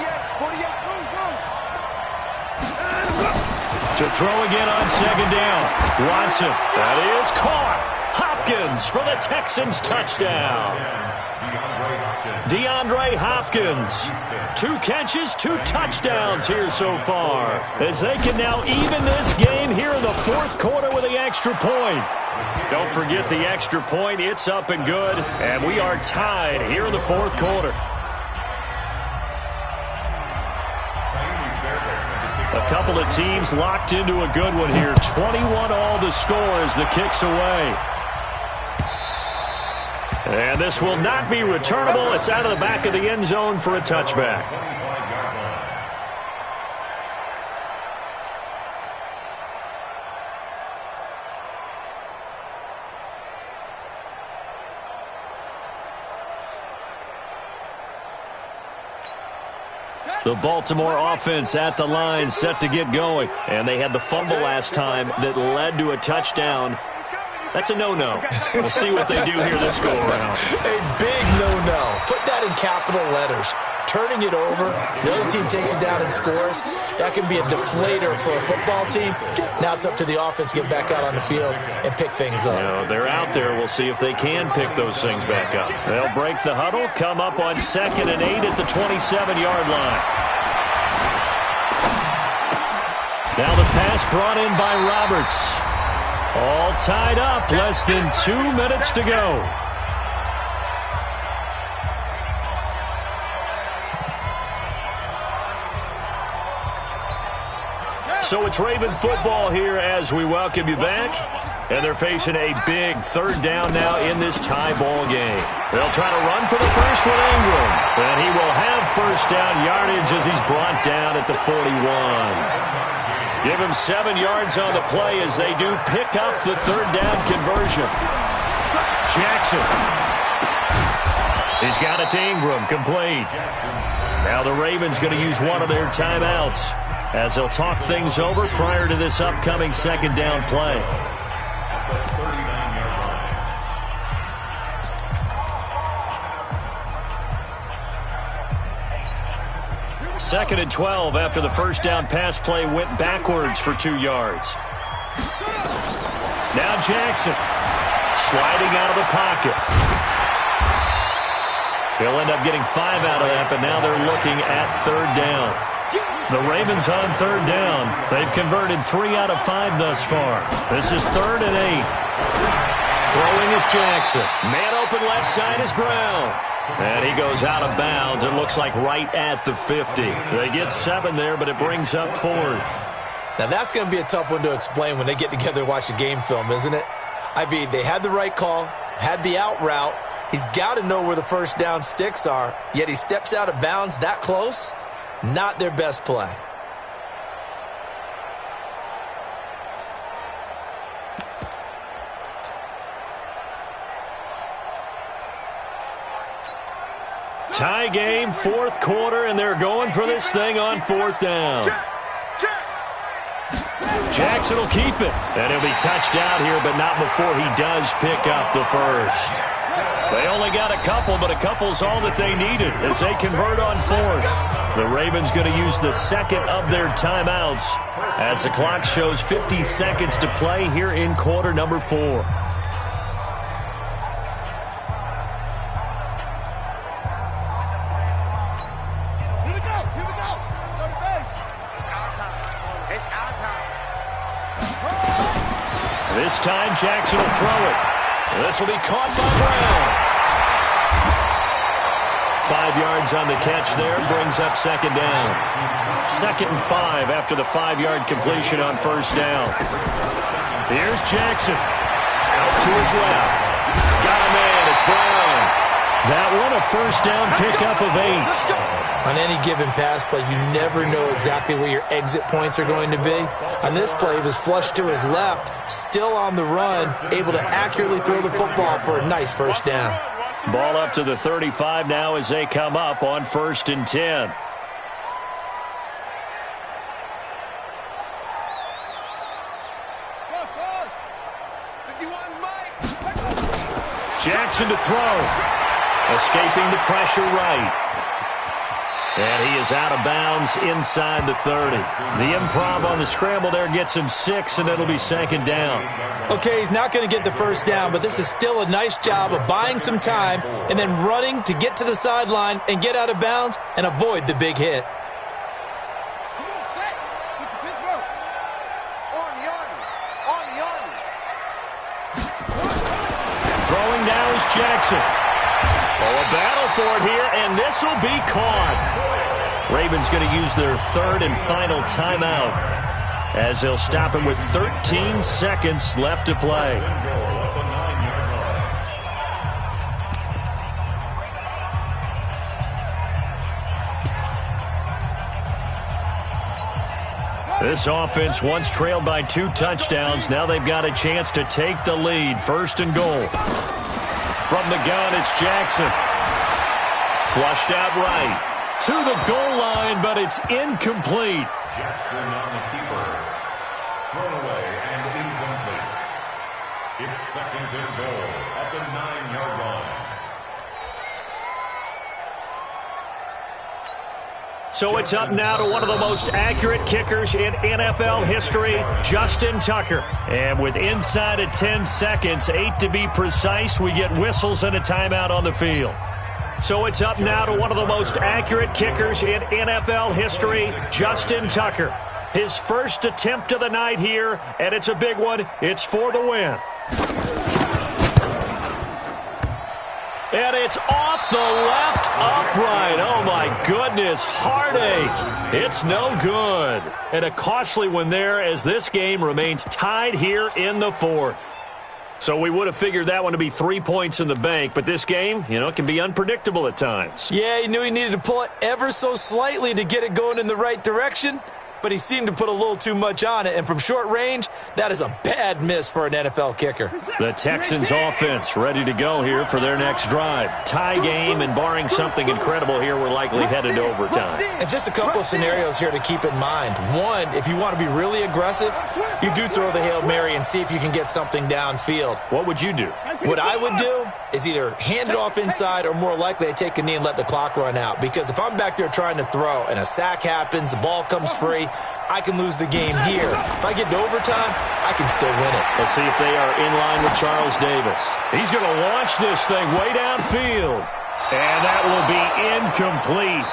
To throw again on 2nd down. Watson. That is caught. Hopkins for the Texans touchdown. DeAndre Hopkins. 2 catches, 2 touchdowns here so far, as they can now even this game here in the 4th quarter with the extra point. Don't forget the extra point. It's up and good, and we are tied here in the 4th quarter. A couple of teams locked into a good one here. 21 all the score as the kick's away. And this will not be returnable. It's out of the back of the end zone for a touchback. The Baltimore offense at the line, set to get going. And they had the fumble last time that led to a touchdown. That's a no-no. We'll see what they do here this go-around. A big no-no. Put that in capital letters. Turning it over, the other team takes it down and scores. That can be a deflator for a football team. Now it's up to the offense to get back out on the field and pick things up. You know, they're out there. We'll see if they can pick those things back up. They'll break the huddle, come up on 2nd and 8 at the 27-yard line. Now the pass brought in by Roberts. All tied up, less than 2 minutes to go. So it's Raven football here as we welcome you back. And they're facing a big 3rd down now in this tie ball game. They'll try to run for the first with Ingram. And he will have 1st down yardage as he's brought down at the 41. Give him 7 yards on the play as they do pick up the 3rd down conversion. Jackson. He's got it to Ingram, complete. Now the Ravens going to use one of their timeouts as they'll talk things over prior to this upcoming 2nd down play. Second and 12 after the 1st down pass play went backwards for 2 yards. Now Jackson sliding out of the pocket. He'll end up getting 5 out of that, but now they're looking at 3rd down. The Ravens on 3rd down. They've converted 3 out of 5 thus far. This is 3rd and 8. Throwing is Jackson. Man open left side is Brown. And he goes out of bounds. It looks like right at the 50. They get 7 there, but it brings up 4th. Now that's going to be a tough one to explain when they get together and watch the game film, isn't it? I mean, they had the right call, had the out route. He's got to know where the 1st down sticks are, yet he steps out of bounds that close. Not their best play. Tie game, 4th quarter, and they're going for this thing on 4th down. Jackson will keep it, and he'll be touched out here, but not before he does pick up the 1st. They only got a couple, but a couple's all that they needed as they convert on 4th. The Ravens going to use the 2nd of their timeouts as the clock shows 50 seconds to play here in quarter number 4. This time, Jackson will throw it. This will be caught by Brown. 5 yards on the catch there, brings up 2nd down. 2nd and 5 after the 5-yard completion on 1st down. Here's Jackson. Out to his left. Got a man, it's Brown. That one a 1st down pickup of 8. On any given pass play, you never know exactly where your exit points are going to be. On this play, he was flushed to his left, still on the run, able to accurately throw the football for a nice 1st down. Ball up to the 35 now as they come up on 1st and 10. Jackson to throw. Escaping the pressure right. And he is out of bounds inside the 30. The improv on the scramble there gets him 6, and it'll be second down. Okay, he's not going to get the first down, but this is still a nice job of buying some time and then running to get to the sideline and get out of bounds and avoid the big hit. Throwing now is Jackson. A battle for it here, and this will be caught. Ravens going to use their third and final timeout as they'll stop him with 13 seconds left to play. This offense once trailed by 2 touchdowns. Now they've got a chance to take the lead. First and goal. From the gun, it's Jackson. Flushed out right. To the goal line, but it's incomplete. Jackson on the keeper. Thrown away and incomplete. It's second and goal at the 9-yard line. So it's up now to one of the most accurate kickers in NFL history, Justin Tucker. And with inside of 10 seconds, 8 to be precise, we get whistles and a timeout on the field. So it's up now to one of the most accurate kickers in NFL history, Justin Tucker. His first attempt of the night here, and it's a big one. It's for the win. And it's off the left upright. Oh, my goodness. Heartache. It's no good. And a costly one there as this game remains tied here in the 4th. So we would have figured that one to be 3 points in the bank. But this game, you know, can be unpredictable at times. Yeah, he knew he needed to pull it ever so slightly to get it going in the right direction. But he seemed to put a little too much on it. And from short range, that is a bad miss for an NFL kicker. The Texans offense ready to go here for their next drive. Tie game, and barring something incredible here, we're likely headed to overtime. And just a couple of scenarios here to keep in mind. One, if you want to be really aggressive, you do throw the Hail Mary and see if you can get something downfield. What would you do? What I would do is either hand it off inside or more likely I take a knee and let the clock run out. Because if I'm back there trying to throw and a sack happens, the ball comes free, I can lose the game here. If I get to overtime, I can still win it. Let's see if they are in line with Charles Davis. He's going to launch this thing way downfield. And that will be incomplete.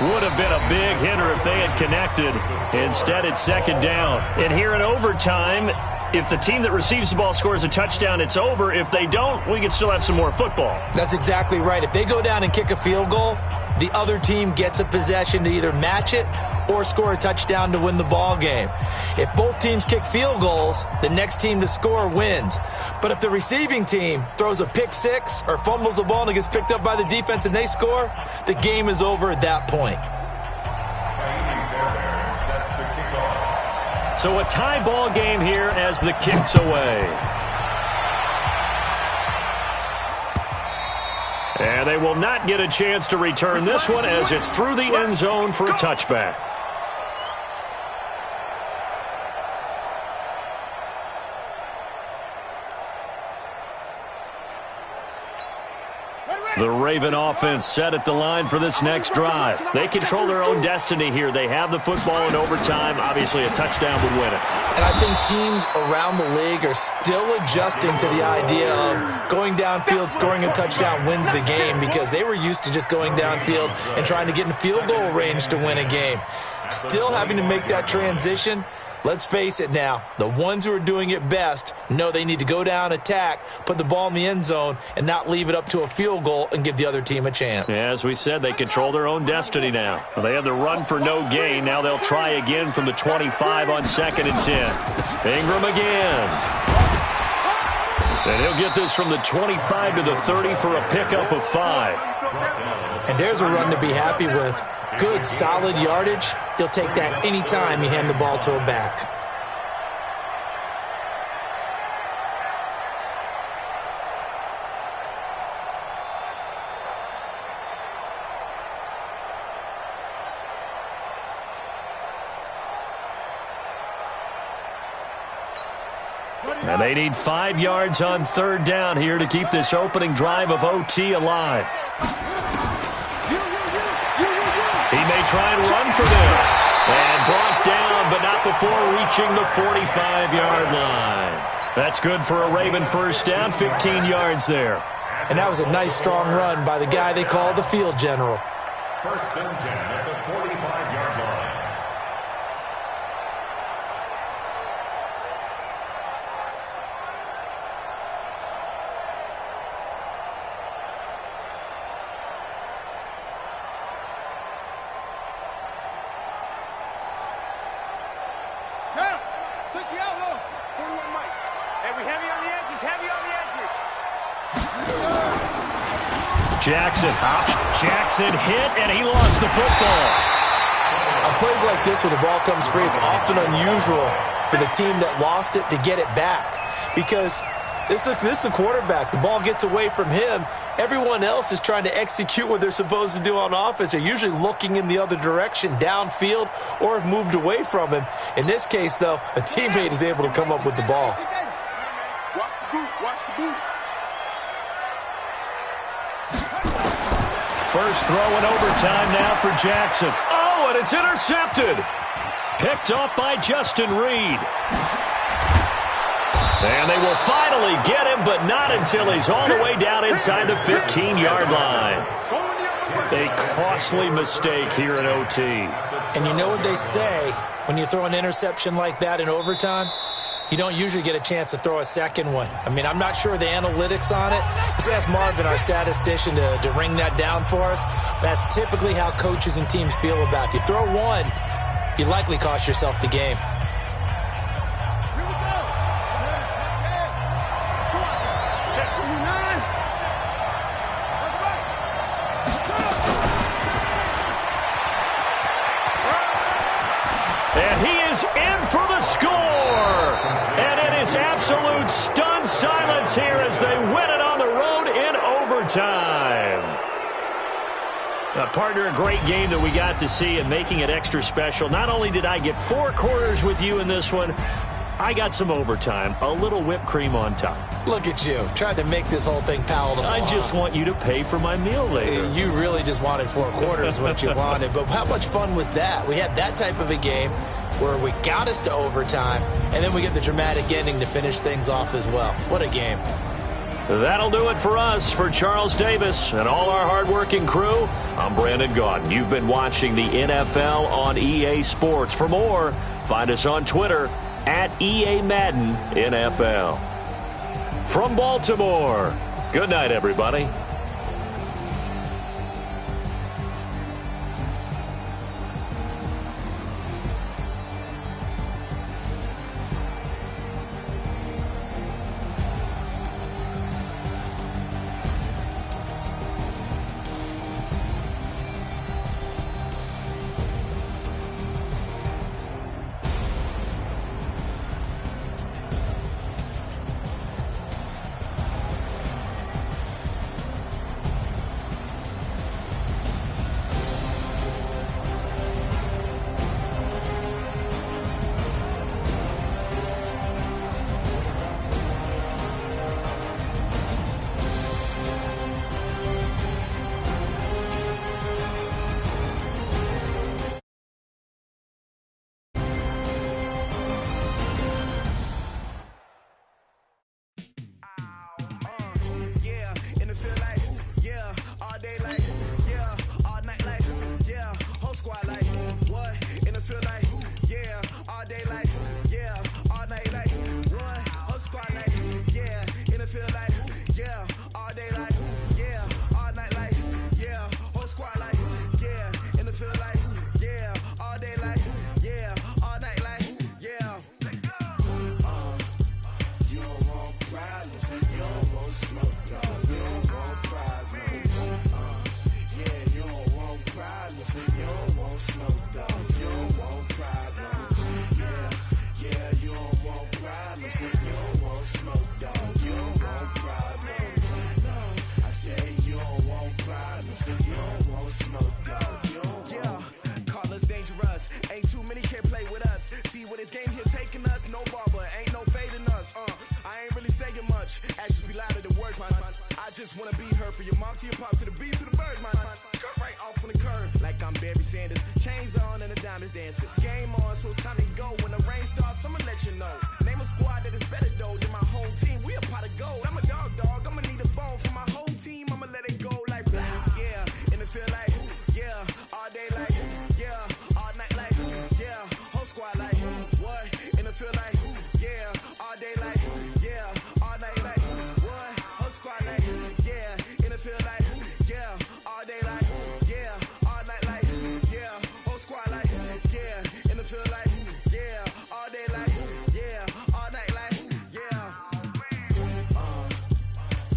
Would have been a big hitter if they had connected. Instead, it's second down. And here in overtime, if the team that receives the ball scores a touchdown, it's over. If they don't, we can still have some more football. That's exactly right. If they go down and kick a field goal, the other team gets a possession to either match it or score a touchdown to win the ball game. If both teams kick field goals, the next team to score wins. But if the receiving team throws a pick six or fumbles the ball and it gets picked up by the defense and they score, the game is over at that point. So a tie ball game here as the kick's away. And they will not get a chance to return this one as it's through the end zone for a touchback. The Raven offense set at the line for this next drive. They control their own destiny here. They have the football in overtime. Obviously, a touchdown would win it. And I think teams around the league are still adjusting to the idea of going downfield, scoring a touchdown wins the game, because they were used to just going downfield and trying to get in field goal range to win a game. Still having to make that transition. Let's face it now, the ones who are doing it best know they need to go down, attack, put the ball in the end zone, and not leave it up to a field goal and give the other team a chance. Yeah, as we said, they control their own destiny now. Well, they have the run for no gain. Now they'll try again from the 25 on 2nd and 10. Ingram again. And he'll get this from the 25 to the 30 for a pickup of 5. And there's a run to be happy with. Good, solid yardage. He'll take that anytime you hand the ball to a back. And they need 5 yards on 3rd down here to keep this opening drive of OT alive. He try and run for this. And brought down, but not before reaching the 45-yard line. That's good for a Raven first down, 15 yards there. And that was a nice, strong run by the guy they call the field general. First and 10 at the 45-yard line. Jackson hit, and he lost the football. On plays like this where the ball comes free, it's often unusual for the team that lost it to get it back. Because this is the quarterback. The ball gets away from him. Everyone else is trying to execute what they're supposed to do on offense. They're usually looking in the other direction, downfield, or have moved away from him. In this case, though, a teammate is able to come up with the ball. Watch the boot. Watch the boot. First throw in overtime now for Jackson. Oh, and it's intercepted. Picked off by Justin Reed. And they will finally get him, but not until he's all the way down inside the 15-yard line. A costly mistake here in OT. And you know what they say when you throw an interception like that in overtime? You don't usually get a chance to throw a second one. I mean, I'm not sure the analytics on it. Let's ask Marvin, our statistician, to ring that down for us. That's typically how coaches and teams feel about it. If you throw one, you likely cost yourself the game. And he is in for the score. And it is absolute stunned silence here as they win it on the road in overtime. Partner, a great game that we got to see and making it extra special. Not only did I get 4 quarters with you in this one, I got some overtime, a little whipped cream on top. Look at you, trying to make this whole thing palatable. I just want you to pay for my meal later. You really just wanted 4 quarters, what you wanted. But how much fun was that? We had that type of a game where we got us to overtime, and then we get the dramatic ending to finish things off as well. What a game. That'll do it for us. For Charles Davis and all our hardworking crew, I'm Brandon Gaudin. You've been watching the NFL on EA Sports. For more, find us on Twitter at EA Madden NFL. From Baltimore, good night, everybody. I just wanna be her for your mom to your pop to the B to the birds, man. right off on the curb. Like I'm Barry Sanders. Chains on and the diamonds dancing. Game on, so it's time to go. When the rain starts, I'ma let you know. Name a squad that is better though than my home team. We a pot of gold. I'm a dog. I'ma need a bone for my whole team. I'ma let it go like blah. Yeah, and it feel like yeah, all day like yeah, all night like yeah, whole squad like what? And it feel like yeah, all day like yeah, all night like what? Whole squad like yeah, and it feel like yeah, all day like yeah, all night like yeah, whole squad like yeah, and it feel like yeah, all day like yeah, all night like yeah.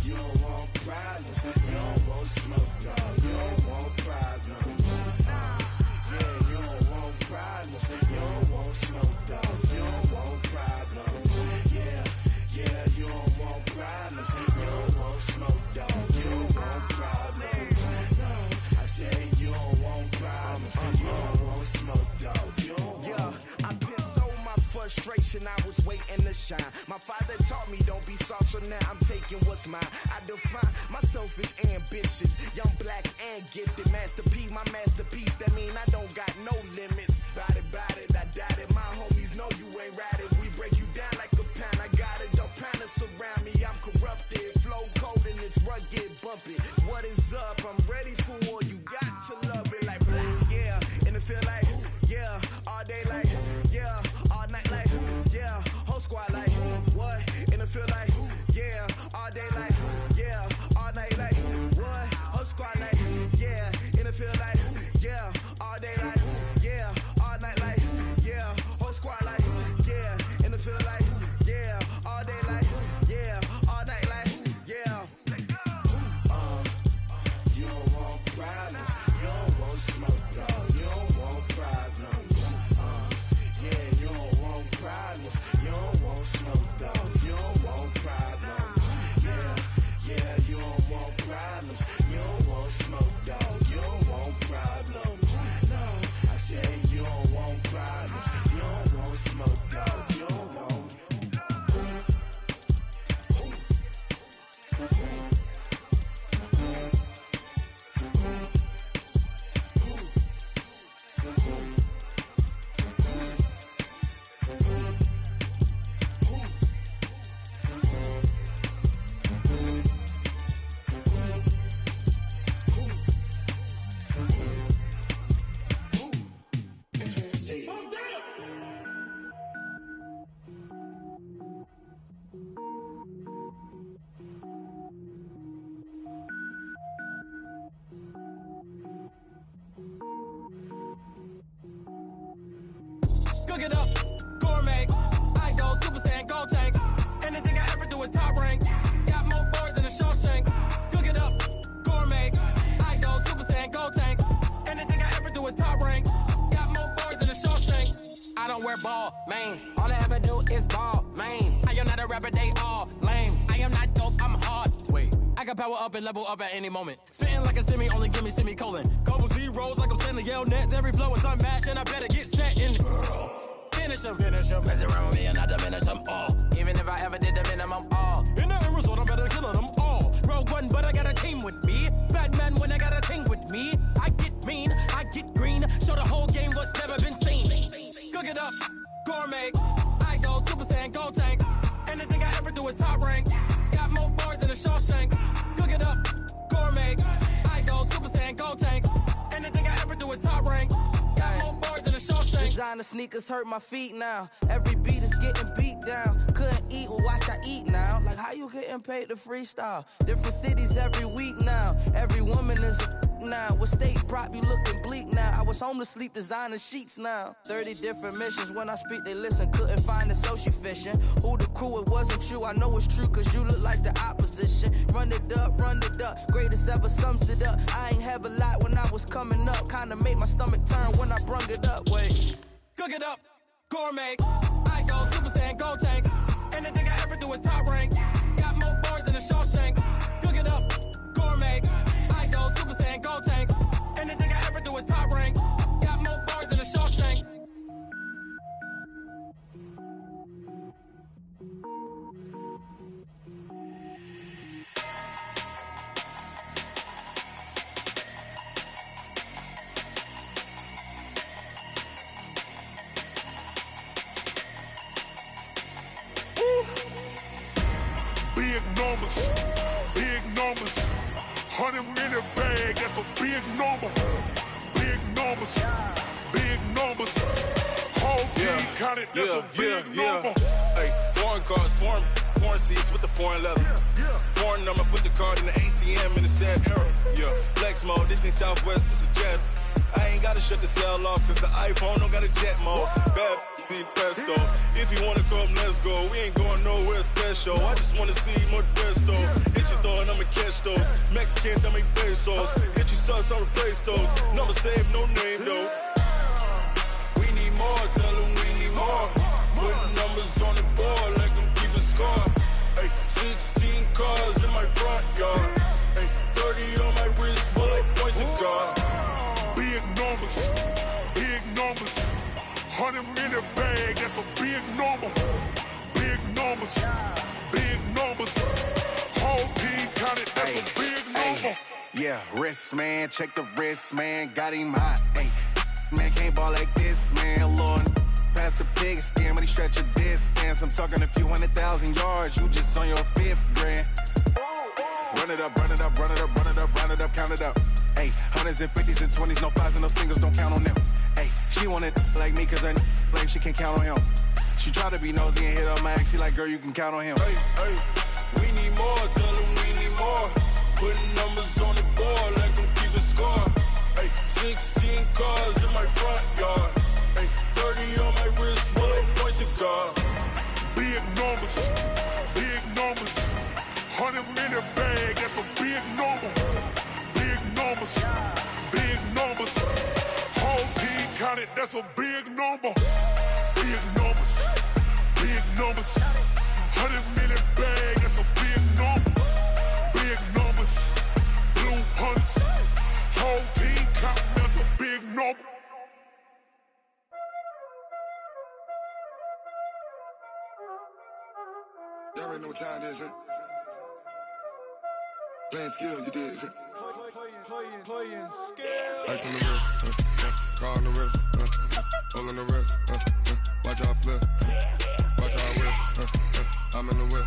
You don't want problems, you don't want smoke, dog. You don't want problems. Yeah, you don't want problems, you don't want smoke, dog. You don't want problems. Yeah, you don't want problems, you don't want smoke, dog. You don't want problems. No, I said you don't want problems, you don't want smoke, dog. You don't want. Yeah, I've been so my frustration, I was waiting to shine. My father taught me don't be soft, so now I'm taking what's mine. I define myself as ambitious, young, black, and gifted. Master P, my masterpiece. That mean I don't got no limits. Bout it, I doubt it. My homies know you ain't ride it. We break you down like a pound. I got it, don't pound to surround me. I'm corrupted, flow cold and it's rugged, bump it. What is up? I'm ready for war. You got to love it like black, yeah. And it feel like yeah, all day like yeah, all night like yeah, whole squad like what? And it feel like yeah, all day like yeah, all night like what? Whole squad like yeah, and it feel like yeah, all day like yeah, all night like yeah, whole squad like yeah, and it feel like yeah, all day like yeah, all night like yeah. You don't want problems, you don't want smoke, dog. You don't want problems. Yeah, you don't want problems, you don't want smoke, dog. You don't want problems. Yeah, you don't want problems, you don't want smoke, dog. You don't want problems. No, I said you don't want problems, you don't want smoke, dog. You don't want. Cook it up, gourmet. I go Super Saiyan, gold tank. Anything I ever do is top rank. Got more boards than a Shawshank. Cook it up, gourmet. I go Super Saiyan, gold tank. Anything I ever do is top rank. Got more boards than a Shawshank. I don't wear ball mains. All I ever do is ball main. I am not a rapper, they all lame. I am not dope, I'm hard. Wait, I can power up and level up at any moment. Spitting like a semi, only give me semicolon. Couple zeros like I'm sending yell nets. Every flow is unmatched and I better get set in. Finish them. Mess around with me and I diminish them all. Even if I ever did the minimum all. In the result, I'm better killing them all. Rogue One, but I got a team with me. Batman when I got a team with me. I get mean, I get green. Show the whole game what's never been seen. Cook it up, gourmet. I go Super Saiyan, gold tank. Anything I ever do is top rank. Got more bars than a Shawshank. Cook it up, gourmet. I go Super Saiyan, gold tank. Anything I ever do is top rank. Got more bars than a Shawshank. Designer sneakers hurt my feet now. Every beat is getting beat down. Couldn't eat, well watch I eat now. Like how you getting paid to freestyle? Different cities every week now. Every woman is a now. What state prop you looking bleak now? I was home to sleep designer sheets now. 30 different missions. When I speak they listen. Couldn't find it so she fishing. Who the crew? It wasn't you. I know it's true cause you look like the opposition. Run it up. Greatest ever sums it up. I ain't have a lot when I was coming up. Kinda made my stomach turn when I brung it up. Wait. Cook it up, gourmet. I go Super Saiyan, gold tank. Anything I ever do is top rank. Got more bars than a Shawshank. Cook it up, gourmet. I go Super Saiyan, gold tank. Anything I ever do is top rank. Got more bars than a Shawshank. big numbers, big numbers. 100-minute bag, that's a big number. Big numbers, big numbers. Whole team counted, that's a big number. Hey, foreign cars, foreign seats with the foreign leather. Foreign number, put the card in the ATM in the sad era. Yeah, flex mode, this ain't Southwest, this is jet. I ain't gotta shut the cell off, cause the iPhone don't got a jet mode. Bad need pesto. If you wanna come, let's go. We ain't going nowhere special. I just wanna see more desto. Hit your throw and I'ma catch those. Mexican, I make pesos. Hit your sauce, I'll replace those. Number save, no name though. We need more, tell them we need more. Putting numbers on the board, like them keep a score. Hey, 16 cars in my front yard. Hey, 30 on my wrist, bullet points of God. Big numbers, big numbers. 100-minute bag, that's a big number. Big numbers, big numbers. Whole team counted, that's a big number. Yeah, wrist, man, check the wrist, man. Got him hot, ayy. Man, can't ball like this, man. Lord, past the pig skin, but he stretch a distance. I'm talking a few 100,000 yards. You just on your 5th grand. Run it up, run it up, run it up, run it up, run it up, count it up. Ayy, 100s and 50s and 20s, no 5s and no singles, don't count on them. Ayy, she want it like me, cause her lame, she can't count on him. She try to be nosy and hit up my ex, she like, girl, you can count on him. Hey, we need more, tell them we need more. Putting numbers on the board, like them keep a score. Hey, 16 cars in my front yard. Hey, 30 on my wrist, bullet points of God. Big numbers, big numbers. 100-minute bag, that's a big number. Big numbers, big numbers. Whole team counted, that's a big number. Big numbers, big numbers. 100-minute bag, that's a big number. Big numbers, blue hunts. Whole team counting, that's a big number. Y'all already know what time it is, huh? Playing skills, you did. Playing skills. Ice on the wrist, car on the wrist, hole on the wrist, watch how I flip, watch how I whip, I'm in the whip,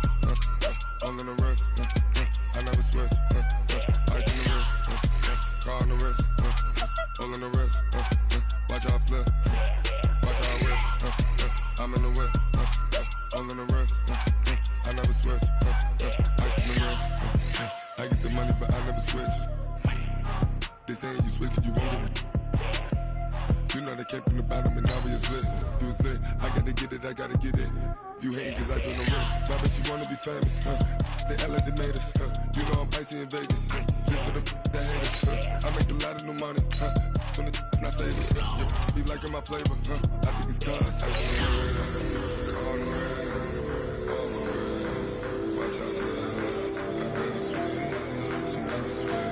hole on the wrist, I never switch, ice on the wrist, car on the wrist, hole on the wrist, watch how I flip, watch how I whip, I'm in the whip, hole on the wrist, I never switch, ice on the wrist, I get the money but I never switch. They saying you switch cause you won't get it. You know they came from the bottom and now we is lit. You was lit, I gotta get it, I gotta get it. You hating cause ice on the wrist. My bitch, you wanna be famous, They act like they made us, You know I'm icy in Vegas, Just for the that hate us, I make a lot of new money, When the not saving, Be liking my flavor, I think it's cause ice on the wrist, on the wrist, on the wrist. Watch out for that. I never switch, I never switch.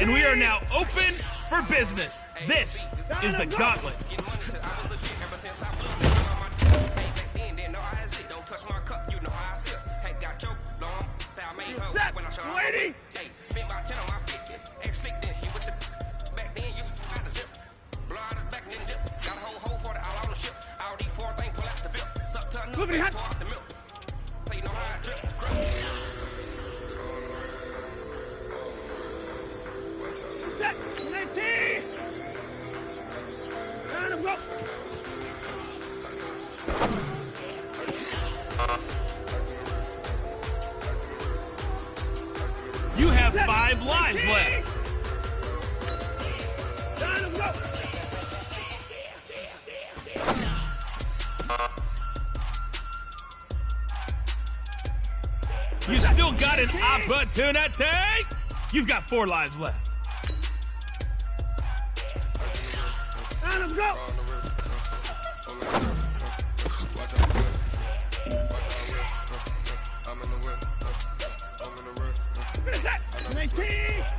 And we are now open for business. This is the Gauntlet. Lady! Flippity hot! You have 5 lives left. You still got an opportunity. You've got 4 lives left. Let him go. Finish that. 19.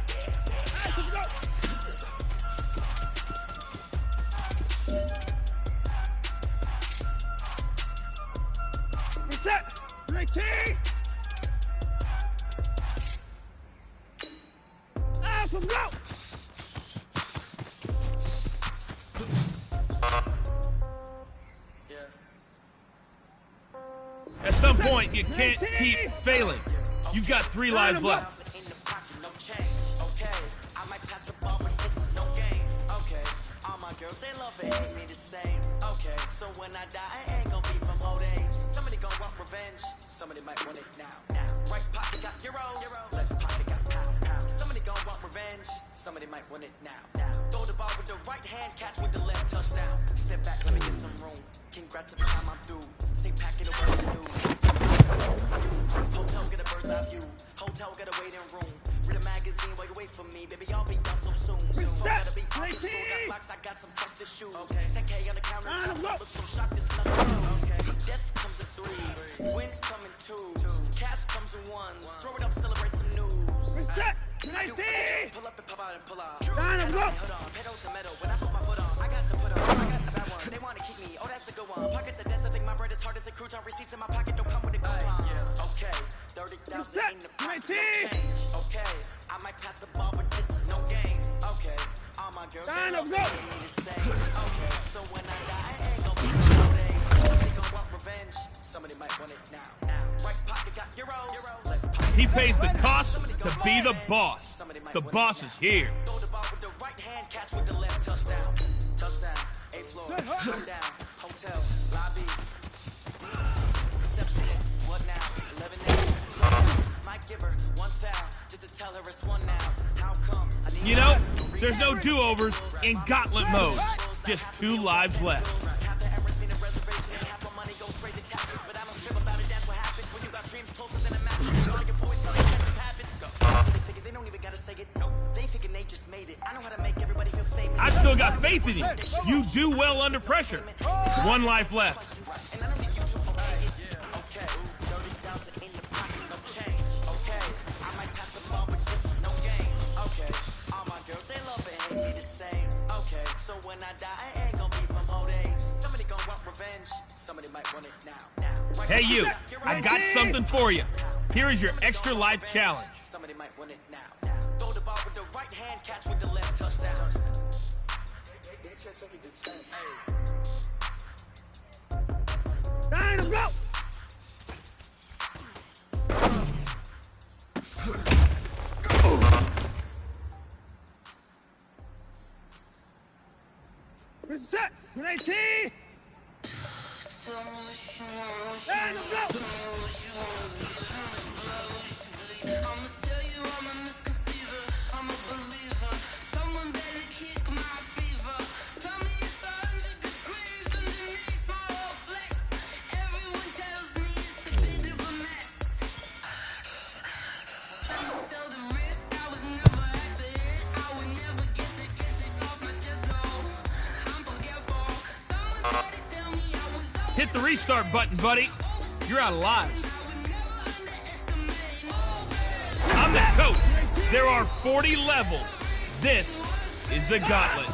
At some point, you can't keep failing. You've got 3 lives left. I might pass the ball, but this is no game. Okay, all my girls, they love it, hate me the same. Okay, so when I die, I ain't gonna be from old age. Somebody gon' want revenge, somebody might want it now. Right pocket got euros, left pocket got pound. Somebody gon' want revenge, somebody might want it now. Throw the ball with the right hand, catch with the left, touchdown. Step back, let me get some room. Congrats every time I'm through. Say pack it away to do. Hotel get a bird's eye view. Hotel get a waiting room. Read a magazine while you wait for me, baby. I'll be done so soon. Gotta be off the school, got blocks, I got some trusted shoes. Okay, 10K on the counter, look so shocked, it's nothing. Okay, death comes in 3s, wins come in 2s, cash comes in 1s. Throw it up, celebrate some news. Pull up and pop out and pull out. Hold on, pedal to metal. When I put my foot on, I got to put on. I got a bad one. They wanna keep me. Oh, that's a good one. Pockets are dense. I think my bread is hard as a crouton. Receipts in my pocket don't come with a coupon. Okay, 30,000 in the pocket, no change. Okay, I might pass the ball, but this is no game. Okay, all my girls they love me the same. Okay, so when I die, I ain't gonna be no day. They gon' want revenge. Somebody might want it now. Right pocket got euros. Left pocket. He pays the cost to be the boss. The boss is here. Throw the ball with the right hand, catch with the left, touchdown. Touchdown, 8th floor, come down, hotel, lobby. Receptionist, what now? 11 days. Might give her 1 foul, just to tell her it's 1 now. How come? You know, there's no do-overs in gauntlet mode. Just 2 lives left. I still got faith in you. You do well under pressure. 1 life left. So when I die, I ain't gonna be from old age. Somebody gonna want revenge. Somebody might want it now. Hey you, I got something for you. Here is your extra life challenge. Somebody might want it now. Throw the ball with the right hand, catch with the left, touchdown. Go! This is set. Grenade T. And go! Hit the restart button, buddy. You're out of lives. I'm the coach. There are 40 levels. This is the gauntlet.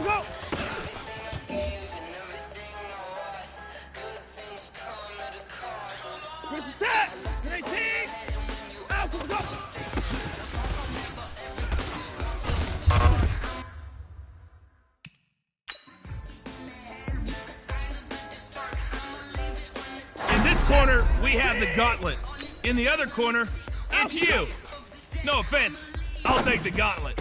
Go! In this corner, we have the gauntlet. In the other corner, it's you. No offense, I'll take the gauntlet.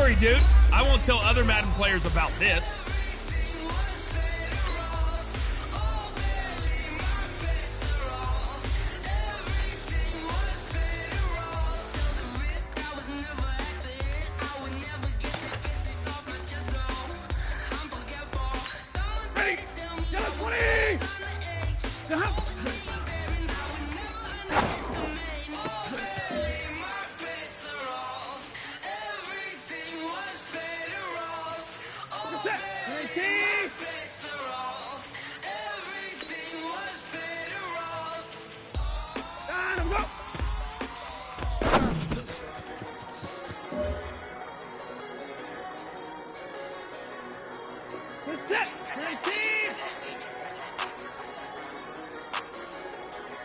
worry, dude. I won't tell other Madden players about this. Ready? Yellow 20! Set! 19!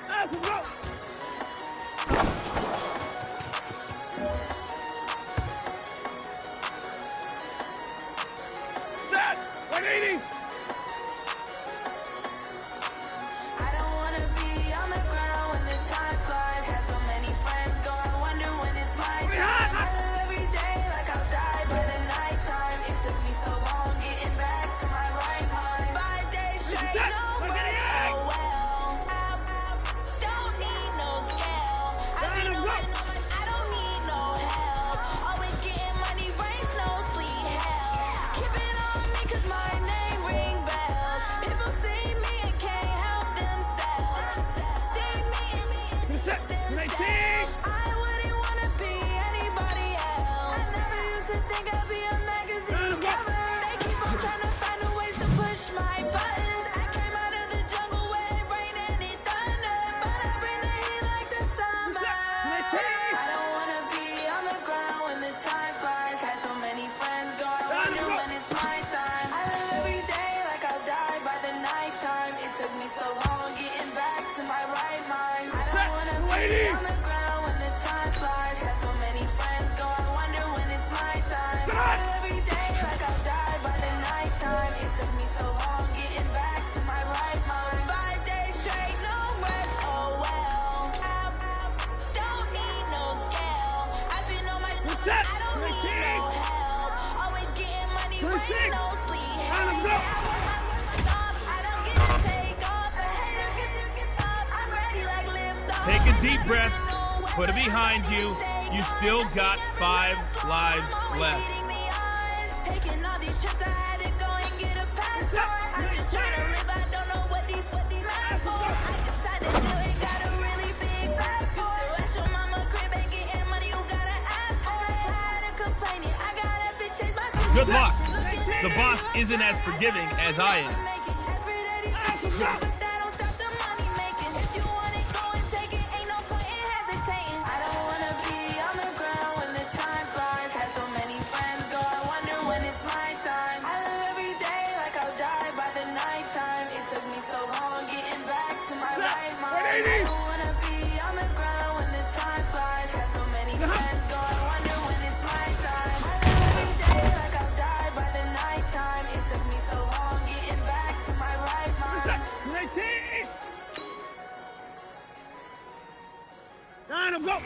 Let's go! Set! 180! I don't wanna be on the ground when the time flies. Had so many friends go, I wonder when it's my time. I live every day like I'll die by the nighttime. It took me so long getting back to my right mind. 5 days straight, no rest, oh well. Don't need no scale. I've been away, I don't need no help. Always getting money, race, no sleep, hell. Keep it on me 'cause my name ring bells. People see me and can't help themselves. See me and themselves. I wouldn't wanna be anybody else. I never used to think I'd be a magazine cover. They keep on trying to find a ways to push my buttons. I came out of the jungle where it rained and it thundered, but I bring the heat like the summer. I don't wanna be on the ground when the time flies. Had so many friends go, I wonder when it's my time. I live every day like I'll die by the nighttime. It took me so long getting back to my right mind. I don't wanna be on the ground when the time flies. Had so many friends go, I wonder when it's my time. I live every day like I'll die by the nighttime. It took me so long getting back to my right mind. 5 days straight, no rest, oh well. Don't need no scale. I've been on my I don't need no help. Always getting money, rain, no sleep. I don't get to take off. The haters get up. I'm ready like lift off. Take a deep breath. Put it behind you. You still got 5 lives left. Taking all these trips, I had to go and get a passport. I'm just trying to live, I don't know what these mad for. I decided to and got a really big passport. At your mama crib and getting money, you gotta ask for it. Tired of complaining, I gotta bitch chase my Good luck. The boss isn't as forgiving as I am. I don't wanna be on the ground when the time flies. Had so many friends go, I wonder when it's my time. I live every day like I'll die by the nighttime. It took me so long getting back to my right mind. I don't wanna be on the ground when the time flies. Had so many friends go, I wonder when it's my time. I live every day like I'll die by the nighttime. It took me so long getting back to my right mind. 19! 9, go!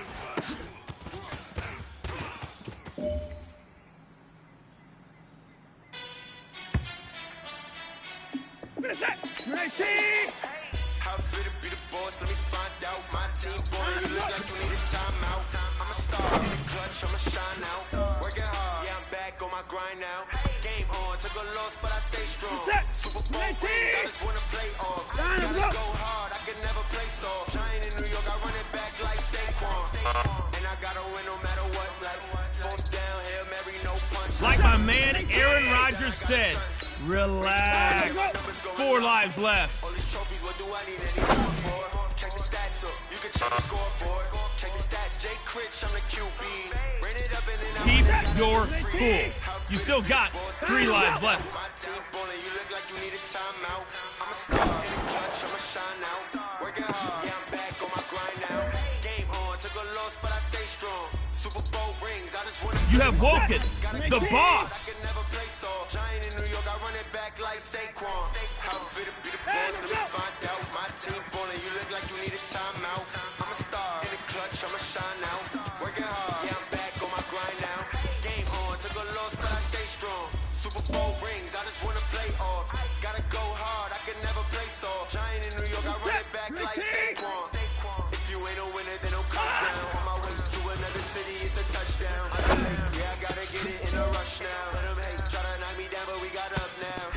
Finish that! 19! How fit to be the boss? Let me find out. My team boy, you look like you need a timeout. I'm a star in the clutch, I'ma shine out. Working hard, yeah, I'm back on my grind now. Game on, took a loss, but I stay strong. Super Bowl rings, I just wanna play off. Gotta go hard, I can never play soft. Giant in New York, I run it back like Saquon. And I gotta win no matter what. Like, fourth down, Hail Mary, no punch. Like my man Aaron Rodgers said, relax. 4 lives left. All these trophies, what do I need any more for? Check the stats up, you can check the scoreboard. Check the stats, Jay Critch, I'm the QB. Ran it up and then I Keep your cool. You still got 3 lives left. My team ballin', you look like you need a timeout. I'm a star in the clutch, I'ma shine out. Working hard, yeah, I'm back on my grind now. Game on, took a loss, but I stay strong. Super Bowl rings, I just wanna. You have woken the boss. I can never play soft. Giant in New York, I run it back like Saquon. How fit to be the boss? Let me find out. My team ballin', you look like you need a timeout. I'm a star in the clutch, I'ma shine out. Working hard, yeah, I'm back on my grind now. Game on, took a go hard, I can never play soft. Giant in New York, I run it back like Saquon. If you ain't a winner, then don't come down. On my way to another city, it's a touchdown. Yeah, I gotta get it in a rush now. Let them hate, try to knock me down, but we got up now.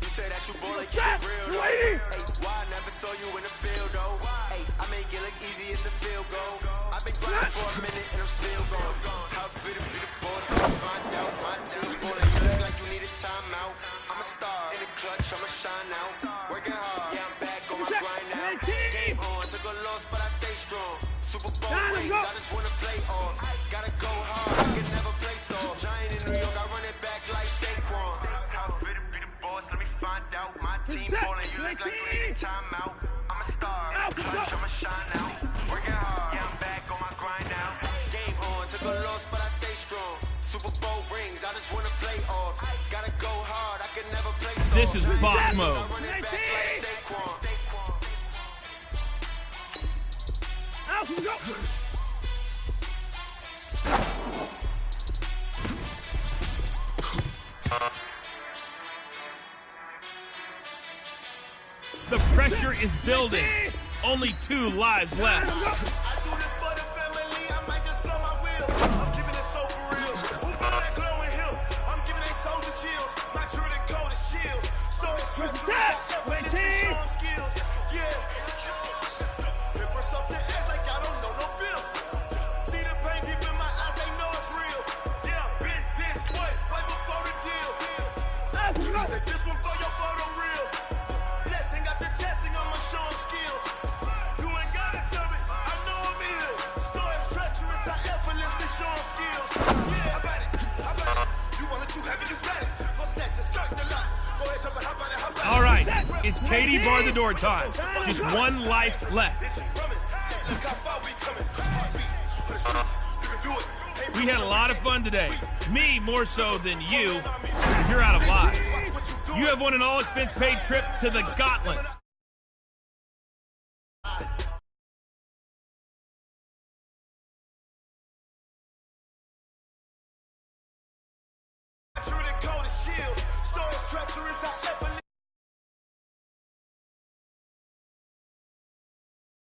You say that you ball, keep it real though. Hey, why I never saw you in the field though? Hey, I make it look easy, it's a field goal. I've been grinding for a minute and I'm still going. How fit to be the boss, I'ma find out. My team's balling, you look like you need a timeout. I'm a star in the clutch, I'ma shine out. Working hard, yeah, I'm back on my grind now. Game on, took a loss, but I stay strong. Super Bowl rings, I just wanna play off. Gotta go hard, I can never play soft. Giant in New York, I run it back like Saquon. How fit to be the boss, let me find out. My team balling, you look like you need a timeout. I'm a star in the clutch, I'ma shine out. Working hard, yeah, I'm back on my grind now. Game on, took a loss, but I stay strong. Super Bowl rings, I just wanna play off. Gotta go hard, I can never play soft. This is boss mode. I run it back like Saquon. The pressure is building. Only 2 lives left. I do this for the family, I might just blow my wheel. I'm keeping it so for real. Who feel that glowing hill? I'm giving they soldier chills. My jewelry coat is chill. Stories treacherous, effortless, show them skills. Yeah. Ripper stuff the ass like I don't know no bill. See the pain deep in my eyes, they know it's real. Yeah, been this way, right before the deal. You said this one for your photo reel. Blessing after testing, I'ma show them skills. You ain't gotta tell me, I know I'm ill. Stories treacherous, I effortlessly show them skills. Yeah, I bet it. You want it, you have it, you got it. Go snatch it, start the lot. Go ahead, jump it, how about it, how about it? All right, it's Katie bar the door time. Just 1 life left. We had a lot of fun today. Me more so than you, because you're out of lives. You have won an all-expense-paid trip to the Gauntlet.